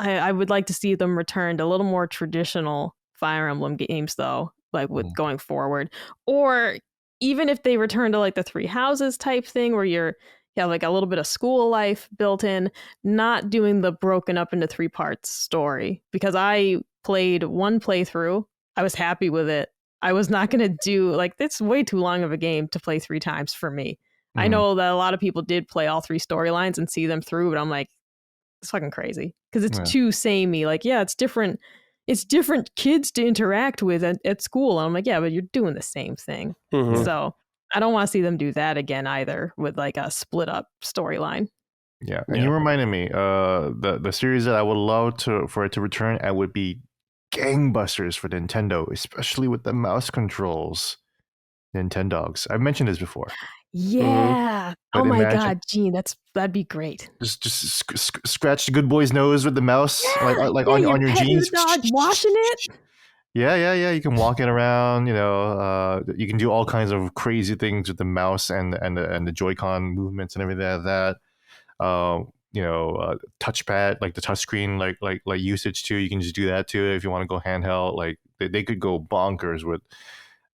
I would like to see them return to a little more traditional Fire Emblem games, though, like with going forward. Or even if they return to like the Three Houses type thing where you have like a little bit of school life built in, not doing the broken up into 3 parts story. Because I played one playthrough. I was happy with it. I was not going to do like it's way too long of a game to play 3 times for me. I know that a lot of people did play all 3 storylines and see them through, but I'm like, it's fucking crazy because it's too samey. Like, yeah, it's different. It's different kids to interact with at school. And I'm like, yeah, but you're doing the same thing. So I don't want to see them do that again either with like a split up storyline. Yeah, and you reminded me, the series that I would love for it to return, and would be gangbusters for Nintendo, especially with the mouse controls. Nintendogs. I've mentioned this before. Yeah. Oh my God, Gene, that'd be great. Just scratch the good boy's nose with the mouse, like on your jeans. Dog, washing it. Yeah. You can walk it around. You can do all kinds of crazy things with the mouse and the Joy-Con movements and everything like that. Touchpad, like the touchscreen, like usage too. You can just do that too if you want to go handheld. Like they could go bonkers with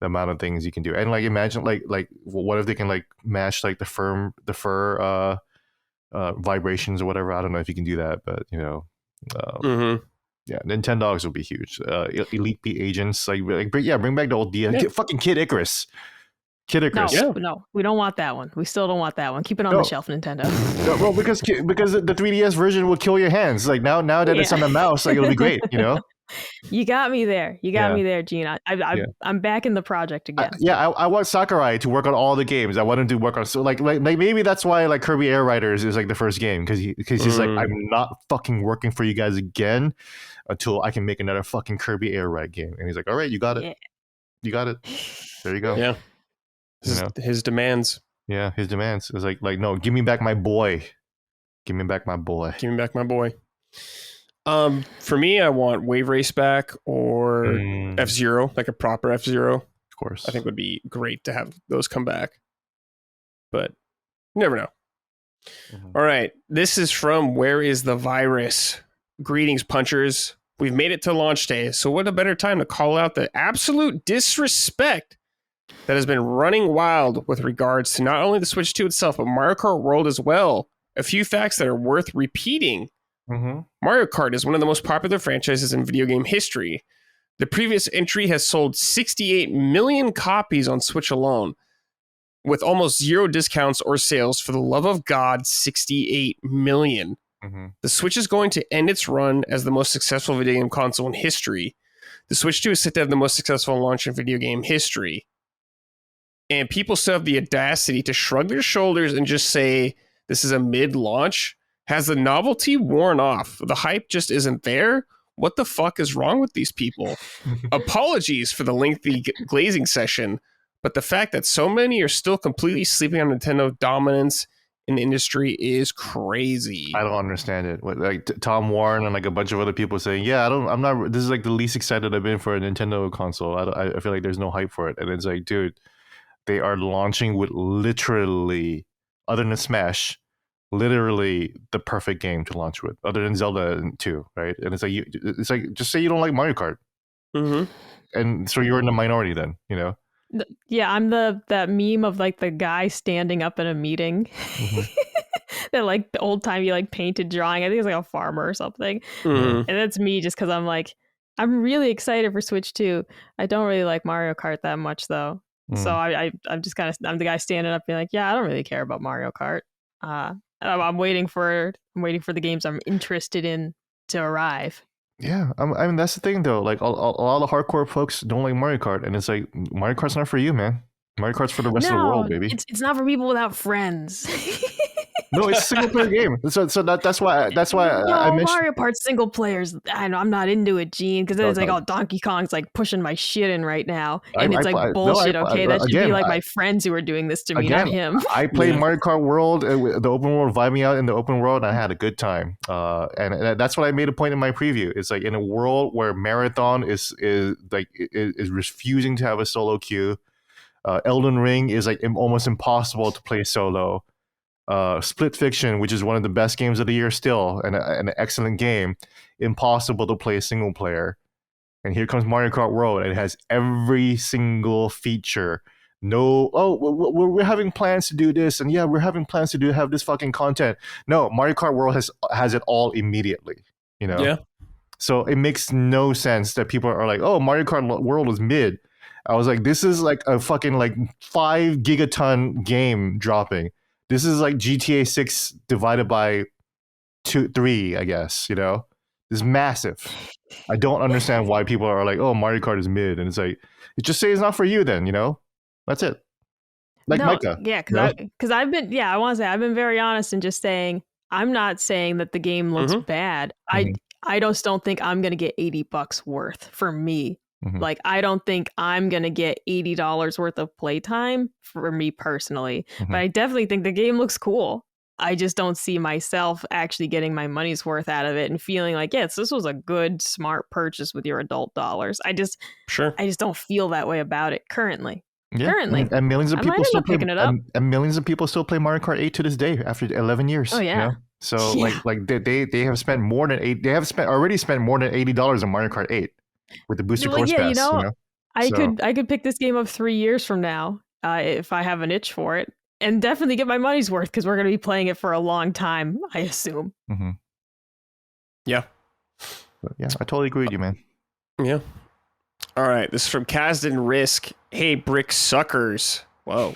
the amount of things you can do. And like imagine like what if they can like match like the fur vibrations or whatever. I don't know if you can do that, but yeah, Nintendogs will be huge. Elite Beat agents, bring back the old fucking Kid Icarus. Kid Icarus. No, we don't want that one. We still don't want that one. Keep it on the shelf, Nintendo. No, well, because the 3DS version will kill your hands. Like now that it's on the mouse, like it'll be great. You got me there. Me there, Gene. I'm back in the project again. I want Sakurai to work on all the games. I want him to work on like maybe that's why like Kirby Air Riders is like the first game because he's like, I'm not fucking working for you guys again until I can make another fucking Kirby Air Ride game. And he's like, all right, you got it. Yeah. You got it. There you go. Yeah. His demands. Yeah, his demands. It's like no, give me back my boy. Give me back my boy. Give me back my boy. For me, I want Wave Race back or F-Zero, like a proper F-Zero. Of course. I think would be great to have those come back. But you never know. All right. This is from Where is the Virus? Greetings, punchers. We've made it to launch day, so what a better time to call out the absolute disrespect that has been running wild with regards to not only the Switch 2 itself, but Mario Kart World as well. A few facts that are worth repeating. Mario Kart is one of the most popular franchises in video game history. The previous entry has sold 68 million copies on Switch alone, with almost zero discounts or sales. For the love of God, 68 million. The Switch is going to end its run as the most successful video game console in history. The Switch 2 is set to have the most successful launch in video game history. And people still have the audacity to shrug their shoulders and just say, this is a mid-launch. Has the novelty worn off? The hype just isn't there? What the fuck is wrong with these people? Apologies for the lengthy glazing session, but the fact that so many are still completely sleeping on Nintendo dominance in the industry is crazy. I don't understand it. Like Tom Warren and like a bunch of other people saying, I'm not, this is like the least excited I've been for a Nintendo console. I feel like there's no hype for it. And it's like, dude, they are launching with literally, other than Smash, literally the perfect game to launch with, other than Zelda 2, right? And it's like just say you don't like Mario Kart, and so you're in the minority then, Yeah, I'm that meme of like the guy standing up in a meeting. That like the old timey like painted drawing. I think it's like a farmer or something, and that's me just because I'm like, I'm really excited for Switch 2. I don't really like Mario Kart that much though. So I'm just kind of, I'm the guy standing up being like, yeah, I don't really care about Mario Kart. I'm waiting for the games I'm interested in to arrive. Yeah, I mean that's the thing though. Like a lot of hardcore folks don't like Mario Kart, and it's like Mario Kart's not for you, man. Mario Kart's for the rest of the world, baby. It's not for people without friends. No, it's a single player game. So that's why I mentioned Mario Kart single players. I know I'm not into it, Gene, because then it's like, oh, Donkey Kong's like pushing my shit in right now, and it's like bullshit. Okay, that should be like my friends who are doing this to me, not him. I played Mario Kart World, the open world, vibing out in the open world, and I had a good time. And that's what I made a point in my preview. It's like in a world where Marathon is refusing to have a solo queue. Elden Ring is like almost impossible to play solo. Split Fiction, which is one of the best games of the year still, and an excellent game, impossible to play single player. And here comes Mario Kart World, and it has every single feature. We're having plans to do this, and we're having plans to have this fucking content. No, Mario Kart World has it all immediately. Yeah. So it makes no sense that people are like, oh, Mario Kart World is mid. I was like, this is like a fucking like 5 gigaton game dropping. This is like GTA 6 divided by 3, I guess, you know? This is massive. I don't understand why people are like, oh, Mario Kart is mid. And it's like, just say it's not for you then, you know? That's it. Like no, Micah. yeah, you because I've been, yeah, I want to say I've been very honest in just saying I'm not saying that the game looks bad. Mhm. I just don't think I'm gonna get $80 worth for me. Mhm. Like I don't think I'm gonna get $80 worth of playtime for me personally. Mhm. But I definitely think the game looks cool. I just don't see myself actually getting my money's worth out of it and feeling like, yes, this was a good, smart purchase with your adult dollars. I just don't feel that way about it currently. Yeah, Currently, and millions of I might people end still up play, picking it up. and millions of people still play Mario Kart 8 to this day after 11 years. Oh, yeah. You know? So Yeah. like they have spent more than already spent more than $80 on Mario Kart 8 with the booster Well, course yeah, pass. you know, I So, could pick this game up 3 years from now if I have an itch for it, and definitely get my money's worth because we're going to be playing it for a long time, I assume. mhm. Yeah. But yeah, I totally agree with you, man. Yeah. All right. This is from Kazdan Risk. Hey, brick suckers. Whoa.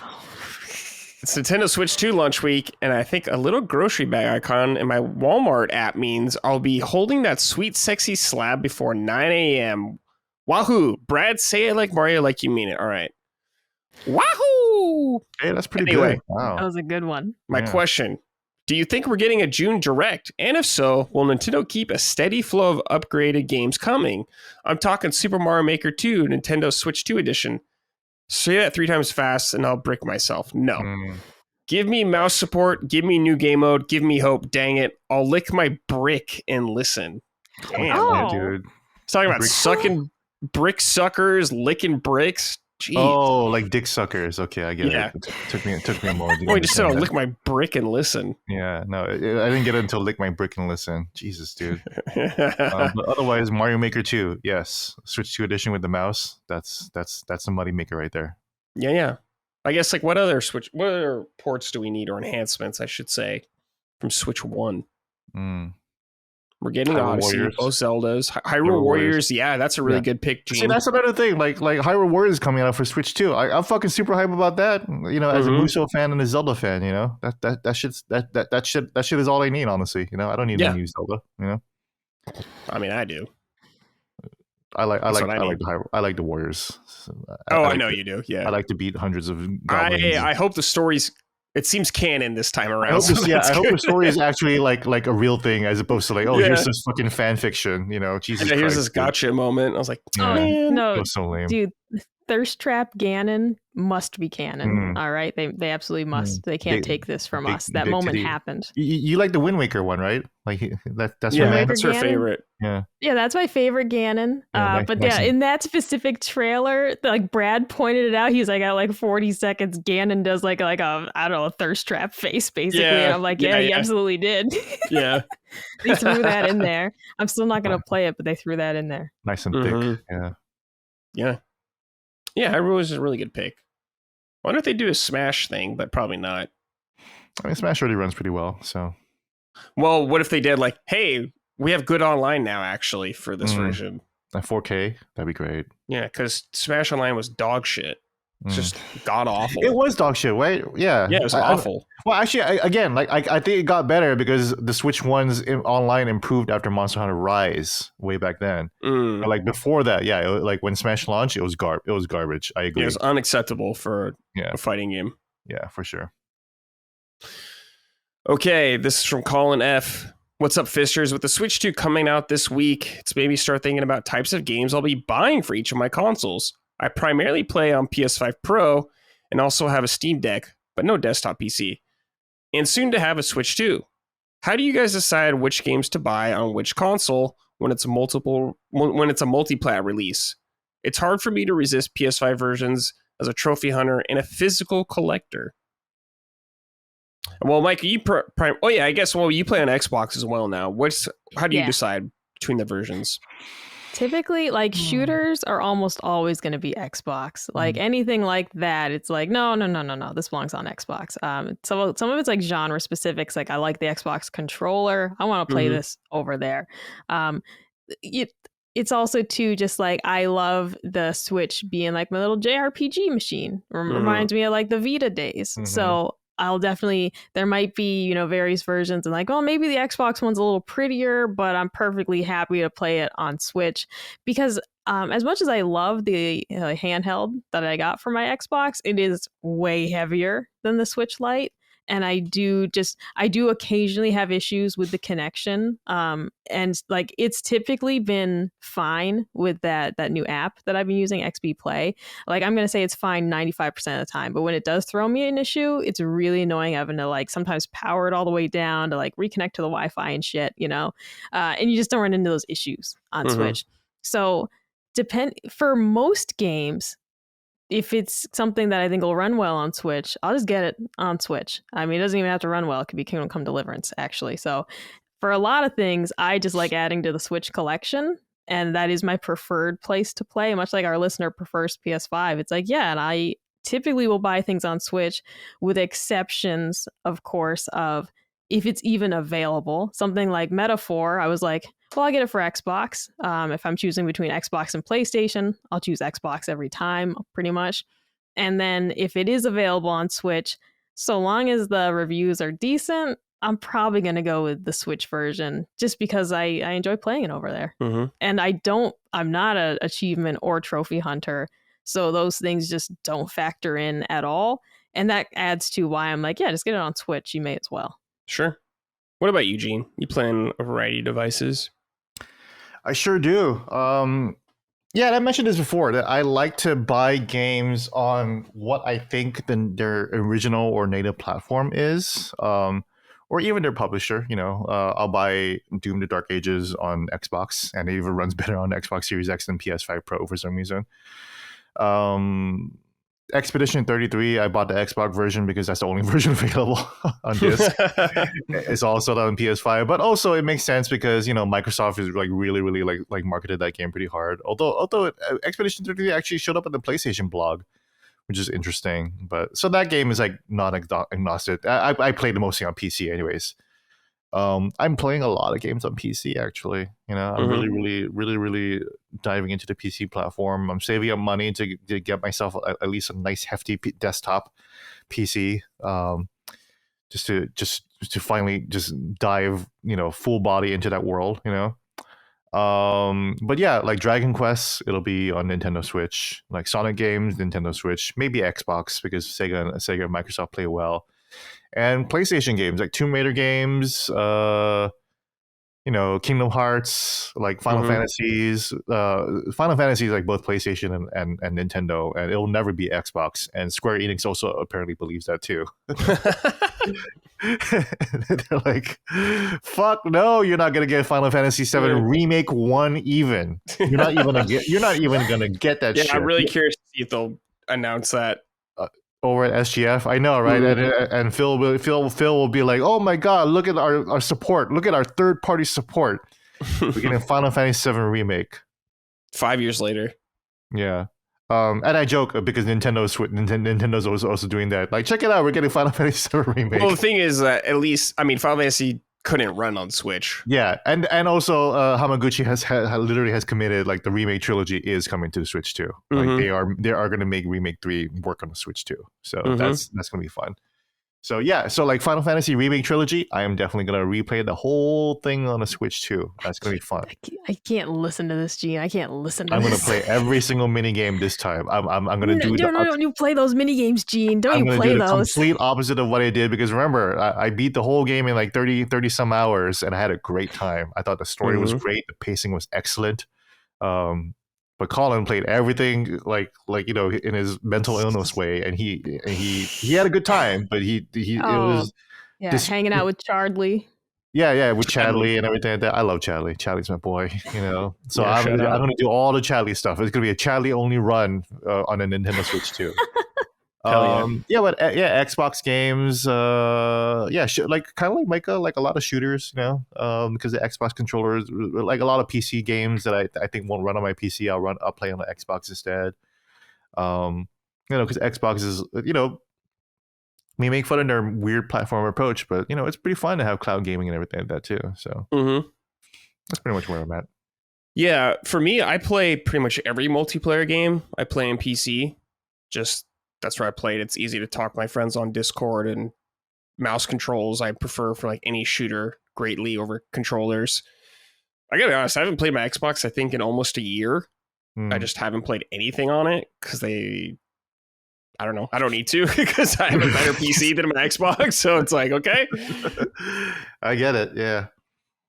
It's Nintendo Switch 2 launch week, and I think a little grocery bag icon in my Walmart app means I'll be holding that sweet, sexy slab before 9 a.m. Wahoo! Brad, say it like Mario, like you mean it. All right. Wahoo! Hey, that's pretty Anyway, good. Wow. That was a good one. My question. Do you think we're getting a June Direct? And if so, will Nintendo keep a steady flow of upgraded games coming? I'm talking Super Mario Maker 2, Nintendo Switch 2 edition. Say that 3 times fast and I'll brick myself. No. Mm. Give me mouse support. Give me new game mode. Give me hope. Dang it. I'll lick my brick and listen. Damn. Oh. Dude. He's talking about Brick- sucking brick suckers, licking bricks. Jeez. Oh, like dick suckers. Okay, I get Yeah. it. Took me a moment. to Well, he just said I'll understand lick my brick and listen. that. Yeah, no, I didn't get it until lick my brick and listen. Jesus, dude. But otherwise, Mario Maker 2, yes, Switch 2 edition with the mouse. That's a money maker right there. Yeah. I guess like what other ports do we need or enhancements, I should say, from Switch 1? Mm. We're getting Hyrule Odyssey, Warriors. both Zeldas, Hyrule Warriors. Yeah, that's a really good pick, Gene. See, that's another thing. Like Hyrule Warriors is coming out for Switch 2. I'm fucking super hype about that. You know, as a Musou fan and a Zelda fan, you know, that shit is all I need, honestly. You know, I don't need a new Zelda. You know, I mean, I do. I like the Warriors. So I know you do. Yeah, I like to beat hundreds of goblins. I hope the story's. It seems canon this time around. I hope the story is actually like a real thing as opposed to like, here's this fucking fan fiction. You know, Jesus Christ. Here's this gotcha moment. I was like, man, no, that was so lame. Dude, Thirst Trap Ganon must be canon. All right, they absolutely must. They can't take this from us. That moment happened. You like the Wind Waker one, right? Like that's that's her Ganon? favorite. Yeah, that's my favorite Ganon. In that specific trailer, like Brad pointed it out. He's like, at like 40 seconds, Ganon does like a I don't know, a thirst trap face basically. And I'm like, he absolutely did. Yeah, they threw that in there. I'm still not gonna play it, but they threw that in there. Nice and thick. Yeah. Hyrule is a really good pick. I wonder if they do a Smash thing, but probably not. I mean, Smash already runs pretty well, so. Well, what if they did like, hey, we have good online now, actually, for this version. At 4K, that'd be great. Yeah, because Smash Online was dog shit. It's just god awful. It was dog shit, right? Yeah. Yeah, it was awful. Well, actually, I think it got better because the Switch ones online improved after Monster Hunter Rise way back then. But like before that, like when Smash launched, it was garbage. I agree. It was unacceptable for a fighting game. Yeah, for sure. Okay, this is from Colin F. What's up, Fisters? With the Switch 2 coming out this week, it's made me start thinking about types of games I'll be buying for each of my consoles. I primarily play on PS5 Pro and also have a Steam Deck, but no desktop PC. And soon to have a Switch 2. How do you guys decide which games to buy on which console when it's a multi-plat release? It's hard for me to resist PS5 versions as a trophy hunter and a physical collector. Well, Mike, you I guess you play on Xbox as well now. How do you decide between the versions? Typically, like shooters are almost always going to be Xbox. Like anything like that, it's like no. This belongs on Xbox. So some of it's like genre specifics. Like I like the Xbox controller. I want to play this over there. it's also too just like I love the Switch being like my little JRPG machine. Reminds me of like the Vita days. Mhm. So I'll definitely, there might be, you know, various versions and like, oh, maybe the Xbox one's a little prettier, but I'm perfectly happy to play it on Switch because as much as I love the handheld that I got for my Xbox, it is way heavier than the Switch Lite. And I do occasionally have issues with the connection. And like it's typically been fine with that new app that I've been using, XB Play. Like I'm gonna say it's fine 95% of the time, but when it does throw me an issue, it's really annoying having to like sometimes power it all the way down to like reconnect to the Wi-Fi and shit, you know. And you just don't run into those issues on Switch. So for most games, if it's something that I think will run well on Switch, I'll just get it on Switch. I mean, it doesn't even have to run well. It could be Kingdom Come Deliverance, actually. So for a lot of things, I just like adding to the Switch collection. And that is my preferred place to play, much like our listener prefers PS5. It's like, yeah, and I typically will buy things on Switch with exceptions, of course, of if it's even available. Something like Metaphor, I was like, well, I get it for Xbox. If I'm choosing between Xbox and PlayStation, I'll choose Xbox every time, pretty much. And then if it is available on Switch, so long as the reviews are decent, I'm probably going to go with the Switch version just because I enjoy playing it over there. And I'm not an achievement or trophy hunter. So those things just don't factor in at all. And that adds to why I'm like, yeah, just get it on Switch. You may as well. Sure. What about you, Gene? You play on a variety of devices? I sure do. Yeah, I mentioned this before that I like to buy games on what I think their original or native platform is, or even their publisher. You know, I'll buy Doom: The Dark Ages on Xbox, and it even runs better on Xbox Series X than PS5 Pro for some reason. Expedition 33, I bought the Xbox version because that's the only version available on disc. It's also on PS5, but also it makes sense because, you know, Microsoft is like really like marketed that game pretty hard. Although Expedition 33 actually showed up on the PlayStation blog, which is interesting. But so that game is like not agnostic. I played it mostly on PC anyways. I'm playing a lot of games on PC actually. You know, I'm really diving into the PC platform. I'm saving up money to get myself at least a nice hefty desktop PC, just to finally just dive, you know, full body into that world. You know, but yeah, like Dragon Quest, it'll be on Nintendo Switch. Like Sonic games, Nintendo Switch, maybe Xbox because Sega and Microsoft play well. And PlayStation games like Tomb Raider games, you know, Kingdom Hearts, like Final Fantasies. Final Fantasy is like both PlayStation and Nintendo, and it'll never be Xbox. And Square Enix also apparently believes that too. They're like, "Fuck no, you're not gonna get Final Fantasy VII Remake 1 even. You're not even gonna get that shit." Yeah, I'm really curious to see if they'll announce that. Over at SGF, I know, right? And Phil will be like, "Oh my god, look at our support! Look at our third party support. We're getting Final Fantasy VII Remake 5 years later." Yeah, and I joke because Nintendo's also doing that. Like, check it out, we're getting Final Fantasy VII Remake. Well, the thing is that at least, I mean, Final Fantasy couldn't run on Switch. Yeah, and also Hamaguchi has literally committed like the remake trilogy is coming to the Switch too. Like they are going to make Remake 3 work on the Switch too. So that's going to be fun. So yeah, so like Final Fantasy Remake Trilogy, I am definitely going to replay the whole thing on the Switch too. That's going to be fun. I can't listen to this, Gene. I can't listen to I'm this. going to play every single mini game this time. I'm going to do don't you play those mini games, Gene. Don't you play those. I'm complete opposite of what I did because remember, I beat the whole game in like 30 some hours and I had a great time. I thought the story was great. The pacing was excellent. But Colin played everything like you know, in his mental illness way, and he had a good time. But it was hanging out with Chardley. Yeah, with Chadley and everything like that. I love Chadley. Chadley's my boy, you know. So I'm gonna do all the Chadley stuff. It's gonna be a Chadley only run on a Nintendo Switch too. Xbox games. Like kind of like Micah, like a lot of shooters, you know, because the Xbox controllers, like a lot of PC games that I think won't run on my PC. I'll play on the Xbox instead. You know, because Xbox is, you know, we make fun of their weird platform approach, but you know, it's pretty fun to have cloud gaming and everything like that too. So that's pretty much where I'm at. Yeah, for me, I play pretty much every multiplayer game. I play on PC. Just that's where I played. It's easy to talk to my friends on Discord, and mouse controls I prefer for like any shooter greatly over controllers. I gotta be honest, I haven't played my Xbox, I think, in almost a year. I just haven't played anything on it because I don't know. I don't need to because I have a better PC than my Xbox. So it's like, okay. I get it. Yeah.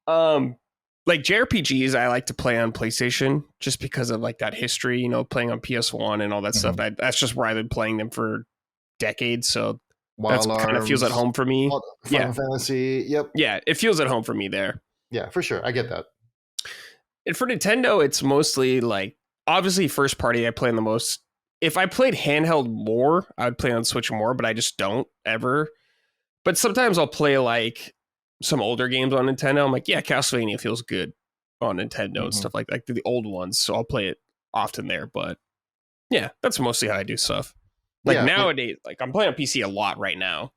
Like JRPGs, I like to play on PlayStation just because of like that history, playing on PS1 and all that stuff. That's just where I've been playing them for decades. So that kind of feels at home for me. Final Fantasy. Yep. Yeah, it feels at home for me there. Yeah, for sure. I get that. And for Nintendo, it's mostly like, obviously first party I play in the most. If I played handheld more, I would play on Switch more, but I just don't ever. But sometimes I'll play like some older games on Nintendo. I'm like, yeah, Castlevania feels good on Nintendo and stuff like that, the old ones. So I'll play it often there. But yeah, that's mostly how I do stuff. Like nowadays, like I'm playing on PC a lot right now.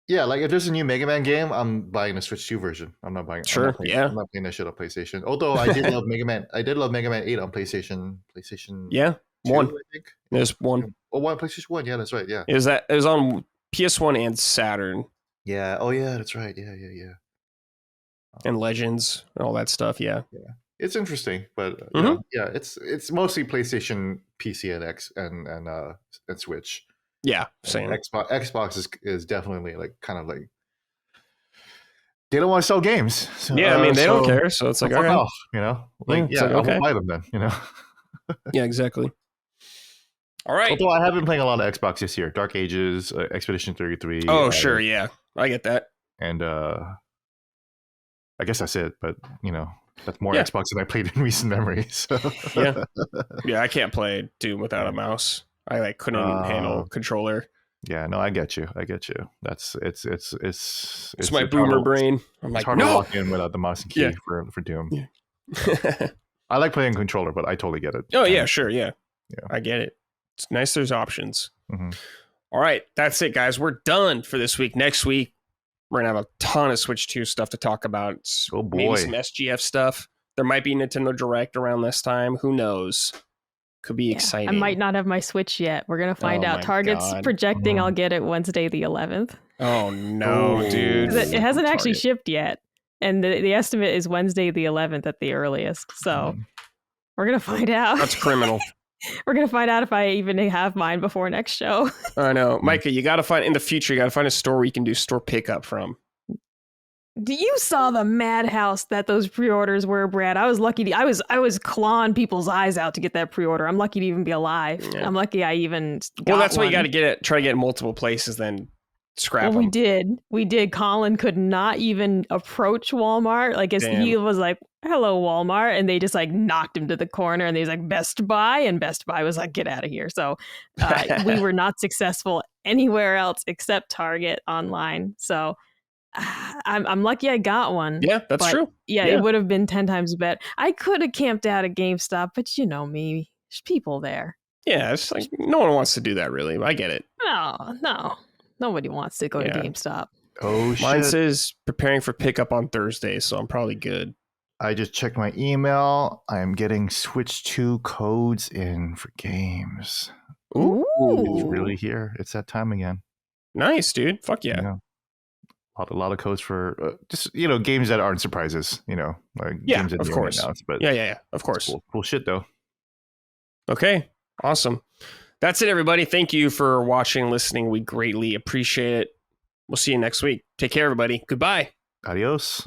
Yeah, like if there's a new Mega Man game, I'm buying the Switch 2 version. I'm not playing I'm not playing that shit on PlayStation. Although I did love Mega Man. I did love Mega Man 8 on PlayStation. Yeah, 2, one. I think. There's one. Oh, one PlayStation 1. Yeah, that's right. Yeah. It was on PS1 and Saturn. Yeah. Oh, yeah, that's right. Yeah. And Legends and all that stuff. Yeah. It's interesting, but yeah, it's mostly PlayStation, PC, and X and Switch. Yeah, same. Xbox is definitely like kind of like they don't want to sell games. So, yeah, I mean they don't care, so it's like all right, off, like like, okay. I'll buy them then, Yeah, exactly. All right. Although I have been playing a lot of Xbox this year, Dark Ages, Expedition 33. Oh, sure, yeah, I get that. And I guess that's it, but that's more Xbox than I played in recent memory. So yeah, I can't play Doom without a mouse. I like couldn't handle controller. Yeah, no, I get you. That's it's my boomer brain. I'm like, it's hard to walk in without the mouse and key for Doom. Yeah. I like playing controller, but I totally get it. Oh yeah, sure, yeah. I get it. It's nice. There's options. All right, that's it, guys. We're done for this week. Next week, we're gonna have a ton of Switch 2 stuff to talk about. Oh boy, maybe some SGF stuff. There might be Nintendo Direct around this time. Who knows? Could be exciting. I might not have my Switch yet. We're gonna find out. Target's projecting I'll get it Wednesday the 11th. Oh no, dude! It hasn't actually shipped yet, and the estimate is Wednesday the 11th at the earliest. So we're gonna find out. That's criminal. We're gonna find out if I even have mine before next show. I know, Micah. You gotta find in the future. You gotta find a store where you can do store pickup from. You saw the madhouse that those pre-orders were, Brad. I was lucky. I was clawing people's eyes out to get that pre-order. I'm lucky to even be alive. Yeah. I'm lucky I even got Well, that's one. why you got to try to get in multiple places, then scrap them. We did. Colin could not even approach Walmart. Like he was like, "Hello, Walmart," and they just like knocked him to the corner, and they was like, "Best Buy," and Best Buy was like, "Get out of here." So we were not successful anywhere else except Target online. So. I'm lucky I got one. Yeah, that's true. Yeah, it would have been 10 times better. I could have camped out at GameStop, but you know me, there's people there. Yeah, it's like no one wants to do that, really. I get it. No, nobody wants to go to GameStop. Oh shit! Mine says preparing for pickup on Thursday, so I'm probably good. I just checked my email. I am getting Switch 2 codes in for games. Ooh, it's really here. It's that time again. Nice, dude. Fuck yeah. A lot of codes for just games that aren't surprises. Like games that of course. Announced, but yeah, of course. Cool shit though. Okay, awesome. That's it, everybody. Thank you for watching and listening. We greatly appreciate it. We'll see you next week. Take care, everybody. Goodbye. Adios.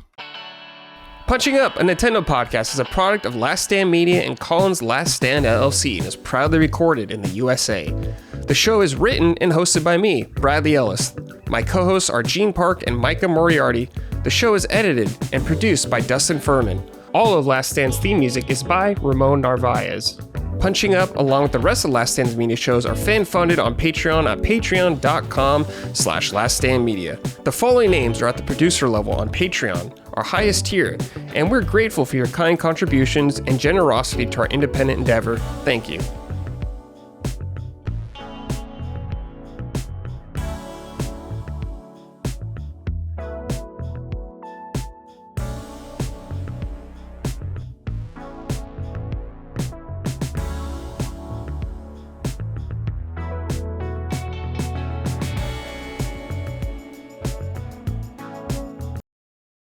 Punching Up, a Nintendo podcast, is a product of Last Stand Media and Colin's Last Stand LLC and is proudly recorded in the USA. The show is written and hosted by me, Bradley Ellis. My co-hosts are Gene Park and Micah Moriarty. The show is edited and produced by Dustin Furman. All of Last Stand's theme music is by Ramon Narvaez. Punching Up, along with the rest of Last Stand's media shows, are fan-funded on Patreon at patreon.com/laststandmedia. The following names are at the producer level on Patreon, our highest tier, and we're grateful for your kind contributions and generosity to our independent endeavor. Thank you.